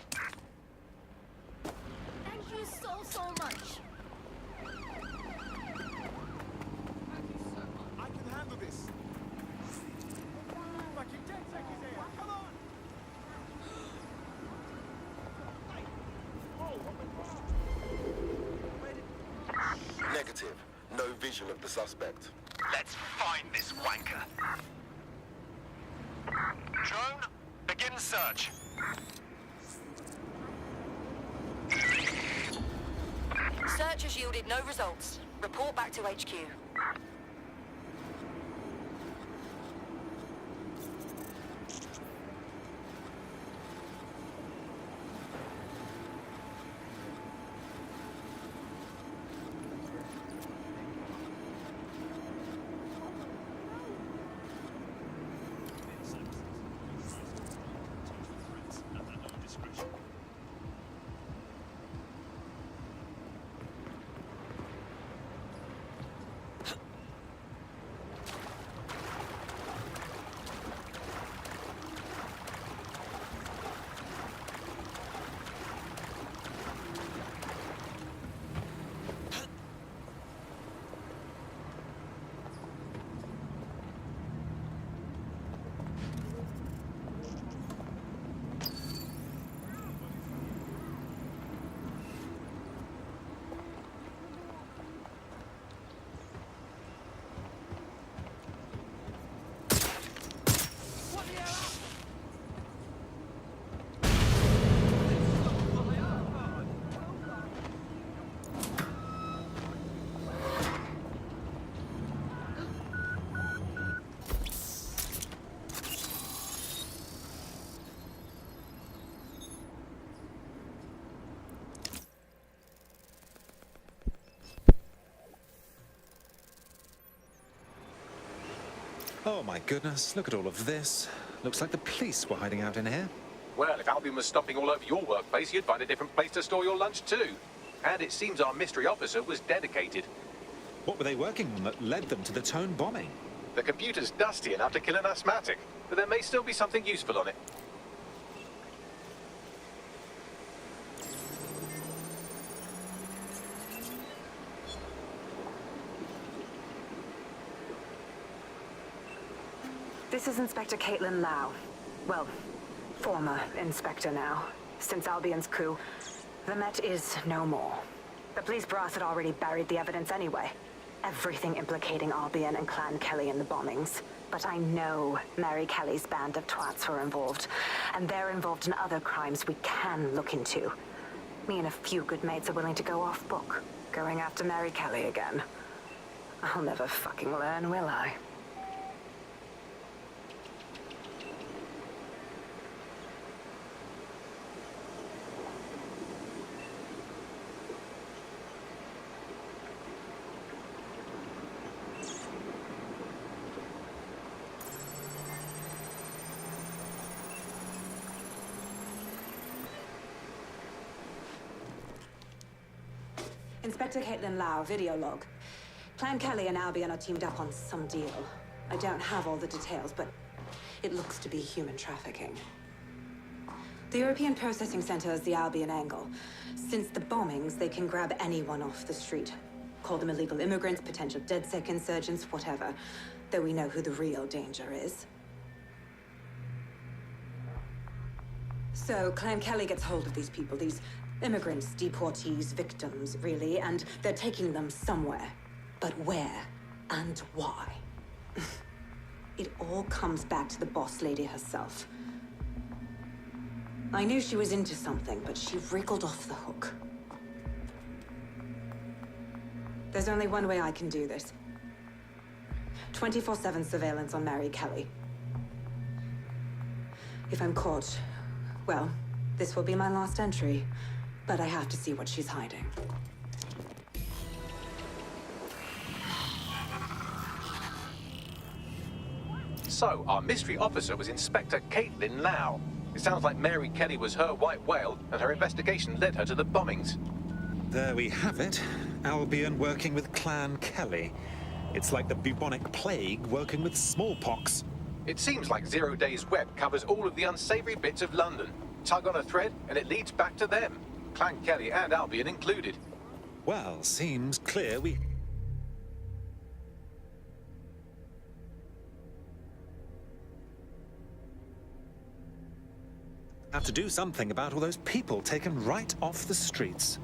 Thank you so much. I can handle this. Fucking dead seconds here. Come on. Negative. No vision of the suspect. Let's find this wanker. Drone, begin search. Search has yielded no results. Report back to HQ. Oh my goodness, look at all of this. Looks like the police were hiding out in here. Well, if Albion was stomping all over your workplace, you'd find a different place to store your lunch too. And it seems our mystery officer was dedicated. What were they working on that led them to the Tone bombing? The computer's dusty enough to kill an asthmatic, but there may still be something useful on it. This is Inspector Caitlin Lau. Well, former inspector now. Since Albion's coup, the Met is no more. The police brass had already buried the evidence anyway. Everything implicating Albion and Clan Kelly in the bombings. But I know Mary Kelly's band of twats were involved, and they're involved in other crimes we can look into. Me and a few good mates are willing to go off book, going after Mary Kelly again. I'll never fucking learn, will I? Inspector Caitlin Lau, video log. Clan Kelly and Albion are teamed up on some deal. I don't have all the details, but it looks to be human trafficking. The European Processing Center is the Albion angle. Since the bombings, they can grab anyone off the street. Call them illegal immigrants, potential DedSec insurgents, whatever. Though we know who the real danger is. So, Clan Kelly gets hold of these people, these immigrants, deportees, victims, really, and they're taking them somewhere. But where and why? It all comes back to the boss lady herself. I knew she was into something, but she wriggled off the hook. There's only one way I can do this. 24/7 surveillance on Mary Kelly. If I'm caught, well, this will be my last entry. But I have to see what she's hiding. So, our mystery officer was Inspector Caitlin Lau. It sounds like Mary Kelly was her white whale, and her investigation led her to the bombings. There we have it. Albion working with Clan Kelly. It's like the bubonic plague working with smallpox. It seems like 0 Day's web covers all of the unsavory bits of London. Tug on a thread, and it leads back to them. Clan Kelly and Albion included. Well, seems clear we... have to do something about all those people taken right off the streets.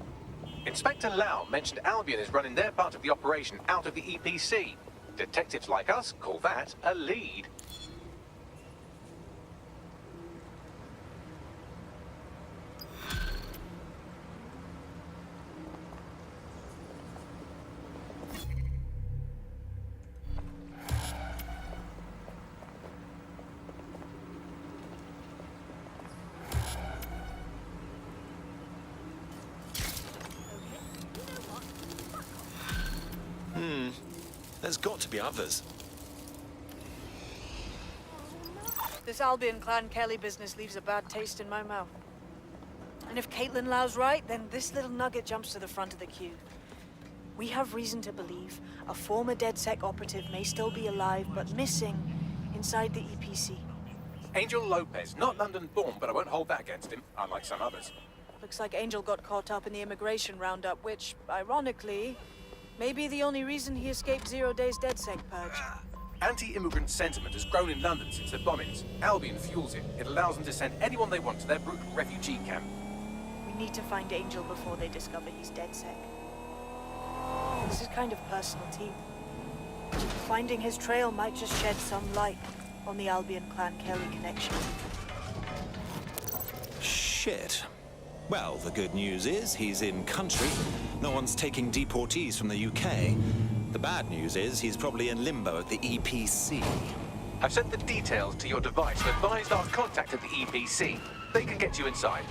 Inspector Lau mentioned Albion is running their part of the operation out of the EPC. Detectives like us call that a lead. There's got to be others. This Albion Clan Kelly business leaves a bad taste in my mouth. And if Caitlin Lau's right, then this little nugget jumps to the front of the queue. We have reason to believe a former DedSec operative may still be alive, but missing inside the EPC. Angel Lopez, not London-born, but I won't hold that against him, unlike some others. Looks like Angel got caught up in the immigration roundup, which, ironically, may be the only reason he escaped 0 Day's DedSec purge. Anti-immigrant sentiment has grown in London since the bombings. Albion fuels it. It allows them to send anyone they want to their brutal refugee camp. We need to find Angel before they discover he's DedSec. This is kind of personal, team. Finding his trail might just shed some light on the Albion Clan Kelly connection. Shit. Well, the good news is he's in country. No one's taking deportees from the UK. The bad news is he's probably in limbo at the EPC. I've sent the details to your device and advised our contact at the EPC. They can get you inside.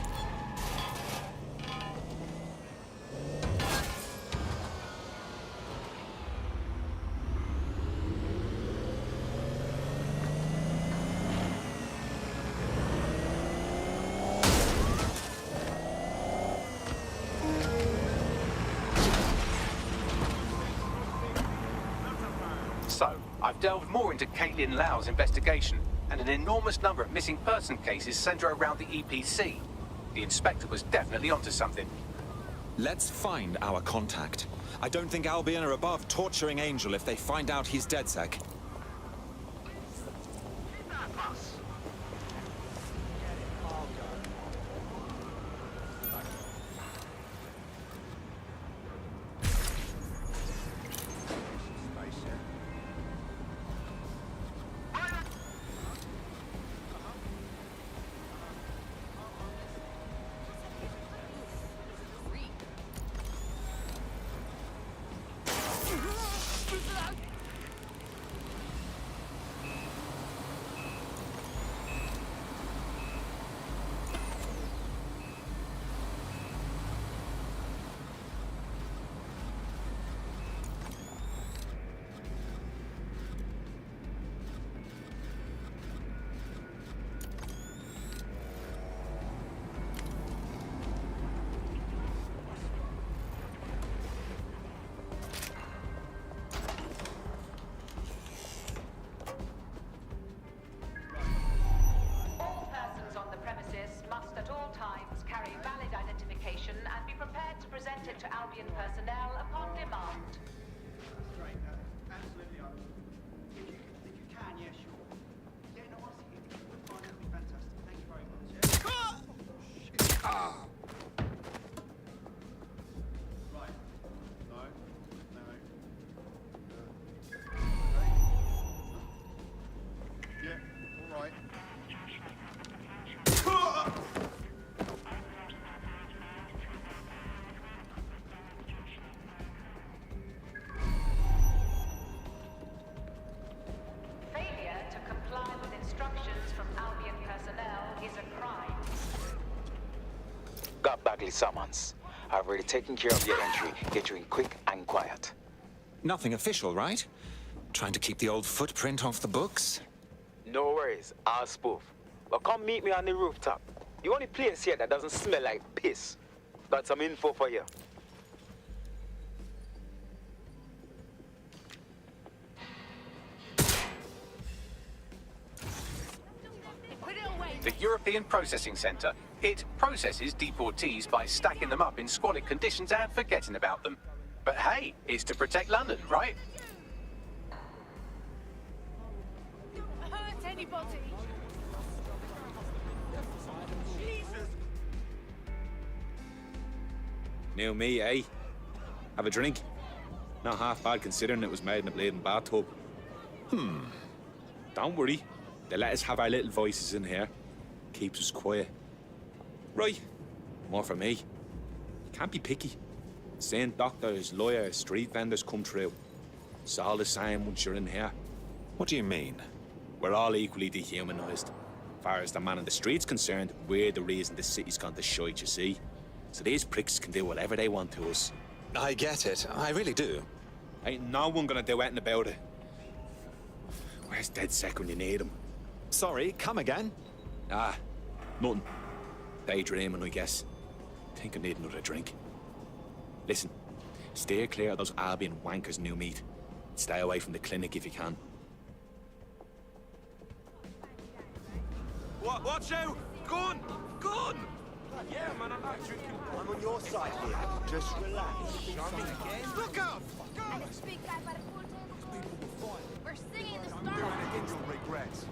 So, I've delved more into Caitlin Lau's investigation, and an enormous number of missing person cases center around the EPC. The inspector was definitely onto something. Let's find our contact. I don't think Albion are above torturing Angel if they find out he's DedSec. summons. I've already taken care of your entry. Get you in quick and quiet. Nothing official, right? Trying to keep the old footprint off the books? No worries, I'll spoof. But come meet me on the rooftop. The only place here that doesn't smell like piss. Got some info for you. The European Processing Centre. It processes deportees by stacking them up in squalid conditions and forgetting about them. But hey, it's to protect London, right? Hurt anybody? New me, eh? Have a drink? Not half bad considering it was made in a bleeding bathtub. Don't worry. They let us have our little voices in here. Keeps us quiet. Right. More for me. Can't be picky. Seeing doctors, lawyers, street vendors come through. It's all the same once you're in here. What do you mean? We're all equally dehumanized. As far as the man in the street's concerned, we're the reason the city's gone to shite, you see. So these pricks can do whatever they want to us. I get it. I really do. Ain't no one gonna do anything about it. Where's DedSec when you need him? Sorry, come again? Ah, nothing. Daydreaming, I guess. Think I need another drink. Listen, steer clear of those Albion wankers, new meat. Stay away from the clinic if you can. Watch out! Gun! Gun! Yeah, man, I'm not drinking. I'm on your side here. Just relax. Look out! We're singing the I'm doing it again, you'll regret.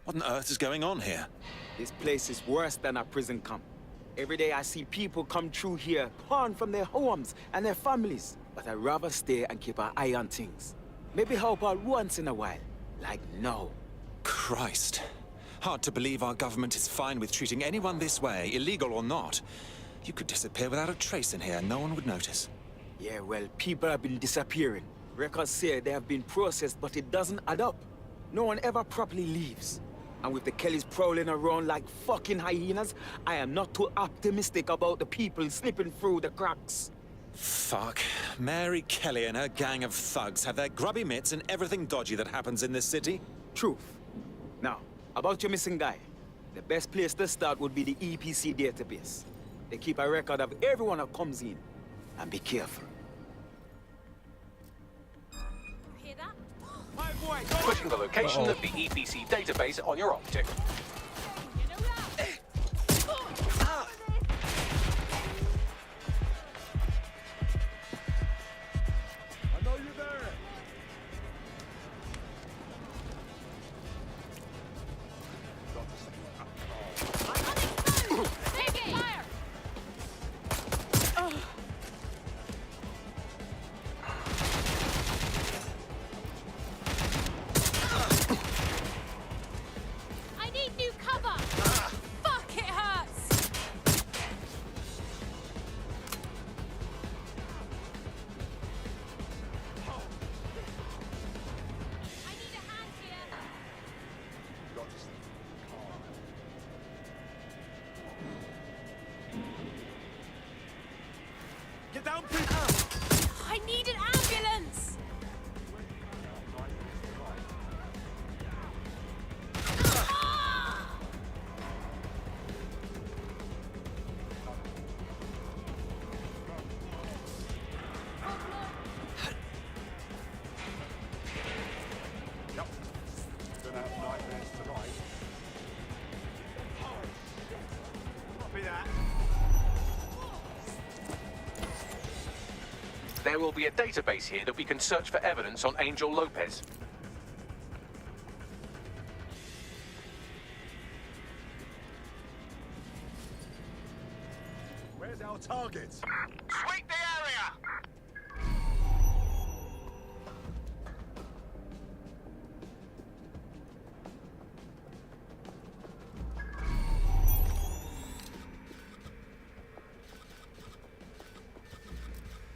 What on earth is going on here? This place is worse than a prison camp. Every day I see people come through here, torn from their homes and their families. But I'd rather stay and keep an eye on things. Maybe help out once in a while. Like now. Christ. Hard to believe our government is fine with treating anyone this way, illegal or not. You could disappear without a trace in here, no one would notice. Yeah, well, people have been disappearing. Records say they have been processed, but it doesn't add up. No one ever properly leaves. And with the Kellys prowling around like fucking hyenas, I am not too optimistic about the people slipping through the cracks. Fuck. Mary Kelly and her gang of thugs have their grubby mitts in everything dodgy that happens in this city. Truth. Now, about your missing guy. The best place to start would be the EPC database. They keep a record of everyone that comes in. And be careful. Hear that? Putting the location of the EPC database on your optic. I know you're there. Taking fire! I need new cover! Fuck, it hurts! I need a hand here! Get down, people! I need an ambulance! There will be a database here that we can search for evidence on Angel Lopez. Where's our target? Sweep the area!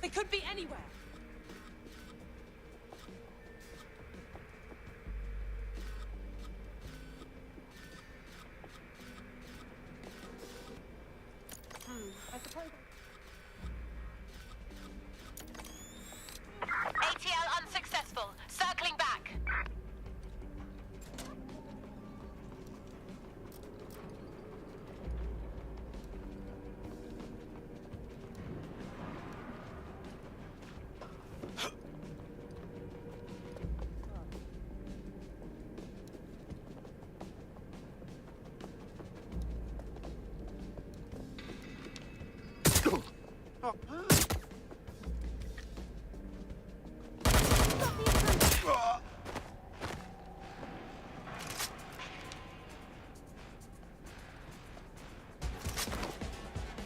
They could be anywhere. I suppose. ATL unsuccessful. Circling back.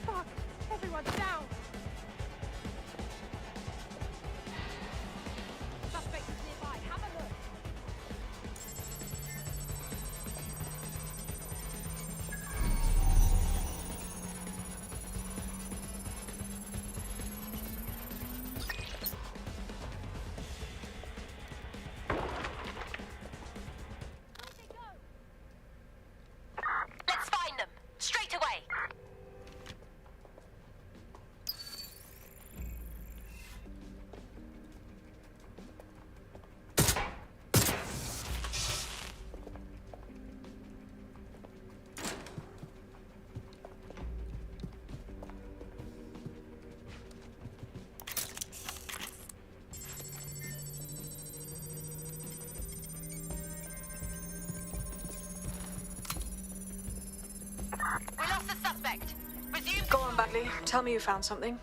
Fuck! Everyone's down! Suspect is nearby. Have a look. Let's find them. Straight away. We lost the suspect. Resume. Go on, Bagley. Tell me you found something.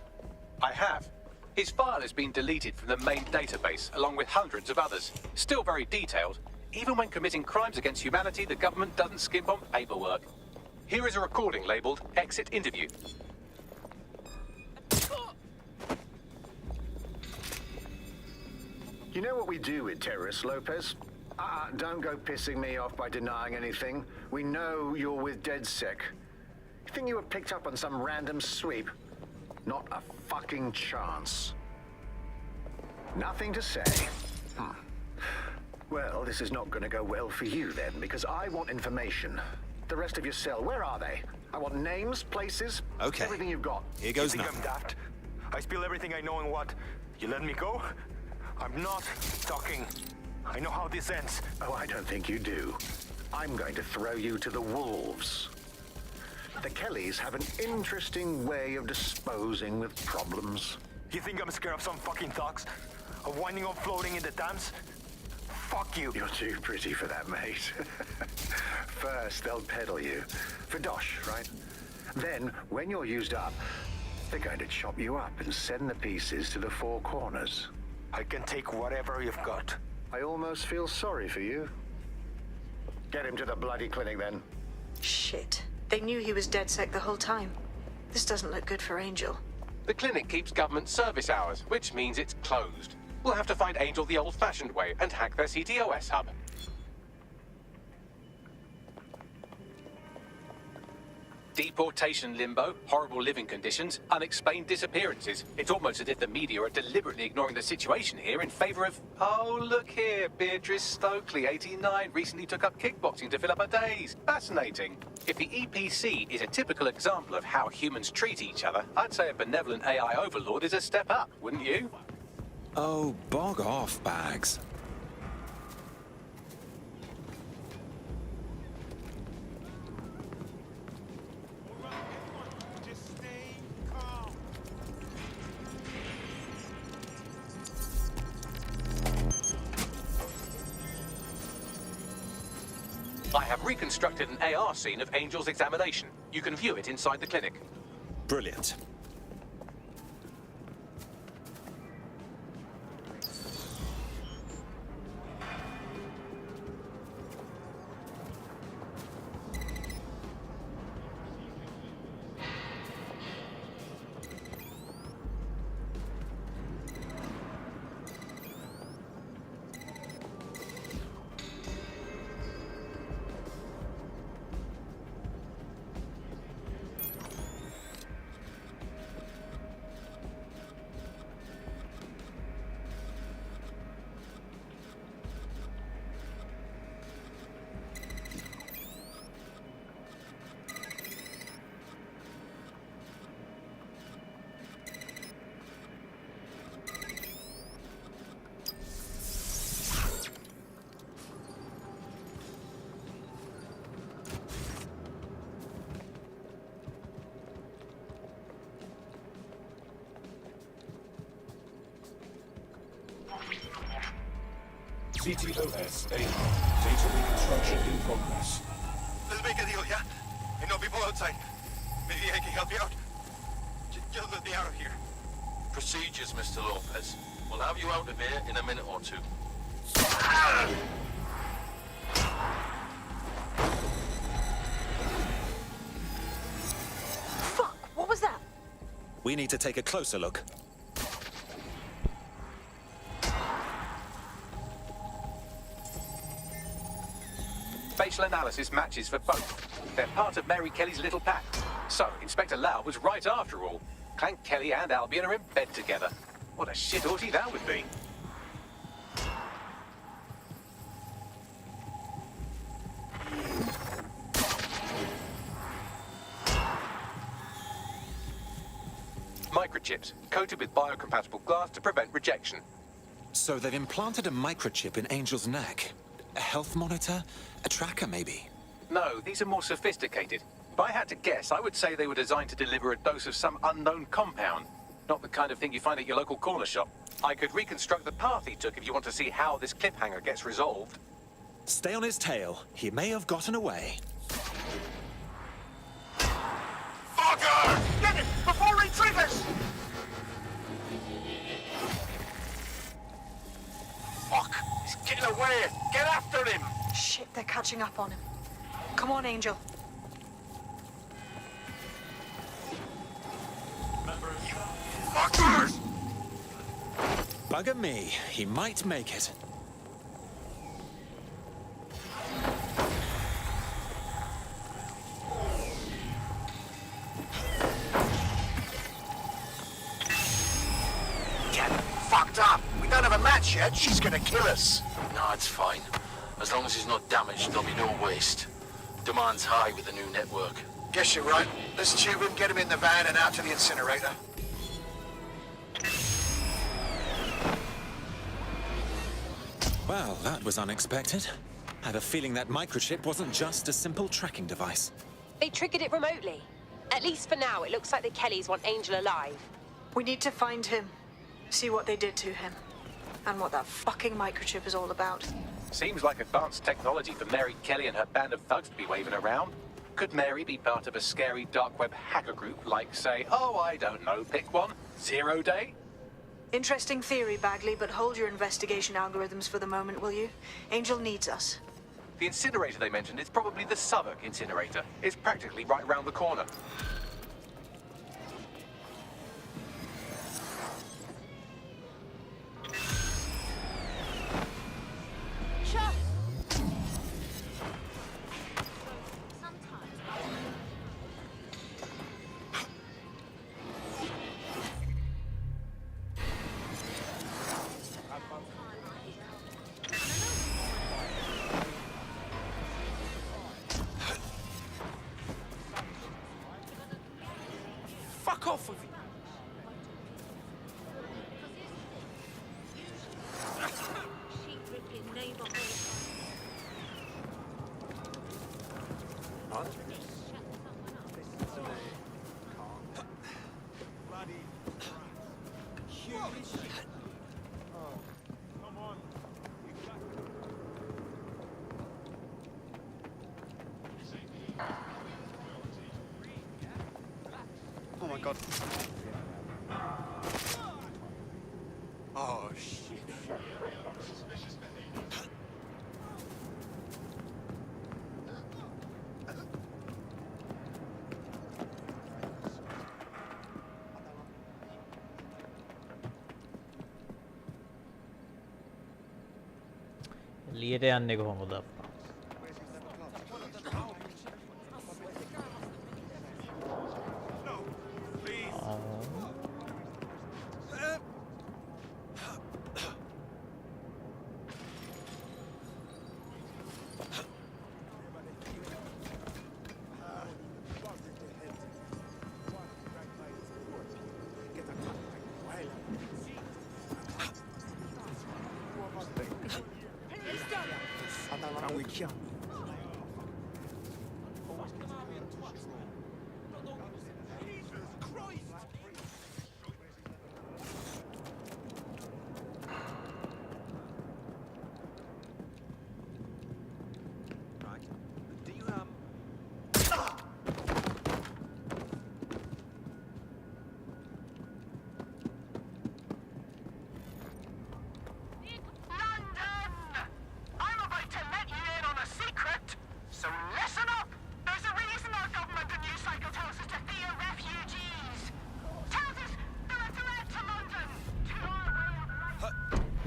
I have. His file has been deleted from the main database, along with hundreds of others. Still very detailed. Even when committing crimes against humanity, the government doesn't skimp on paperwork. Here is a recording labeled Exit Interview. You know what we do with terrorists, Lopez? Don't go pissing me off by denying anything. We know you're with DedSec. You think you were picked up on some random sweep? Not a fucking chance. Nothing to say. Well, this is not going to go well for you then, because I want information. The rest of your cell, where are they? I want names, places, Okay. everything you've got. Here goes You think nothing. I'm daft? I spill everything I know and what? You let me go? I'm not talking. I know how this ends. Oh, I don't think you do. I'm going to throw you to the wolves. The Kellys have an interesting way of disposing with problems. You think I'm scared of some fucking thugs? Of winding up floating in the Thames? Fuck you. You're too pretty for that, mate. First, they'll peddle you. For dosh, right? Then, when you're used up, they're going to chop you up and send the pieces to the four corners. I can take whatever you've got. I almost feel sorry for you. Get him to the bloody clinic, then. Shit. They knew he was DedSec the whole time. This doesn't look good for Angel. The clinic keeps government service hours, which means it's closed. We'll have to find Angel the old-fashioned way and hack their CTOS hub. Deportation limbo, horrible living conditions, unexplained disappearances. It's almost as if the media are deliberately ignoring the situation here in favor of... Oh, look here, Beatrice Stokely, 89, recently took up kickboxing to fill up her days. Fascinating. If the EPC is a typical example of how humans treat each other, I'd say a benevolent AI overlord is a step up, wouldn't you? Oh, bog off, Bags. I have reconstructed an AR scene of Angel's examination. You can view it inside the clinic. Brilliant. CTOS 8. Data reconstruction in progress. Let's make a deal, yeah? I know people outside. Maybe I can help you out. Just let me out of here. Procedures, Mr. Lopez. We'll have you out of here in a minute or two. Fuck, what was that? We need to take a closer look. Facial analysis matches for both. They're part of Mary Kelly's little pack. So, Inspector Lau was right after all. Clank Kelly and Albion are in bed together. What a shit orgy that would be. Microchips, coated with biocompatible glass to prevent rejection. So they've implanted a microchip in Angel's neck. A health monitor? A tracker, maybe? No, these are more sophisticated. If I had to guess, I would say they were designed to deliver a dose of some unknown compound. Not the kind of thing you find at your local corner shop. I could reconstruct the path he took if you want to see how this cliffhanger gets resolved. Stay on his tail. He may have gotten away. Fucker! Get him before he triggers! Fuck! He's getting away! Get after him! Shit, they're catching up on him. Come on, Angel. Fuckers! Bugger me. He might make it. Get fucked up! We don't have a match yet. She's gonna kill us. No, it's fine. As long as he's not damaged, there'll be no waste. Demand's high with the new network. Guess you're right. Let's tube him, get him in the van and out to the incinerator. Well, that was unexpected. I have a feeling that microchip wasn't just a simple tracking device. They triggered it remotely. At least for now, it looks like the Kellys want Angel alive. We need to find him, see what they did to him, and what that fucking microchip is all about. Seems like advanced technology for Mary Kelly and her band of thugs to be waving around. Could Mary be part of a scary dark web hacker group like, say, oh, I don't know, pick one, 0 Day? Interesting theory, Bagley, but hold your investigation algorithms for the moment, will you? Angel needs us. The incinerator they mentioned is probably the Southwark incinerator. It's practically right round the corner. Shut! Fuck off with you! Oh my god. Oh shit. එළියට යන්නේ කොහොමද අප්පා?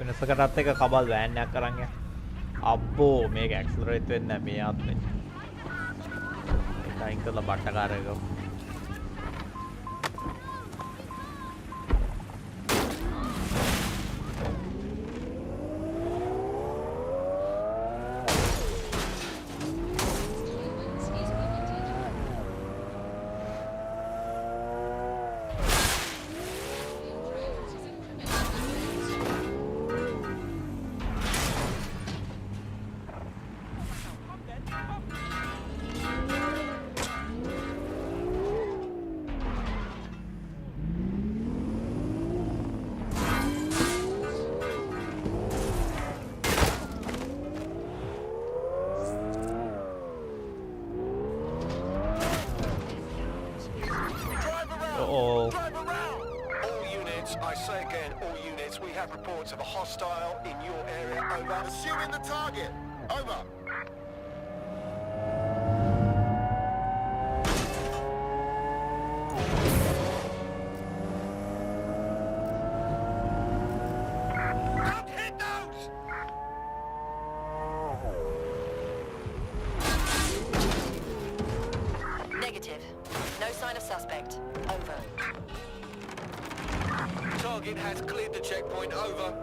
වෙනසකටත් එක කබල් van එකක් අරන් යන්න. අබ්බෝ මේක accelerator වෙන්නේ නැහැ මේ ආත්මෙ. ඒක අයින් කරලා බට්ටකාරයක. I say again, all units, we have reports of a hostile in your area. Over. Pursuing the target. Over. Don't hit those! Negative. No sign of suspect. Over. Target has cleared the checkpoint. Over.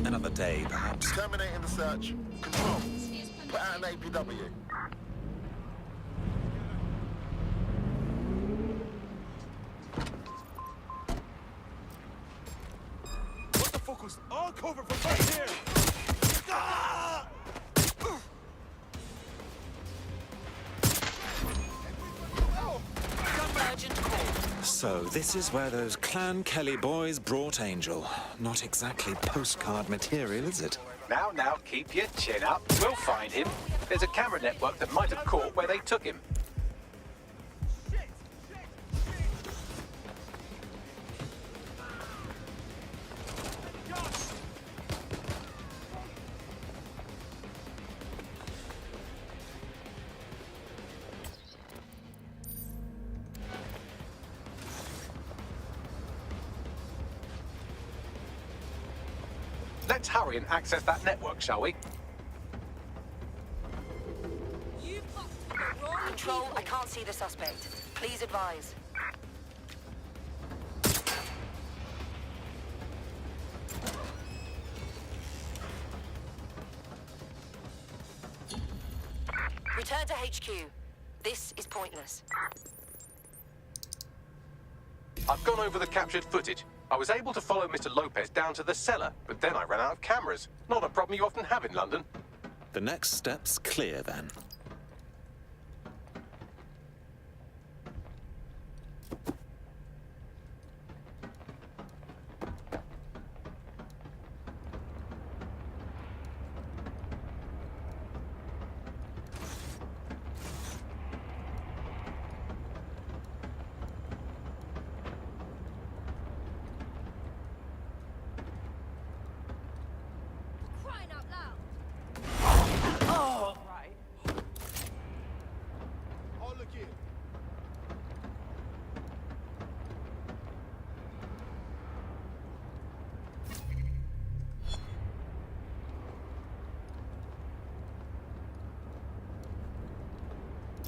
Another day, perhaps. Terminating the search. Control. Put out an APW. Focus all cover from right here. Ah! Urgent call. So, this is where those Clan Kelly boys brought Angel. Not exactly postcard material, is it? Now, keep your chin up. We'll find him. There's a camera network that might have caught where they took him. Let's hurry and access that network, shall we? Control, I can't see the suspect. Please advise. Return to HQ. This is pointless. I've gone over the captured footage. I was able to follow Mr. Lopez down to the cellar, but then I ran out of cameras. Not a problem you often have in London. The next step's clear, then.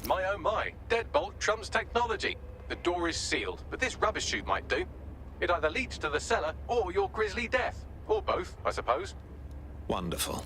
My oh my, deadbolt trumps technology. The door is sealed, but this rubbish chute might do. It either leads to the cellar or your grisly death. Or both, I suppose. Wonderful.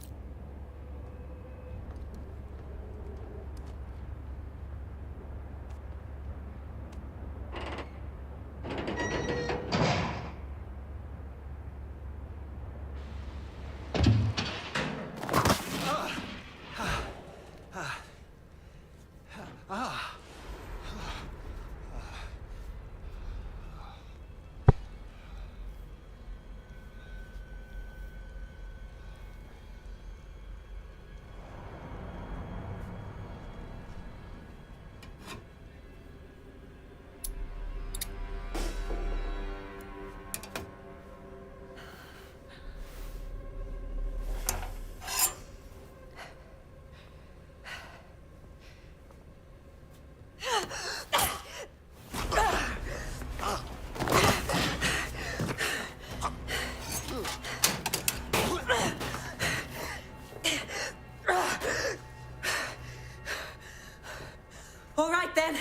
All right then.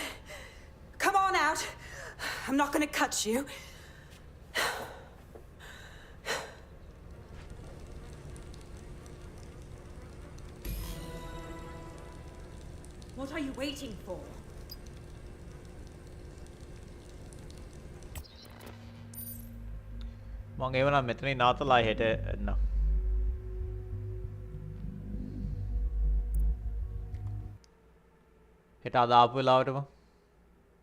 Come on out. I'm not gonna cut you. What are you waiting for? මං ඒවනම් මෙතනින් නවත්තලා හෙට එන්න. හෙට අද ආපු වෙලාවටම